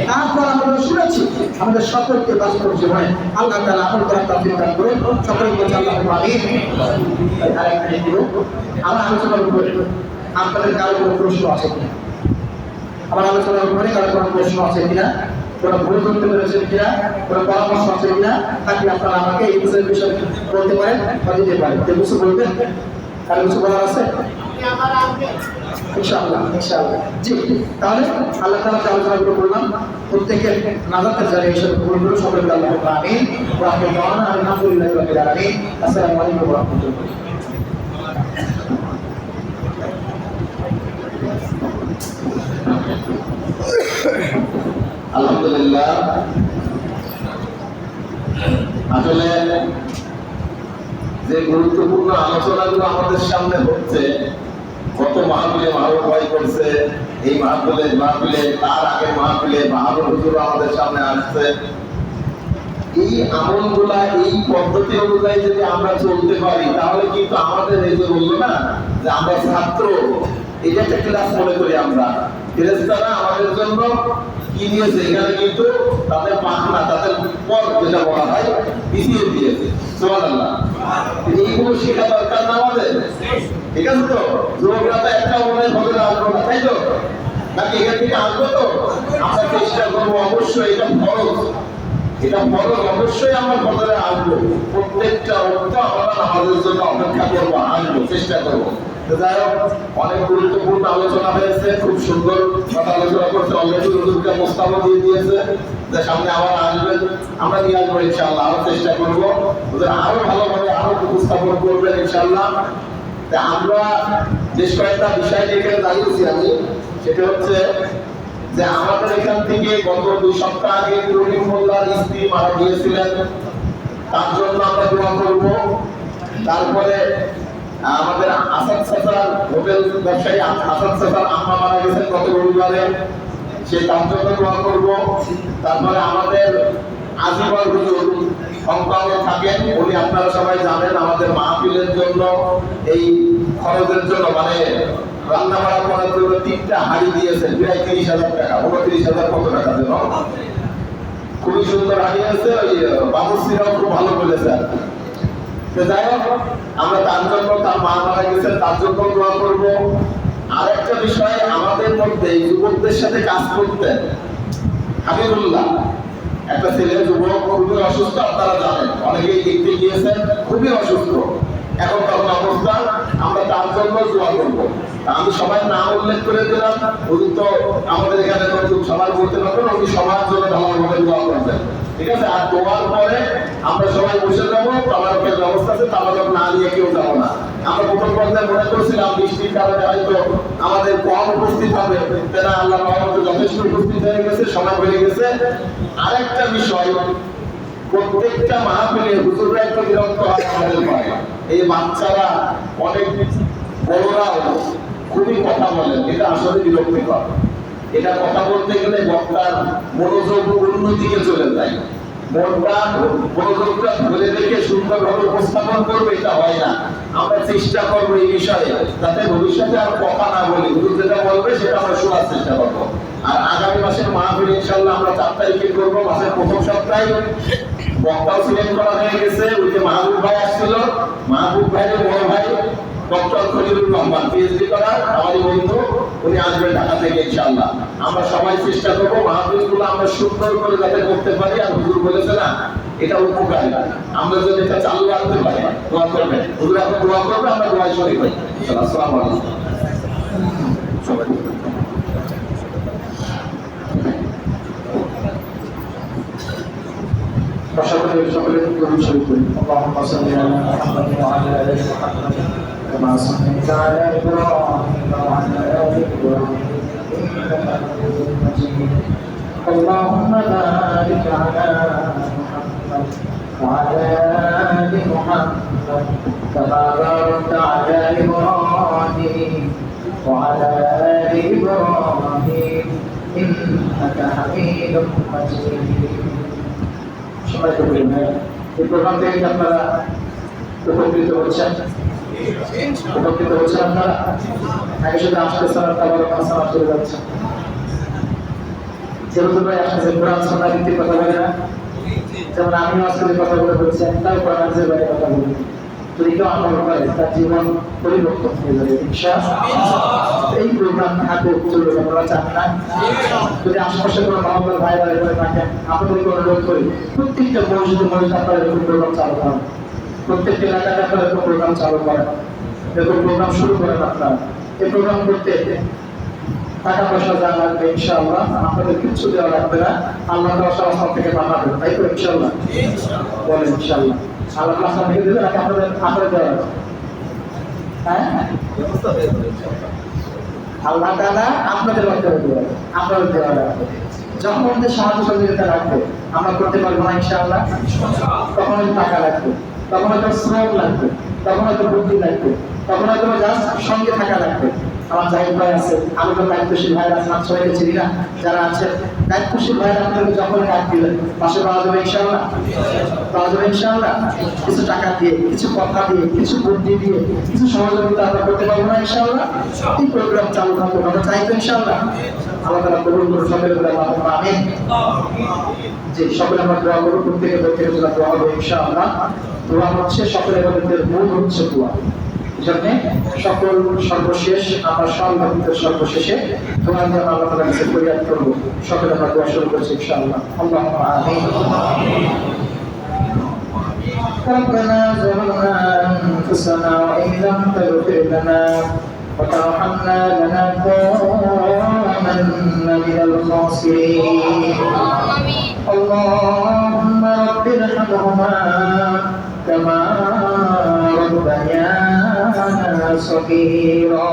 তারপর আমরা শুনেছি আমাদের সকলকে বাস্তব জীবনে আল্লাহ তাআলা আমল করার তৌফিক দান করুন, সকলে বলেন আল্লাহুম্মা আমিন। আরেকটা দিও আমার আলোচনার উপরে আপনাদের কারো কোনো প্রশ্ন আছে কিনা, আমার আলোচনার উপরে কারো কোনো প্রশ্ন আছে কিনা, কোনো ভুল করতে পেরেছেন কিনা, কোনো পরামর্শ আছে কিনা, তাকে আপনারা আমাকে এই বিষয়ে বলতে পারেন বা দিতে পারেন। কেউ কিছু বলবেন? কারো কিছু বলার আছে? ইনশাআল্লাহ, ইনশাআল্লাহ। জি, তাহলে আল্লাহ তাআলা যে আলোচনাগুলো করলাম প্রত্যেকের নাজাতের জায়গা হিসেবে কবুল করুন, সকলে আল্লাহুম্মা আমিন। ওয়া আখিরু দাওয়ানা আলহামদুলিল্লাহি রাব্বিল আলামিন। আসসালামু আলাইকুম ওয়া রাহমাতুল্লাহ। আলহামদুলিল্লাহ, আসলে যে গুরুত্বপূর্ণ আলোচনাগুলো আমাদের সামনে হচ্ছে, কত মাহফিলে মাহবুব ভাই করছে, এই মাহফিলে তার আগের মাহফিলে বাহাদুর হুজুর আমাদের সামনে আসছে। এই আমলগুলা এই পদ্ধতি অনুযায়ী যদি আমরা চলতে পারি তাহলে কিন্তু আমাদের এই যে বললো না যে আমরা ছাত্র, এটা একটা ক্লাস মনে করি আমরা। ফেরেশতারা আমাদের জন্য কি দিয়েছে, এখানে কিন্তু তাদের পাখনা, তাদের পর যেটা বলা হয় পিছিয়ে দিয়েছে। সুবহানাল্লাহ। এইগুলো শেখা দরকার না আমাদের, ঠিক আছে তো? যুবকরা তো একটা মনে ফজরে আসবো না, তাই তো? নাকি এখান থেকে আসবো তো? আমরা চেষ্টা করবো অবশ্যই, এটা ফরজ, এটা ফরজ, অবশ্যই আমরা ফজরে আসবো। প্রত্যেকটা অর্থ আমরা আমাদের জন্য অপেক্ষা করবো, আসবো, চেষ্টা করবো। যাই হোক, অনেক গুরুত্বপূর্ণ আলোচনা হয়েছে, খুব সুন্দর কথা আলোচনা করছে। অলরেডি হুজুরকে প্রস্তাবও দিয়ে দিয়েছে যে সামনে আবার আসবেন, আমরা নিয়ে আসবো ইনশাআল্লাহ, আরো চেষ্টা করবো হুজুর আরো ভালোভাবে আরো উপস্থাপন করবেন ইনশাআল্লাহ। আমরা বেশ কয়েকটা বিষয় নিয়ে এখানে দাঁড়িয়েছি আমি, সেটা হচ্ছে যে আমাদের এখান থেকে গত 2 সপ্তাহ আগে করিম মোল্লার স্ত্রী মারা গিয়েছিলেন, তার জন্য আমরা দোয়া করবো। তারপরে আমাদের আসাদ চাচার হোটেল ব্যবসায়ী আসাদ চাচার আম্মা মারা গেছেন গত রবিবারে, সে তার জন্য দোয়া করবো। তারপরে আমাদের আজিবার হুজুর হংকংয়ে থাকেন, উনি আপনারা সবাই জানেন আমাদের মাহফিলের জন্য এই খরচের জন্য মানে রান্না বাড়া করার জন্য 3টা হাড়ি দিয়েছেন, প্রায় 30,000 টাকা, 29,000 কত টাকা যেন খুবই সুন্দর হারিয়েছে, ওই বাবুসিরাও খুব ভালো বলেছে। তো যাই হোক, আমরা তার জন্য, তার মা মারা গেছেন, তার জন্য দোয়া করবো। আরেকটা বিষয়, আমাদের মধ্যে যুবকদের সাথে কাজ করতেন হাবিবুল্লাহ, একটা ছেলে যুবক, খুবই অসুস্থ, আপনারা জানেন, অনেকেই দেখতে গিয়েছেন, খুবই অসুস্থ। এখন তখন অবস্থা, আমরা তার জন্য দোয়া করবো। আমি সবাই নাম উল্লেখ করে দিলাম, হুজুর তো আমাদের এখানে নতুন সবার বলতে পারবেন, উনি সবার জন্য ভালোভাবে দোয়া করবেন, ঠিক আছে? আর দোয়ার পরে আমরা সবাই বসে যাবো, তাবারকের ব্যবস্থা আছে, তাবারক না নিয়ে কেউ যাবো না। আমরা প্রথম পর্যায়ে মনে করছিলাম বৃষ্টির কারণে হয়তো আমাদের কম উপস্থিত হবে, তারা আল্লাহ রহমতে যথেষ্ট উপস্থিত হয়ে গেছে, সময় বেড়ে গেছে। আরেকটা বিষয়, প্রত্যেকটা মাহফিলে হুজুররা একটু বিরক্ত হয় আমাদের পায়, এই বাচ্চারা অনেক বড়রাও খুবই কথা বলেন, এটা আসলে বিরক্তিকর। এটা কথা বলতে গেলে বক্তার মনোযোগ অন্যদিকে চলে যায়, মনোযোগটা ধরে রেখে সুন্দরভাবে উপস্থাপন করবে, এটা হয় না। আমরা চেষ্টা করবো এই বিষয়ে যাতে ভবিষ্যতে আর কথা না বলি, হুজুর যেটা বলবে সেটা আমরা শোনার চেষ্টা করবো। আর আগামী মাসের মাহফিল ইনশাআল্লাহ আমরা 4 তারিখে করবো, মাসের প্রথম সপ্তাহে। বক্তাও সিলেক্ট করা হয়ে গেছে, ওই যে মাহবুব ভাই আসছিল, মাহবুব ভাইয়ের বড় ভাই ডক্টর খলিলুর রহমান, পিএইচডি করা আমাদের বন্ধু, উনি আসবেন ঢাকা থেকে ইনশাআল্লাহ। আমরা সবাই চেষ্টা করবো মাহফিলগুলো আমরা সুন্দর করে যাতে করতে পারি। আর হুজুর বলেছে না, এটা উপকারী, আমরা যদি এটা চালু রাখতে পারি, দোয়া করবেন। হুজুর এখন দোয়া করবে, আমরা দোয়ায় শরীক হই। আসসালামু আলাইকুম। সবাই সকলে দরুদ শরীফ পড়ি। আল্লাহুম্মা সাল্লি আলা মুহাম্মাদ ওয়া আলা আলি মুহাম্মাদ কামা সাল্লাইতা আলা ইব্রাহিম ওয়া আলা আলি ইব্রাহিম ইন্নাকা হামিদুম মাজিদ। আল্লাহুম্মা বারিক আলা মুহাম্মাদ ওয়া আলা আলি মুহাম্মাদ কামা বারাকতা আলা ইব্রাহিম ওয়া আলা আলি ইব্রাহিম ইন্নাকা হামিদুম মাজিদ। এই প্রোগ্রাম থেকে আপনারা উপকৃত হচ্ছেন, আপনারা আগে শুধু আসতেছেন আর তাবারক আসসালাম চলে যাচ্ছেন। যেহেতু ভাই আসতেছে কোরআন সুন্নাহ ভিত্তিক কথা বলে না, যেমন আমিও আজকে কথা বলে বলছি, তাও কোরআন যে ভাই কথা বলি, যদি কেউ আমল করে তার জীবন পরিবর্তন হয়ে যাবে ইনশাআল্লাহ। এই প্রোগ্রাম থাকুক, চলবে, আপনারা চান না? যদি আশেপাশে কোনো মহল্লার ভাই ভাই করে থাকেন, আপনাদেরকে অনুরোধ করি প্রত্যেকটা মসজিদে আপনারা এরকম প্রোগ্রাম চালু করেন, প্রত্যেকটা এলাকাতে আপনারা এরকম প্রোগ্রাম চালু করেন, এরকম প্রোগ্রাম শুরু করেন। আপনারা এই প্রোগ্রাম করতে টাকা পয়সা যা লাগবে ইনশাআল্লাহ, আপনাদের কিচ্ছু দেওয়া লাগবে না, আল্লাহ তাআলা থেকে পাঠাবেন, তাই তো? ইনশাআল্লাহ বলেন ইনশাআল্লাহ। আল্লাহ তাআলা থেকে দেবেন নাকি আপনাদের দেওয়া লাগবে? হ্যাঁ, আল্লাহ তাআলা আপনাদের মাধ্যমে দেওয়া, আপনাদের দেওয়া লাগবে। যখন আমাদের সাহায্য সহযোগিতা লাগবে, আমরা করতে পারবো না ইনশাআল্লাহ। তখন হয়তো টাকা লাগবে, তখন হয়তো শ্রম লাগবে, তখন হয়তো বুদ্ধি লাগবে, তখন হয়তো জাস্ট সঙ্গে থাকা লাগবে। আমার জাহিদ ভাই আছে, আমি তো দায়িত্বশীল ভাই আছে, সবাইকে চিনি না, যারা আছে দায়িত্বশীল ভাই, আপনাদের যখন ডাক দিবেন পাশে পাওয়া যাবে ইনশাআল্লাহ, পাওয়া যাবে ইনশাআল্লাহ। কিছু টাকা দিয়ে, কিছু কথা দিয়ে, কিছু বুদ্ধি দিয়ে, কিছু সহযোগিতা আমরা করতে পারবো না ইনশাআল্লাহ। এই প্রোগ্রাম চালু থাকবে, আমরা চাই তো ইনশাআল্লাহ। আল্লাহ তাআলা কবুল করুন সকলের উপরে, আল্লাহুম্মা আমিন। যে সকলে আমরা দোয়া করব, প্রত্যেকে প্রত্যেকের জন্য দোয়া হবে ইনশাআল্লাহ। দোয়া হচ্ছে সকলের মধ্যে মূল হচ্ছে দোয়া। জন্য সকল সর্বশেষ, আমরা সর্বভূতের সর্বশেষে দোয়ার জন্য আল্লাহ তাআলার কাছে ফরিয়াদ করব। সকলে আমরা দোয়া শুরু করছি ইনশাআল্লাহ। আল্লাহুম্মা আমিন। ربنا ظلمنا أنفسنا وإن لم تغفر لنا وترحمنا لنكونن من الخاسرين. اللهم رب ارحمهما كما ربيانا صغيرا.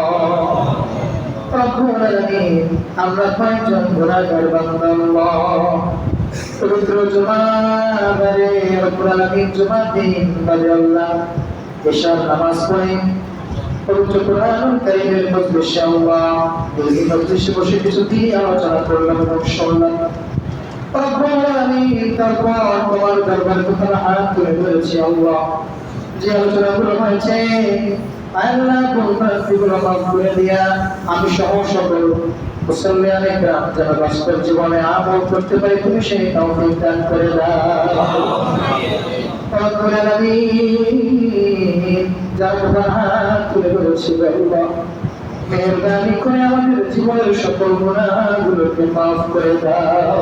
রব্বুল আলামিন, আমরা কয়েকজন গুনাহগার বান্দা আল্লাহ, পবিত্র জুমাবারে রব্বুল আলামিন জুমার দিন বাদে আল্লাহ এশার নামাজ পড়ে পবিত্র কোরআনুল কারীমের মজলিসে আল্লাহ এই মজলিসে বসে কিছু দিয়ে আলোচনা করলাম এবং শুনলাম। রব্বুল আলামিন, তারপর তোমার দরবারে তোমার হাত তুলে ধরেছি আল্লাহ, যে আলোচনাগুলো হয়েছে আল্লাহ গুনাহগুলো মাফ করে দিয়া আমি সহ সকল মুসলমান একরাম যেন বাস্তব জীবনে আমল করতে পারি, তুমি সেই তৌফিক দান করে দাও। রব্বুল আলামিন, যার উপর হাত তুলে ধরেছি আল্লাহ, মেহেরবানি করে আমাদের জীবনের সকল গুনাহগুলোকে মাফ করে দাও।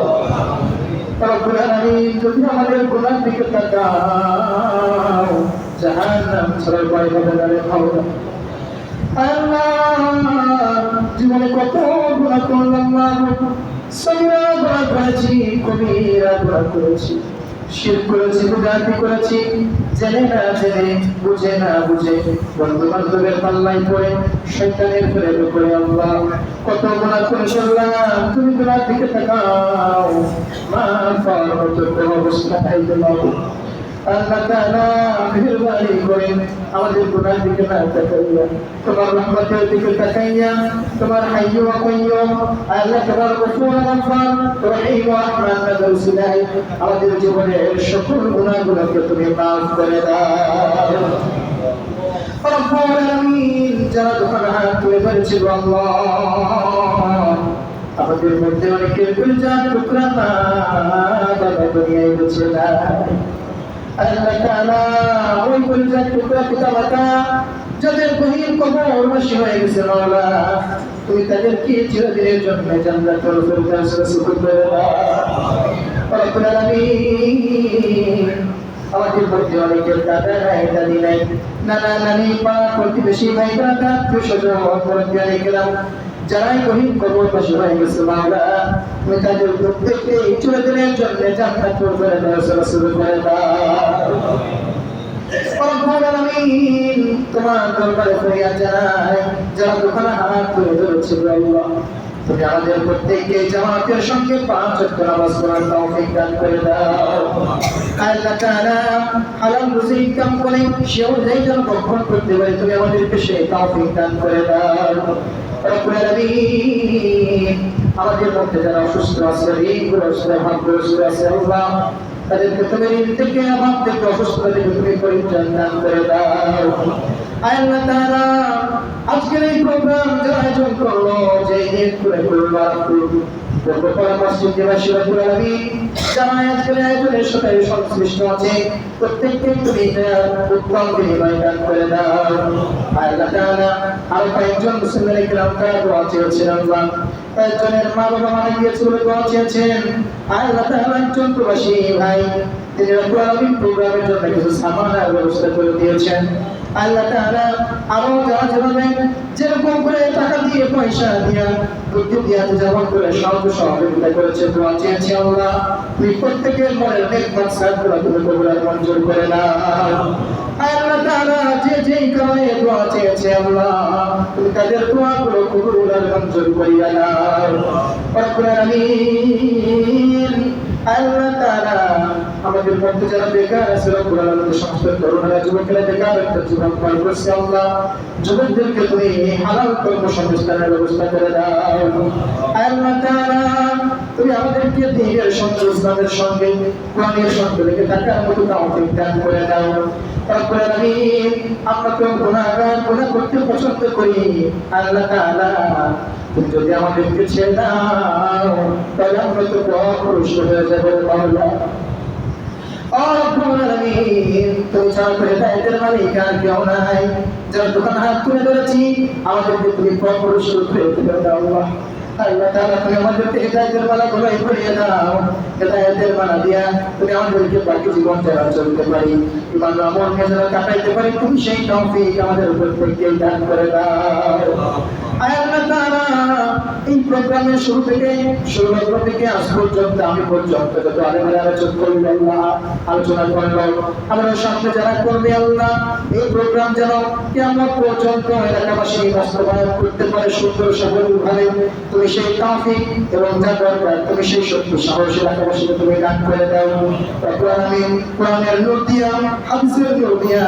রব্বুল আলামিন, যদি আমাদের গুনাহ দিকে তাকাও, জাহান্নাম ছাড়া ভয় হবে না রে মাওলা। আল্লাহ, জীবনে কত গুনাহ করলাম মাগো, সগীরা গুনাহ করেছি, কবিরা গুনাহ করেছি, শিরক করেছি, বিদআত করেছি, জেনে না জেনে, বুঝে না বুঝে, বন্ধু বান্ধবের পাল্লায় পড়ে, শয়তানের প্রেমে পড়ে আল্লাহ কত গুনাহ করে ফেললাম। তুমি গুনাহ দিকে তাকাও, মাফ করার মতো কোনো অবস্থা নাই তোমার। আল্লাহ তাআলা মেহেরবানি করে আমাদের গুনাহ দিকে না তাকাইয়া, তোমার রহমতের দিকে তাকাইয়া, তোমার হাইয়্যু ওয়া কাইয়্যুম আল্লাহ, তোমার গফুর গফফার রহিম ওয়া রহমান নাযর সিলাই আমাদের জীবনের সকল গুনাহগুলোকে তুমি মাফ করে দাও। রব্বুল আলামিন, যারা দোকানে হাত তুলে ধরেছিল আল্লাহ, আমাদের মধ্যে অনেকের কলিজার টুকরা মা বাবা দুনিয়ায় বেঁচে নাই। আল্লাহ তাআলা, ওই কলিজার টুকরা পিতামাতা যাদের গহীন কবরবাসী হয়ে গেছে মাওলা, তুমি তাদেরকে চিরদিনের জন্য জান্নাতুল ফিরদাউসে সুকুন করে দাও। রব্বুল আলামিন, আমাদের মধ্যে অনেকের দাদা নাই, দাদি নাই, নানা নানি, পাড়া প্রতিবেশী, ভাই ব্রাদা, আত্মীয় স্বজন, অপরাধী গেলাম, যারাই গহীন কবরবাসী হয়ে গেছে মাওলা, তুমি তাদের প্রত্যেককে চিরদিনের জন্য জান্নাতুল ফিরদাউসে সুকুন করে দাও। রব্বুল আলামিন, তোমার দরবারে ফরিয়াদ জানাই, যারা দোকানে হাত তুলে ধরেছে আল্লাহ, তুমি আমাদের প্রত্যেককে জামাতের সঙ্গে 5 ওয়াক্ত নামাজ পড়ার তৌফিক দান করে দাও। আল্লাহ তাআলা, হালাল রুজি ইনকাম করে সে অনুযায়ী যেন ভক্ষণ করতে পারি, তুমি আমাদেরকে সেই তৌফিক দান করে দাও। রব্বুল আলামিন, আমাদের মধ্যে যারা অসুস্থ আছে, ঋণগ্রস্ত, অভাবগ্রস্ত আছে আল্লাহ, তাদেরকে তুমি ঋণ থেকে, অভাব থেকে, অসুস্থতা থেকে তুমি পরিত্রাণ দান করে দাও। আল্লাহ তাআলা, আজকের এই প্রোগ্রাম যারা আয়োজন করলো, যে ঈদ করে করলো পূর্বপাড়া মসজিদ নিবাসী, রব্বুল আলামিন, যারা আজকের আয়োজনের সাথে সংশ্লিষ্ট আছে, প্রত্যেককে তুমি উত্তম বিনিময় দান করে দাও। আল্লাহ তাআলা, আরো কয়েকজন মুসলমানের গ্রামটা দোয়া চেয়েছেন আল্লাহ, কয়েকজনের মা বাবা মারা গিয়েছে বলে দোয়া চেয়েছেন আল্লাহ তাআলা। একজন প্রবাসী ভাই, তিনি রব্বুল আলামিন প্রোগ্রামের জন্য কিছু সামানের ব্যবস্থা করে দিয়েছেন আল্লাহ তাআলা। আরো যারা যেভাবে যেরকম করে টাকা দিয়ে, পয়সা দিয়া, বুদ্ধি দিয়া, যেমন করে সহযোগিতা করেছে, দোয়া চেয়েছে আল্লাহ, তুমি প্রত্যেকের মনের নেক মাকসাদগুলো তুমি কবুল আর মঞ্জুর করে নাও। আল্লাহ তাআলা, যে যেই কারণে দোয়া চেয়েছে আল্লাহ, তুমি তাদের দোয়াগুলো কবুল আর মঞ্জুর করিয়া নাও। রব্বুল আলামিন, আল্লাহ তাআলা, আমাদের মধ্যে যারা বেকার আছে, রব্বুল আলামিন, সমস্ত তরুণরা, যুবকেরা বেকার একটা জীবন পার করছে আল্লাহ, যুবকদেরকে তুমি হালাল কর্মসংস্থানের ব্যবস্থা করে দাও। আল্লাহ তাআলা, তুমি আমাদেরকে দ্বীনের সঙ্গে, ইসলামের সঙ্গে, কোরআনের সঙ্গে রেখে থাকার মতো তৌফিক দান করে দাও। রব্বুল আলামিন, আমরা তো গুনাহগার, গুনাহ করতে পছন্দ করি আল্লাহ তাআলা, তুমি যদি আমাদেরকে ছেড়ে দাও তাহলে আমরা তো অপুরুষ হয়ে যাবো মাওলা। রব্বুল আলামিন, তুমি ছাড়া তো হেদায়েতের মালিক আর কেউ নাই। যারা দোকানে হাত তুলে ধরেছি, আমাদেরকে তুমি অপুরুষ করে দাও আল্লাহ। আল্লাহ তাআলা, তুমি আমাদেরকে হেদায়েতের মালা গলায় পরিয়ে দাও। হেদায়েতের মালা দিয়া তুমি আমাদেরকে বাকি জীবন যারা চলতে পারি, ইমান আমলকে যারা কাটাইতে পারি, তুমি সেই তৌফিক আমাদের উপর থেকে দান করে দাও। আল্লাহ তাআলা, এই প্রোগ্রামের শুরু থেকে আজ পর্যন্ত, আমি পর্যন্ত যত আলেমের আলোচনা করবে আল্লাহ, আলোচনা করলো, আমাদের সামনে যারা করবে আল্লাহ, এই প্রোগ্রাম যেন কিয়ামত পর্যন্ত এলাকাবাসী বাস্তবায়ন করতে পারে সুন্দর সফলভাবে, তুমি সেই তৌফিক এবং যা দরকার তুমি সেই শক্তি সাহস এলাকাবাসীকে তুমি দান করে দাও। রব্বুল আলামিন, কোরআনের নূর দিয়া, হাদিসের নূর দিয়া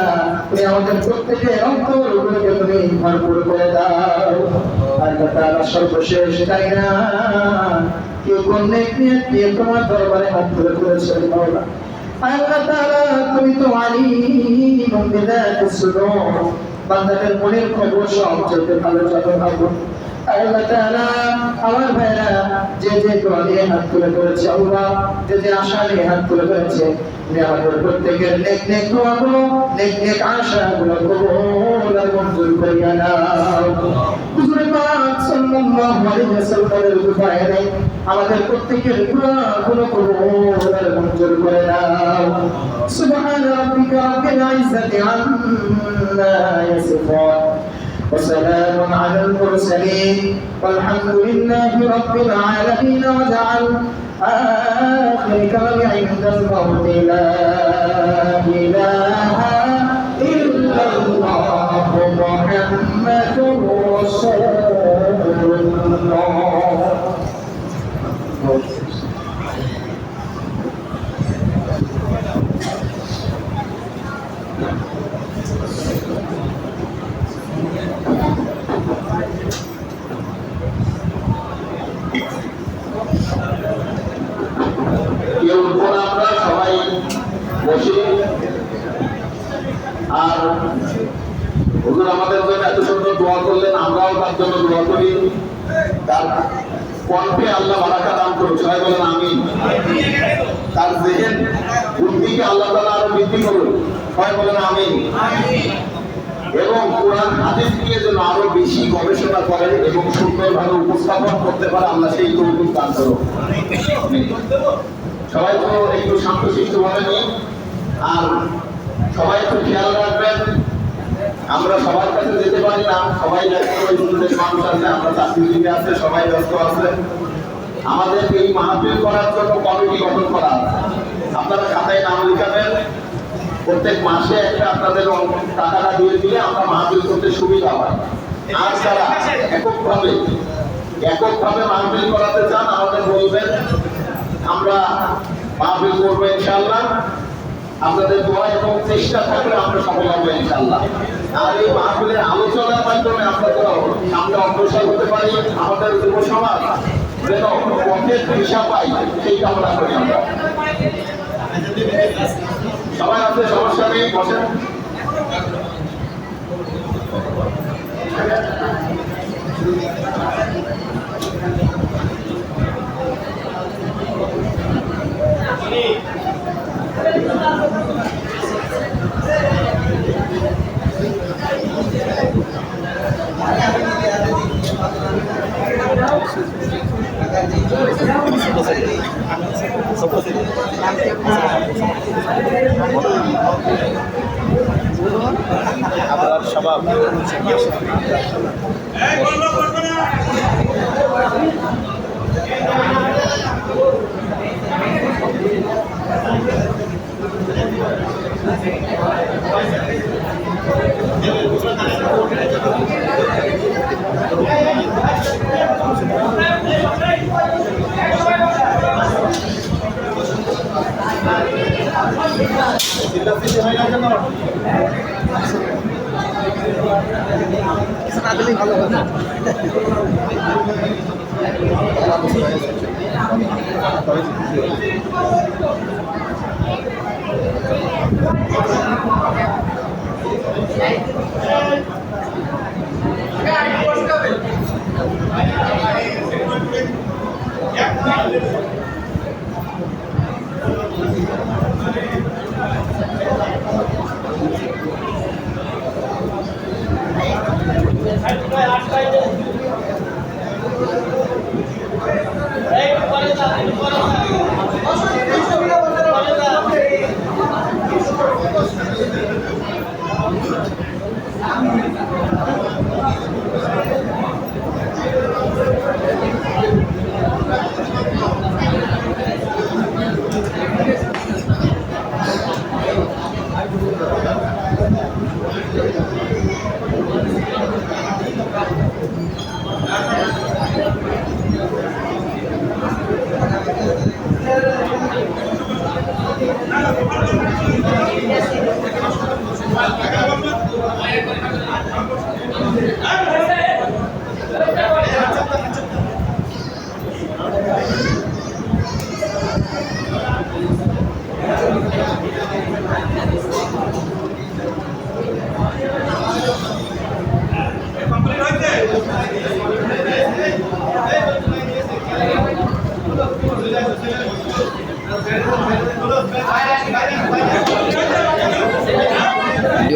তুমি আমাদের প্রত্যেকের অন্তরগুলোকে তুমি ভরপুর করে দাও। আল্লাহ তাআলা, সর্বশেষ তাই না, কেউ কোন নেক নিয়ত নিয়ে তোমার দরবারে হাত তুলে করেছেন মাওলা। আল্লাহ তাআলা, তুমি তো আলিম বিযাতিস সুদূর, বান্দাদের মনের খবর সব চলতে ভালো যত ভাবুন। আল্লাহ তাআলা আমার ভাইরা যে দোয়া নিয়ে হাত তুলে করেছে, আল্লাহ যে আশা নিয়ে হাত তুলে করেছে, তুমি আমাদের প্রত্যেকের নেক দোয়াগুলো, নেক আশাগুলো কবুল আর মঞ্জুর করিয়া নাও। হুজুর পাক সাল্লাল্লাহু আলাইহি ওয়াসাল্লামের দোয়ায়ে আমাদের প্রত্যেকের দোয়াগুলো কবুল আর মঞ্জুর করে নাও। সুবহান রাব্বিকা রাব্বিল ইজ্জাতি আম্মা ইয়াসিফুন وسلام على المرسلين والحمد لله رب العالمين وجعل آخر كلام عند الموت لا إله إلا الله محمد رسول الله. আমরা সবাই বসে আর হুজুর আমাদের জন্য এত সুন্দর দোয়া করলেন, আমরাও তার জন্য দোয়া করি। তার কণ্ঠে আল্লাহ বারাকা দান করুন, সবাই বলেন আমিন। তার জেহেন বুদ্ধিকে আল্লাহ তাআলা আরো বৃদ্ধি করুন, সবাই বলেন আমিন। এবং কোরআন হাদিস নিয়ে যেন আরো বেশি গবেষণা করে এবং সুন্দরভাবে উপস্থাপন করতে পারে, আল্লাহ সেই তৌফিক দান করুন। সবাই তো একটু শান্তশিষ্ট বলেনি, আর সবাই একটু খেয়াল রাখবেন। আমরা সবার কাছে যেতে পারি না, সবাই মানুষ আছে, আমরা চাকরিজীবী আছে, সবাই ব্যস্ত আছে। আমাদের এই মাহফিল করার জন্য কমিটি গঠন করা আছে। আপনারা খাতায় নাম লিখাবেন, প্রত্যেক মাসে একটা আপনাদের টাকাটা দিয়ে দিলে আমরা মাহফিল করতে সুবিধা হয়। আর যারা এককভাবে মাহফিল করাতে চান আমাদের বলবেন, আমরা মাহফিল করবো ইনশাআল্লাহ। আপনাদের দোয়া এবং চেষ্টা থাকলে আমরা সফল হবো ইনশাআল্লাহ। আর এই মাহফিলের আলোচনার মাধ্যমে আমরা যেন সামনে অগ্রসর হতে পারি, আমাদের যুব সমাজ যেন পথের দিশা পাই, সেই কামনা করি আমরা। সবাই আছে, সমস্যা নেই, বসেন। আপনার স্বভাব ভালো কথা।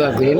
দোয়া করেন।